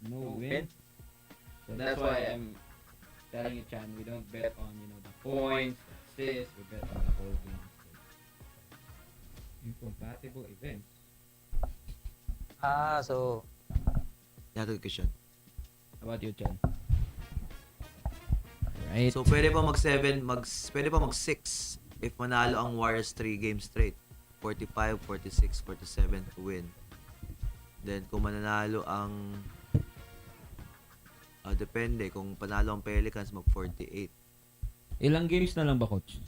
No win. So that's why I'm telling you, Chan, we don't bet on, the points, assists, we bet on the whole game. Incompatible events. so Yato question. How about you, Chan? Right. So pwede pa pwede pa mag-6 if manalo ang Warriors 3 games straight. 45, 46, 47 to win. Then kung mananalo ang depende kung panalo ang Pelicans mag 48. Ilang games na lang ba, coach?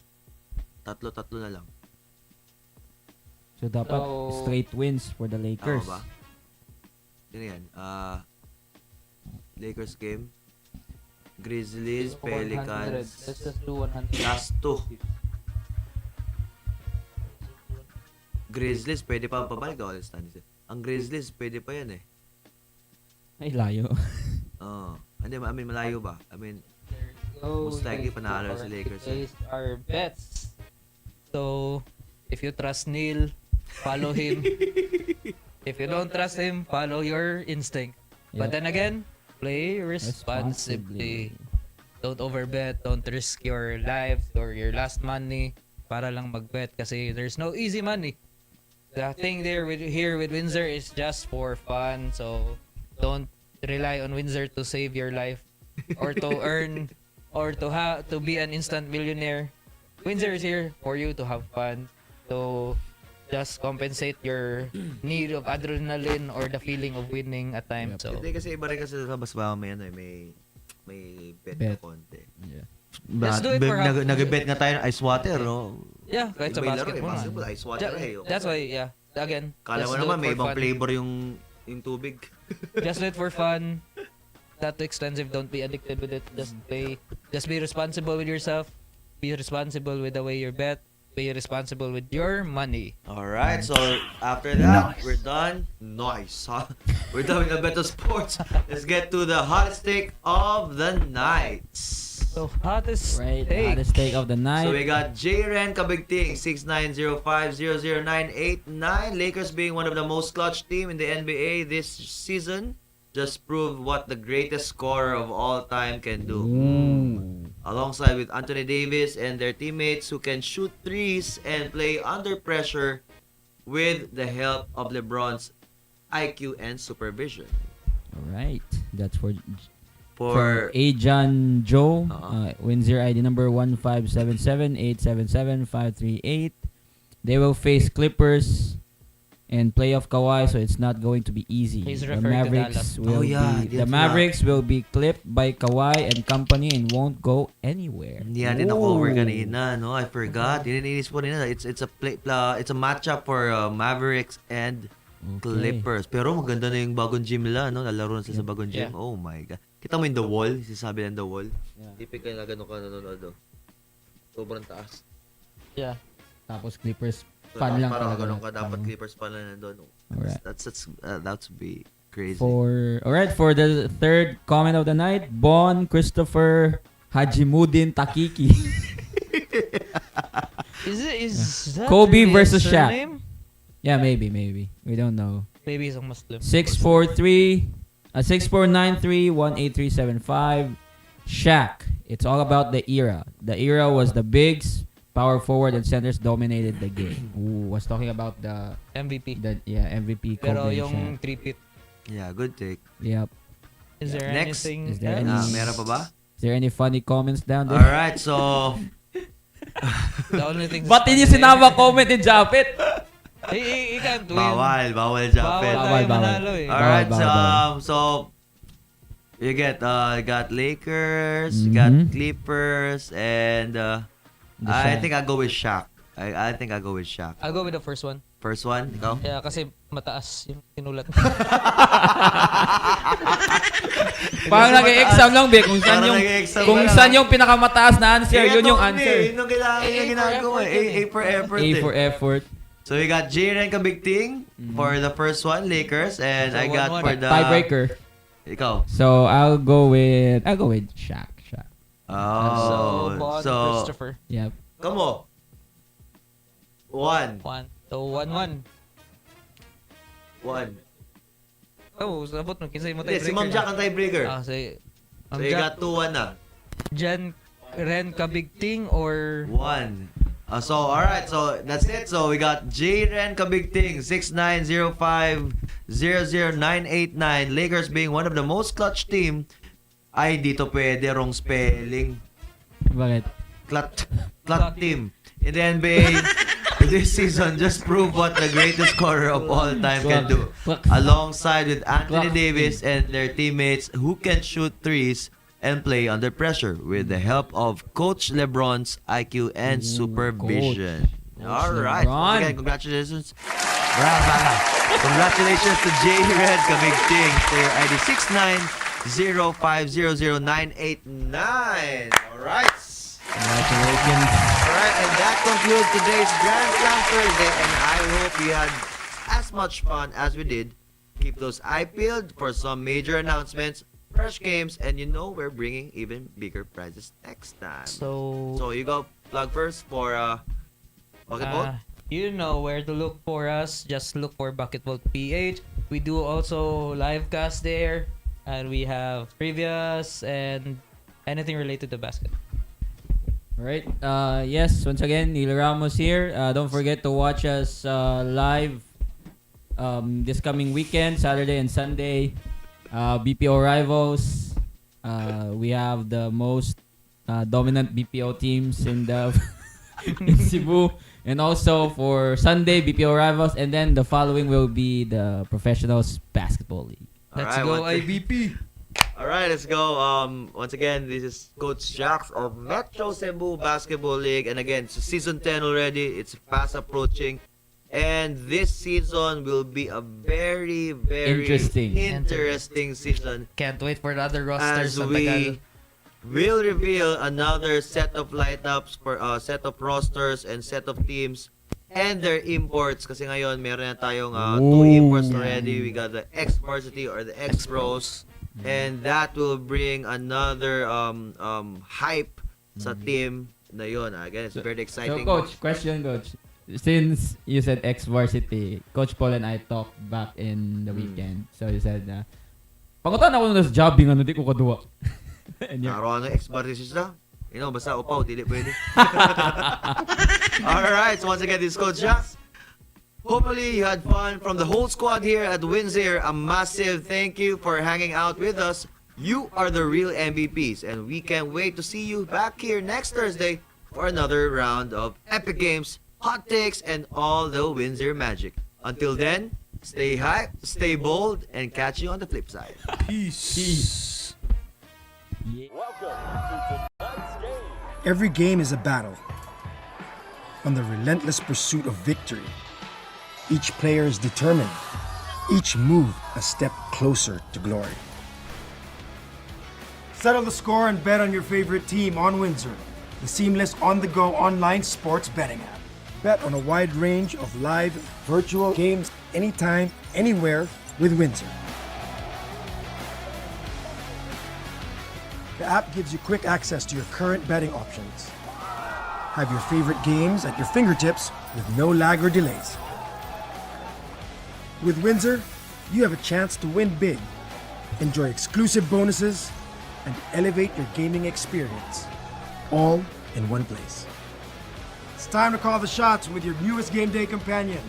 Tatlo na lang. So dapat So, straight wins for the Lakers. Tama ba? Yun yan. Lakers game. Grizzlies, 100. Pelicans. Let's just do 100. Last 2. Grizzlies, pwede pa pabalik daw ulit standings. Ang Grizzlies, pwede pa yan eh. Ay, layo. Oo. Hindi, I mean, malayo ba? I mean, So, most likely panalo si Lakers. These are bets. So, if you trust Neil, follow him. If you don't trust him, follow your instinct. But Yep. then again, play responsibly. Don't overbet. Don't risk your lives or your last money para lang magbet kasi there's no easy money. The thing here with Windsor is just for fun. So, don't rely on Windsor to save your life or to earn or to be an instant millionaire. Windsor is here for you to have fun. So, just compensate your need of adrenaline or the feeling of winning at times. So, Hindi kasi iba rin kasi sa mas may bet na Bet. konti. Yeah. Let's do it for half. Nag-bet nga tayo ng ice water, no? yeah, kahit sa Iba yung laro, basketball. basketball, ice water eh. That's why, yeah. Again, Kala mo just do naman it may for ibang fun. flavor yung tubig. Just do it for fun. Not too expensive. Don't be addicted with it. Just play. Just be responsible with yourself. Be responsible with the way you bet. Be responsible with your money. Alright, so after that, we're done. Nice, huh? We're done with the Beto Sports. Let's get to the hottest take of the night. So, hottest Right, take. hottest take of the night. So we got J-Ren Kabigting, 6905000989. Lakers being one of the most clutch team in the NBA this season. Just prove what the greatest scorer of all time can do. Alongside with Anthony Davis and their teammates who can shoot threes and play under pressure with the help of LeBron's IQ and supervision. Alright, that's for For Ajan Joe. Uh-huh. Windsor ID number 15778775338. They will face Clippers and playoff Kawhi, so it's not going to be easy. He's The referring to Mavericks Dallas. will Oh, yeah, be the that's Mavericks will be clipped by Kawhi and company and won't go anywhere. Hindi natin na-cover kanina, no? I forgot. Ininis po nila. It's a matchup for Mavericks and Clippers. Pero maganda na yung bagong gym nila, no? Nalaro na sila sa bagong gym. Yeah. Oh my God. Kita mo yung The Wall? Sinasabi ng The Wall? Yeah. Typical na gano'n ka nanonood, oh. Sobrang taas. Yeah. Tapos Clippers So, fan lang parang talaga. gano'n ka. Dapat Clippers pa lang nandun. Oh. Alright. That's be crazy. For the third comment of the night, Bon Christopher Hajimudin Takiki. Is that Kobe really versus his Shaq. surname? Yeah, maybe. We don't know. Maybe he's a Muslim. 643 6493 18375. Shaq It's all about the era. The era was the bigs, power forward, and centers dominated the game. Ooh, was talking about the MVP. MVP. Pero Kobe yung Shaq. three-pit. Yeah, good take. Yep. Is there Next. anything Is there else? any- Meron pa ba? Is there any funny comments down there? Alright, so... The only thing Ba't hindi sinama comment ni Jaffeth? He can't win. Bawal Bawal Jaffeth. tayo Bawal. manalo eh. Alright, Bawal. so you got Lakers, you got Mhm. Clippers, and The I Shaq. think I'll go with Shaq. I think I'll go with Shaq. I'll go with the first one. First one, ikaw? Yeah, kasi mataas yung sinulat. Parang nag-exam lang, Be. Kung saan Parang yung, nag-e-exam kung ka lang. saan yung pinakamataas na answer, Eh, yun yung ito, answer. Yun yung kailangan yung ginagawa. A for effort. A for effort. So we got Jaren Kabigting for the first one, Lakers, and So, I got 1-1. for the Tiebreaker. Ikaw. So I'll go with Shaq. Oh, Bond, so Christopher. Yep. come on. One. So, 1-1. Oh, sabot mo. Kinsay mo Hindi, si Ma'am Jack ang tiebreaker. Si So you got 2-1 na. Jan Ren Kabigting or 1. So, alright. So, that's it. So, we got J-Ren Kabigting, 6905-00989. Lakers being one of the most clutch team. Ay, dito pwede. Wrong spelling. Bakit? Clut team. In the NBA, this season just proved what the greatest scorer of all time can do. Alongside with Anthony Davis and their teammates who can shoot threes and play under pressure with the help of Coach LeBron's IQ and supervision. All right. LeBron. Again, congratulations. Congratulations to J-Red Kamigting, player ID 6905000989. All right. Congratulations. Alright, and that concludes today's Grand Slam Thursday, and I hope you had as much fun as we did. Keep those eye peeled for some major announcements, fresh games, and we're bringing even bigger prizes next time. So you go plug first for basketball. you know where to look for us. Just look for Bucketball PH. We do also live cast there, and we have previous and anything related to basket. Alright. Yes, once again, Neil Ramos here. Don't forget to watch us live this coming weekend, Saturday and Sunday. BPO Rivals. We have the most dominant BPO teams in the in Cebu. And also for Sunday, BPO Rivals. And then the following will be the Professionals Basketball League. Let's Alright, go IBP. Alright, let's go. Once again, this is Coach Jax of Metro Cebu Basketball League. And again, it's season 10 already. It's fast approaching. And this season will be a very, very interesting season. Can't wait for the other As rosters. sa we Tagalog. will reveal another set of lineups for set of rosters and set of teams and their imports. Kasi ngayon, meron na tayong 2 imports already. We got the X-Varsity or the X-Pros. And that will bring another hype sa team na yun. Again, it's very exciting. So, Coach, question, Coach. Since you said ex-varsity, Coach Paul and I talked back in the weekend. So, you said, pangutan ako na sa jobbing, di ko kaduwa. And you're- Araw ng X-Varsity sila. Basta upaw, dili pwede. Alright, so once again, this is Coach Jax. Hopefully you had fun from the whole squad here at Windsor. A massive thank you for hanging out with us. You are the real MVPs, and we can't wait to see you back here next Thursday for another round of epic games, hot takes, and all the Windsor magic. Until then, stay hype, stay bold, and catch you on the flip side. Peace. Every game is a battle. On the relentless pursuit of victory. Each player is determined. Each move a step closer to glory. Settle the score and bet on your favorite team on Windsor, the seamless on-the-go online sports betting app. Bet on a wide range of live virtual games anytime, anywhere with Windsor. The app gives you quick access to your current betting options. Have your favorite games at your fingertips with no lag or delays. With Windsor, you have a chance to win big. Enjoy exclusive bonuses and elevate your gaming experience, all in one place. It's time to call the shots with your newest game day companion.